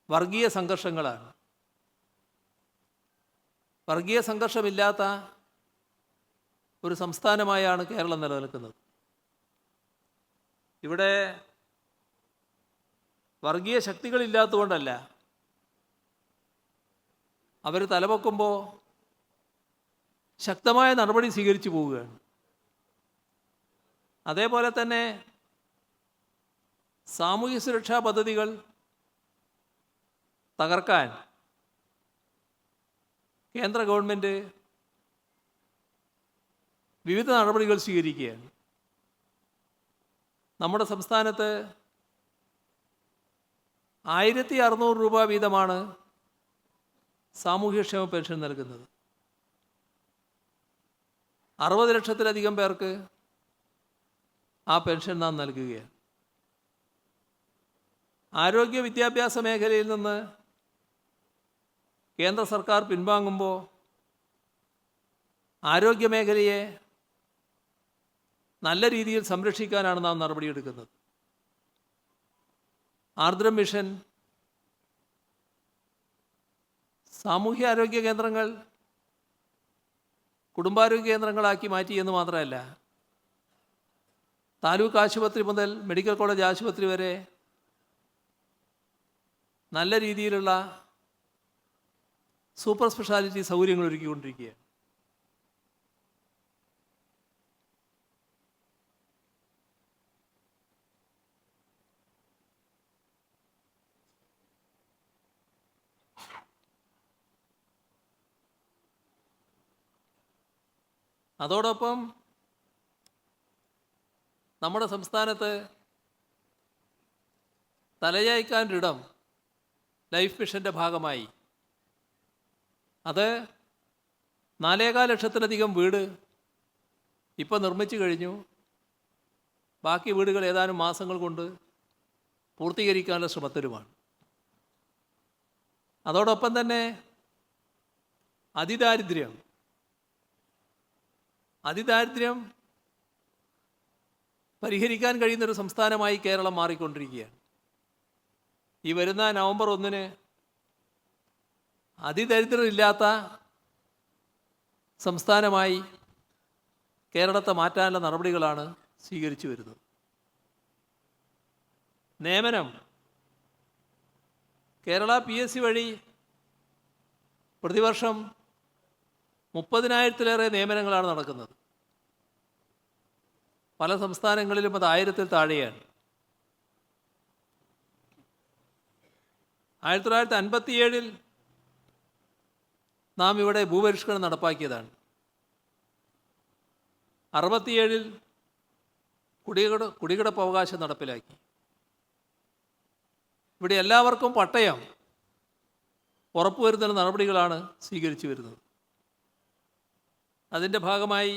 വർഗീയ സംഘർഷങ്ങളാണ്. വർഗീയ സംഘർഷമില്ലാത്ത ഒരു സംസ്ഥാനമായാണ് കേരളം നിലനിൽക്കുന്നത്. ഇവിടെ വർഗീയ ശക്തികളില്ലാത്തതുകൊണ്ടല്ല, അവർ തലപൊക്കുമ്പോൾ ശക്തമായ നടപടി സ്വീകരിച്ചു പോവുകയാണ്. അതേപോലെ തന്നെ സാമൂഹ്യ സുരക്ഷാ പദ്ധതികൾ തകർക്കാൻ കേന്ദ്ര ഗവൺമെൻറ് വിവിധ നടപടികൾ സ്വീകരിക്കുകയാണ്. നമ്മുടെ സംസ്ഥാനത്ത് 1600 രൂപ വീതമാണ് സാമൂഹ്യക്ഷേമ പെൻഷൻ നൽകുന്നത്. 60 ലക്ഷത്തിലധികം പേർക്ക് ആ പെൻഷൻ നാം നൽകുകയാണ്. ആരോഗ്യ വിദ്യാഭ്യാസ മേഖലയിൽ നിന്ന് കേന്ദ്ര സർക്കാർ പിൻവാങ്ങുമ്പോൾ ആരോഗ്യമേഖലയെ നല്ല രീതിയിൽ സംരക്ഷിക്കാനാണ് നാം നടപടിയെടുക്കുന്നത്. ആർദ്രം മിഷൻ സാമൂഹ്യ ആരോഗ്യ കേന്ദ്രങ്ങൾ കുടുംബാരോഗ്യ കേന്ദ്രങ്ങളാക്കി മാറ്റി എന്ന് മാത്രമല്ല, താലൂക്ക് ആശുപത്രി മുതൽ മെഡിക്കൽ കോളേജ് ആശുപത്രി വരെ നല്ല രീതിയിലുള്ള സൂപ്പർ സ്പെഷ്യാലിറ്റി സൗകര്യങ്ങൾ ഒരുക്കിക്കൊണ്ടിരിക്കുകയാണ്. അതോടൊപ്പം നമ്മുടെ സംസ്ഥാനത്ത് തലചായ്ക്കാനൊരിടം ലൈഫ് മിഷൻ്റെ ഭാഗമായി അത് 4.25 ലക്ഷത്തിലധികം വീട് ഇപ്പോൾ നിർമ്മിച്ചു കഴിഞ്ഞു. ബാക്കി വീടുകൾ ഏതാനും മാസങ്ങൾ കൊണ്ട് പൂർത്തീകരിക്കാനുള്ള ശ്രമത്തിലുമാണ്. അതോടൊപ്പം തന്നെ അതിദാരിദ്ര്യം പരിഹരിക്കാൻ കഴിയുന്നൊരു സംസ്ഥാനമായി കേരളം മാറിക്കൊണ്ടിരിക്കുകയാണ്. ഈ വരുന്ന നവംബർ 1 അതിദരിദ്രരില്ലാത്ത സംസ്ഥാനമായി കേരളത്തെ മാറ്റാനുള്ള നടപടികളാണ് സ്വീകരിച്ചു വരുന്നത്. നിയമനം കേരള PSC വഴി പ്രതിവർഷം 30,000-ലേറെ നിയമനങ്ങളാണ് നടക്കുന്നത്. പല സംസ്ഥാനങ്ങളിലും അത് 1000-ൽ താഴെയാണ്. 1957 നാം ഇവിടെ ഭൂപരിഷ്കരണം നടപ്പാക്കിയതാണ്. 67 കുടികിടപ്പ് അവകാശം നടപ്പിലാക്കി. ഇവിടെ എല്ലാവർക്കും പട്ടയം ഉറപ്പുവരുത്തുന്ന നടപടികളാണ് സ്വീകരിച്ചു വരുന്നത്. അതിൻ്റെ ഭാഗമായി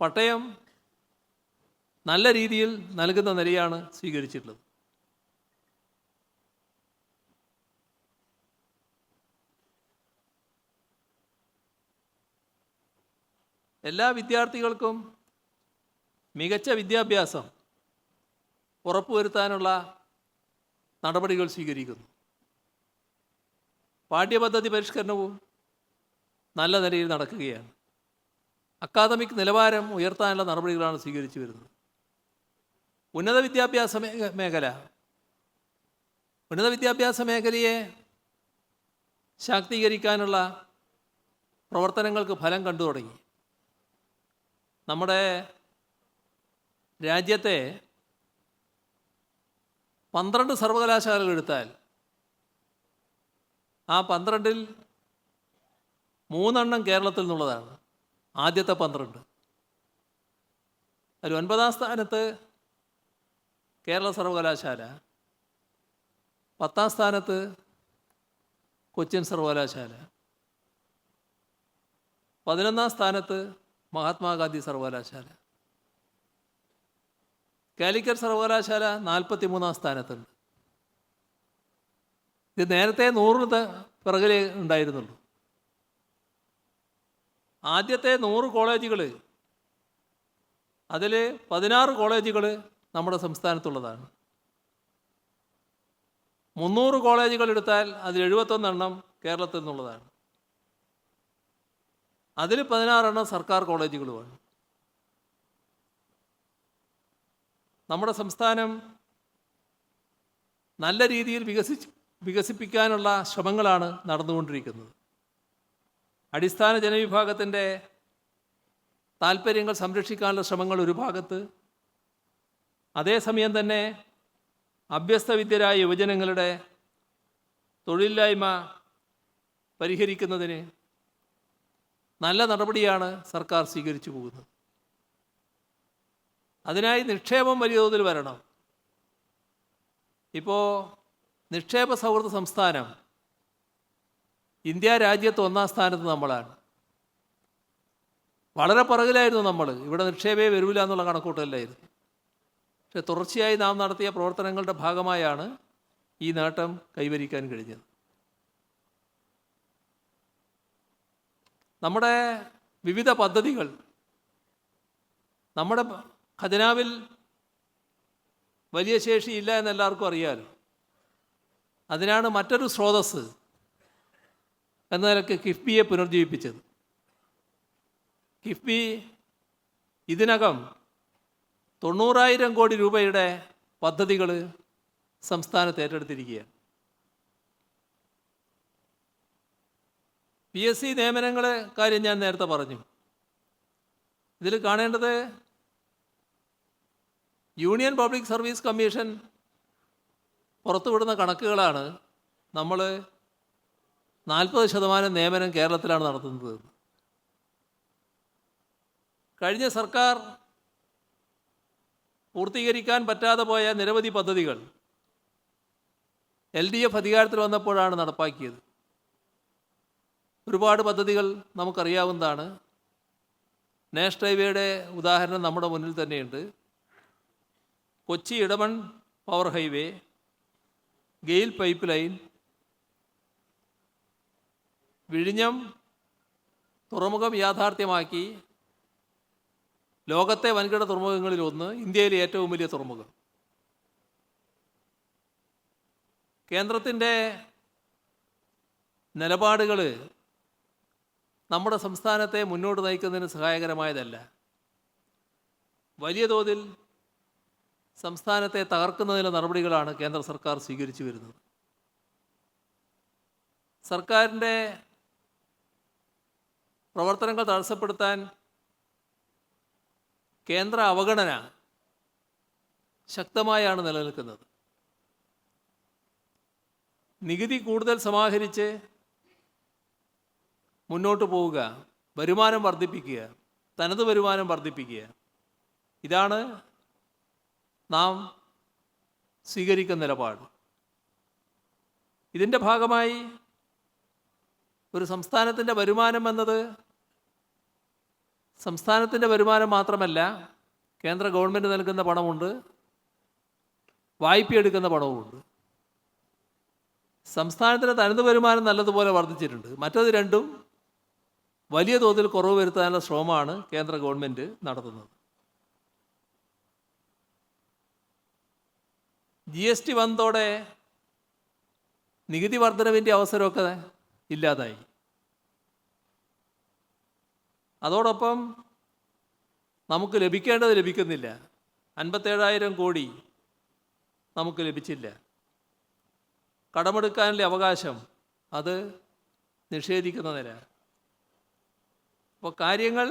പട്ടയം നല്ല രീതിയിൽ നൽകുന്ന നിലയാണ് സ്വീകരിച്ചിട്ടുള്ളത്. എല്ലാ വിദ്യാർത്ഥികൾക്കും മികച്ച വിദ്യാഭ്യാസം ഉറപ്പുവരുത്താനുള്ള നടപടികൾ സ്വീകരിക്കുന്നു. പാഠ്യപദ്ധതി പരിഷ്കരണവും നല്ല നിലയിൽ നടക്കുകയാണ്. അക്കാദമിക് നിലവാരം ഉയർത്താനുള്ള നടപടികളാണ് സ്വീകരിച്ചു വരുന്നത്. ഉന്നത വിദ്യാഭ്യാസ മേഖലയെ ശാക്തീകരിക്കാനുള്ള പ്രവർത്തനങ്ങൾക്ക് ഫലം കണ്ടു തുടങ്ങി. നമ്മുടെ രാജ്യത്തെ 12 സർവകലാശാലകൾ എടുത്താൽ ആ 12-ൽ 3 കേരളത്തിൽ നിന്നുള്ളതാണ്. ആദ്യത്തെ 12. അതിൽ 9-ാം സ്ഥാനത്ത് കേരള സർവകലാശാല, 10-ാം സ്ഥാനത്ത് കൊച്ചിൻ സർവകലാശാല, 11-ാം സ്ഥാനത്ത് മഹാത്മാഗാന്ധി സർവകലാശാല, കാലിക്കറ്റ് സർവകലാശാല 43-ാം സ്ഥാനത്തുണ്ട്. ഇത് നേരത്തെ 100 പിറകിലേ ഉണ്ടായിരുന്നുള്ളൂ. ആദ്യത്തെ 100 കോളേജുകൾ, അതിൽ 16 കോളേജുകൾ നമ്മുടെ സംസ്ഥാനത്തുള്ളതാണ്. 300 കോളേജുകൾ എടുത്താൽ അതിൽ 71 കേരളത്തിൽ നിന്നുള്ളതാണ്. അതിൽ 16 സർക്കാർ കോളേജുകളുമാണ്. നമ്മുടെ സംസ്ഥാനം നല്ല രീതിയിൽ വികസിപ്പിക്കാനുള്ള ശ്രമങ്ങളാണ് നടന്നുകൊണ്ടിരിക്കുന്നത്. അടിസ്ഥാന ജനവിഭാഗത്തിൻ്റെ താൽപ്പര്യങ്ങൾ സംരക്ഷിക്കാനുള്ള ശ്രമങ്ങൾ ഒരു ഭാഗത്ത്, അതേസമയം തന്നെ അഭ്യസ്തവിദ്യരായ യുവജനങ്ങളുടെ തൊഴിലില്ലായ്മ പരിഹരിക്കുന്നതിന് നല്ല നടപടിയാണ് സർക്കാർ സ്വീകരിച്ചു പോകുന്നത്. അതിനായി നിക്ഷേപം വലിയ തോതിൽ വരണം. ഇപ്പോൾ നിക്ഷേപ സൗഹൃദ സംസ്ഥാനം ഇന്ത്യ രാജ്യത്ത് 1-ാം സ്ഥാനത്ത് നമ്മളാണ്. വളരെ പുറകിലായിരുന്നു നമ്മൾ. ഇവിടെ നിക്ഷേപമേ വരില്ല എന്നുള്ള കണക്കൂട്ടലായിരുന്നു. പക്ഷെ തുടർച്ചയായി നാം നടത്തിയ പ്രവർത്തനങ്ങളുടെ ഭാഗമായാണ് ഈ നേട്ടം കൈവരിക്കാൻ കഴിഞ്ഞത്. നമ്മുടെ വിവിധ പദ്ധതികൾ നമ്മുടെ ഖജനാവിൽ വലിയ ശേഷിയില്ല എന്നെല്ലാവർക്കും അറിയാലോ. അതിനാണ് മറ്റൊരു സ്രോതസ്സ് എന്ന നിലയ്ക്ക് കിഫ്ബിയെ പുനർജീവിപ്പിച്ചത്. കിഫ്ബി ഇതിനകം 90,000 കോടി രൂപയുടെ പദ്ധതികൾ സംസ്ഥാനത്ത് ഏറ്റെടുത്തിരിക്കുകയാണ്. PSC നിയമനങ്ങളെ കാര്യം ഞാൻ നേരത്തെ പറഞ്ഞു. ഇതിൽ കാണേണ്ടത് യൂണിയൻ പബ്ലിക് സർവീസ് കമ്മീഷൻ പുറത്തുവിടുന്ന കണക്കുകളാണ്. നമ്മൾ 40% നിയമനം കേരളത്തിലാണ് നടത്തുന്നത്. കഴിഞ്ഞ സർക്കാർ പൂർത്തീകരിക്കാൻ പറ്റാതെ പോയ നിരവധി പദ്ധതികൾ LDF അധികാരത്തിൽ വന്നപ്പോഴാണ് നടപ്പാക്കിയത്. ഒരുപാട് പദ്ധതികൾ നമുക്കറിയാവുന്നതാണ്. നാഷണൽ ഹൈവേയുടെ ഉദാഹരണം നമ്മുടെ മുന്നിൽ തന്നെയുണ്ട്. Kochi Edamon power highway, GAIL pipe line, വിഴിഞ്ഞം തുറമുഖം യാഥാർത്ഥ്യമാക്കി ലോകത്തെ വൻകിട തുറമുഖങ്ങളിൽ ഒന്ന്, ഇന്ത്യയിലെ ഏറ്റവും വലിയ തുറമുഖം. കേന്ദ്രത്തിൻ്റെ നിലപാടുകൾ നമ്മുടെ സംസ്ഥാനത്തെ മുന്നോട്ട് നയിക്കുന്നതിന് സഹായകരമായതല്ല. വലിയ തോതിൽ സംസ്ഥാനത്തെ തകർക്കുന്നതിനുള്ള നടപടികളാണ് കേന്ദ്ര സർക്കാർ സ്വീകരിച്ചു വരുന്നത്. സർക്കാരിൻ്റെ പ്രവർത്തനങ്ങൾ തടസ്സപ്പെടുത്താൻ കേന്ദ്ര അവഗണന ശക്തമായാണ് നിലനിൽക്കുന്നത്. നികുതി കൂടുതൽ സമാഹരിച്ച് മുന്നോട്ട് പോവുക, വരുമാനം വർദ്ധിപ്പിക്കുക, തനത് വരുമാനം വർദ്ധിപ്പിക്കുക, ഇതാണ് നാം സ്വീകരിക്കുന്ന നിലപാട്. ഇതിൻ്റെ ഭാഗമായി ഒരു സംസ്ഥാനത്തിൻ്റെ വരുമാനം എന്നത് സംസ്ഥാനത്തിൻ്റെ വരുമാനം മാത്രമല്ല, കേന്ദ്ര ഗവൺമെൻറ് നൽകുന്ന പണമുണ്ട്, വായ്പയെടുക്കുന്ന പണവുമുണ്ട്. സംസ്ഥാനത്തിൻ്റെ തനത് വരുമാനം നല്ലതുപോലെ വർദ്ധിച്ചിട്ടുണ്ട്. മറ്റത് രണ്ടും വലിയ തോതിൽ കുറവ് വരുത്താനുള്ള ശ്രമമാണ് കേന്ദ്ര ഗവൺമെൻറ് നടത്തുന്നത്. GST വന്നതോടെ നികുതി വർധനവിൻ്റെ അവസരമൊക്കെ ഇല്ലാതായി. അതോടൊപ്പം നമുക്ക് ലഭിക്കേണ്ടത് ലഭിക്കുന്നില്ല. 57,000 കോടി നമുക്ക് ലഭിച്ചില്ല. കടമെടുക്കാനുള്ള അവകാശം അത് നിഷേധിക്കുന്ന നില. അപ്പോൾ കാര്യങ്ങൾ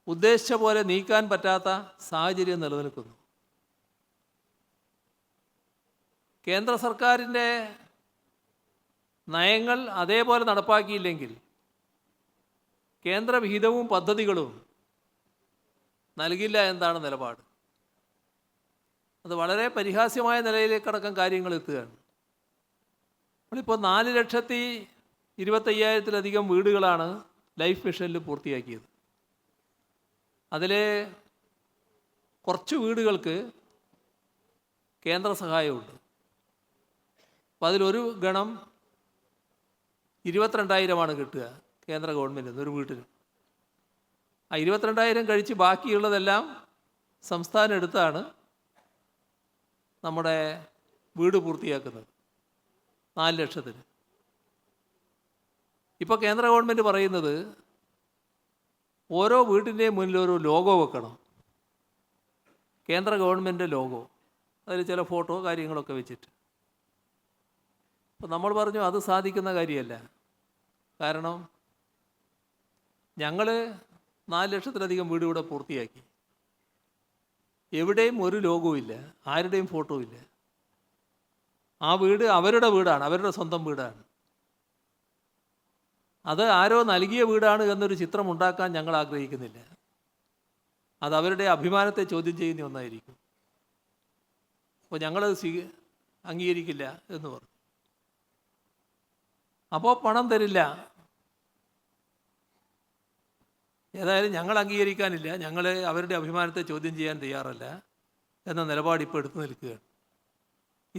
ഉദ്ദേശിച്ച പോലെ നീക്കാൻ പറ്റാത്ത സാഹചര്യം നിലനിൽക്കുന്നു. കേന്ദ്ര സർക്കാരിൻ്റെ നയങ്ങൾ അതേപോലെ നടപ്പാക്കിയില്ലെങ്കിൽ കേന്ദ്ര വിഹിതവും പദ്ധതികളും നൽകില്ല എന്നതാണ് നിലപാട്. അത് വളരെ പരിഹാസ്യമായ നിലയിലേക്കടക്കം കാര്യങ്ങൾ എത്തുകയാണ്. നമ്മളിപ്പോൾ 4,25,000-ലധികം വീടുകളാണ് ലൈഫ് മിഷനിൽ പൂർത്തിയാക്കിയത്. അതിൽ കുറച്ച് വീടുകൾക്ക് കേന്ദ്ര സഹായമുണ്ട്. അപ്പോൾ അതിലൊരു ഗണം 22,000 കിട്ടുക കേന്ദ്ര ഗവൺമെൻറ് ഒരു വീട്ടിന്. ആ 22,000 കഴിച്ച് ബാക്കിയുള്ളതെല്ലാം സംസ്ഥാനം എടുത്താണ് നമ്മുടെ വീട് പൂർത്തിയാക്കുന്നത് 4 ലക്ഷത്തിന്. ഇപ്പോൾ കേന്ദ്ര ഗവൺമെൻറ് പറയുന്നത് ഓരോ വീട്ടിൻ്റെയും മുന്നിൽ ഒരു ലോഗോ വെക്കണം, കേന്ദ്ര ഗവൺമെൻറ് ലോഗോ, അതിൽ ചില ഫോട്ടോ കാര്യങ്ങളൊക്കെ വെച്ചിട്ട്. അപ്പോൾ നമ്മൾ പറഞ്ഞു അത് സാധിക്കുന്ന കാര്യമല്ല. കാരണം ഞങ്ങൾ 4 ലക്ഷത്തിലധികം വീട് ഇവിടെ പൂർത്തിയാക്കി. എവിടെയും ഒരു ലോഗോ ഇല്ല, ആരുടെയും ഫോട്ടോ ഇല്ല. ആ വീട് അവരുടെ വീടാണ്, അവരുടെ സ്വന്തം വീടാണ്. അത് ആരോ നൽകിയ വീടാണ് എന്നൊരു ചിത്രം ഉണ്ടാക്കാൻ ഞങ്ങൾ ആഗ്രഹിക്കുന്നില്ല. അത് അവരുടെ അഭിമാനത്തെ ചോദ്യം ചെയ്യുന്ന ഒന്നായിരിക്കും. അപ്പോൾ ഞങ്ങളത് അംഗീകരിക്കില്ല എന്ന് പറഞ്ഞു. അപ്പോൾ പണം തരില്ല. ഏതായാലും ഞങ്ങൾ അംഗീകരിക്കാനില്ല, ഞങ്ങൾ അവരുടെ അഭിമാനത്തെ ചോദ്യം ചെയ്യാൻ തയ്യാറല്ല എന്ന നിലപാട് ഇപ്പോൾ എടുത്തു നിൽക്കുകയാണ്.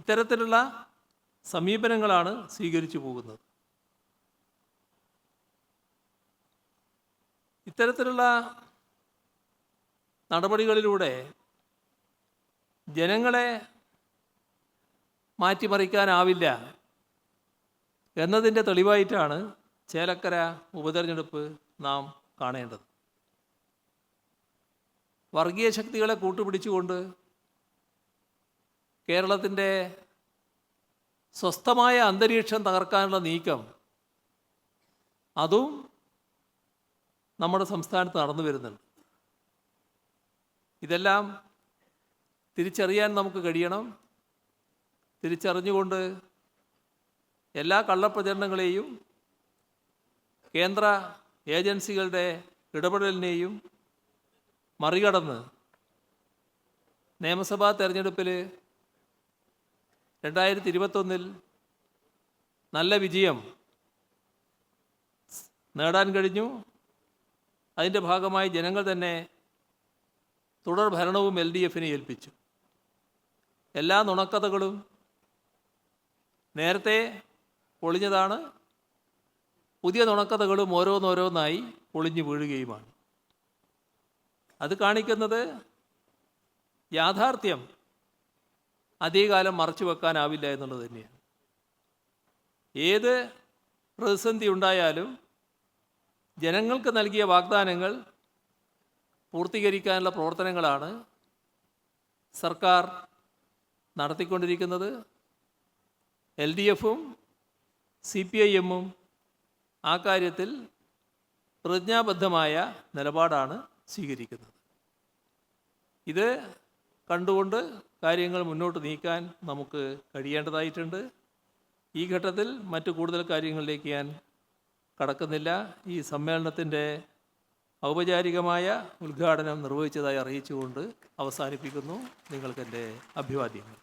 ഇത്തരത്തിലുള്ള സമീപനങ്ങളാണ് സ്വീകരിച്ചു പോകുന്നത്. ഇത്തരത്തിലുള്ള നടപടികളിലൂടെ ജനങ്ങളെ മാറ്റിമറിക്കാനാവില്ല എന്നതിൻ്റെ തെളിവായിട്ടാണ് ചേലക്കര ഉപതെരഞ്ഞെടുപ്പ് നാം കാണേണ്ടത്. വർഗീയ ശക്തികളെ കൂട്ടുപിടിച്ചുകൊണ്ട് കേരളത്തിൻ്റെ സ്വസ്ഥമായ അന്തരീക്ഷം തകർക്കാനുള്ള നീക്കം അതും നമ്മുടെ സംസ്ഥാനത്ത് നടന്നു വരുന്നുണ്ട്. ഇതെല്ലാം തിരിച്ചറിയാൻ നമുക്ക് കഴിയണം. തിരിച്ചറിഞ്ഞുകൊണ്ട് എല്ലാ കള്ളപ്രചരണങ്ങളെയും കേന്ദ്ര ഏജൻസികളുടെ ഇടപെടലിനെയും മറികടന്ന് നിയമസഭാ തെരഞ്ഞെടുപ്പിൽ 2021 നല്ല വിജയം നേടാൻ കഴിഞ്ഞു. അതിൻ്റെ ഭാഗമായി ജനങ്ങൾ തന്നെ തുടർ ഭരണവും LDFനെ ഏൽപ്പിച്ചു. എല്ലാ നുണക്കഥകളും നേരത്തെ പൊളിഞ്ഞതാണ്. പുതിയ നുണക്കഥകളും ഓരോന്നോരോന്നായി പൊളിഞ്ഞു വീഴുകയുമാണ്. അത് കാണിക്കുന്നത് യാഥാർത്ഥ്യം അധികകാലം മറച്ചു വെക്കാനാവില്ല എന്നുള്ളത് തന്നെയാണ്. ഏത് പ്രതിസന്ധി ഉണ്ടായാലും ജനങ്ങൾക്ക് നൽകിയ വാഗ്ദാനങ്ങൾ പൂർത്തീകരിക്കാനുള്ള പ്രവർത്തനങ്ങളാണ് സർക്കാർ നടത്തിക്കൊണ്ടിരിക്കുന്നത്. LDFും CPIMും ആ കാര്യത്തിൽ പ്രതിജ്ഞാബദ്ധമായ നിലപാടാണ് സ്വീകരിക്കുന്നത്. ഇത് കണ്ടുകൊണ്ട് കാര്യങ്ങൾ മുന്നോട്ട് നീക്കാൻ നമുക്ക് കഴിയേണ്ടതായിട്ടുണ്ട്. ഈ ഘട്ടത്തിൽ മറ്റു കൂടുതൽ കാര്യങ്ങളിലേക്ക് ഞാൻ കടക്കുന്നില്ല. ഈ സമ്മേളനത്തിൻ്റെ ഔപചാരികമായ ഉദ്ഘാടനം നിർവഹിച്ചതായി അറിയിച്ചുകൊണ്ട് അവസാനിപ്പിക്കുന്നു. നിങ്ങൾക്കെൻ്റെ അഭിവാദ്യങ്ങൾ.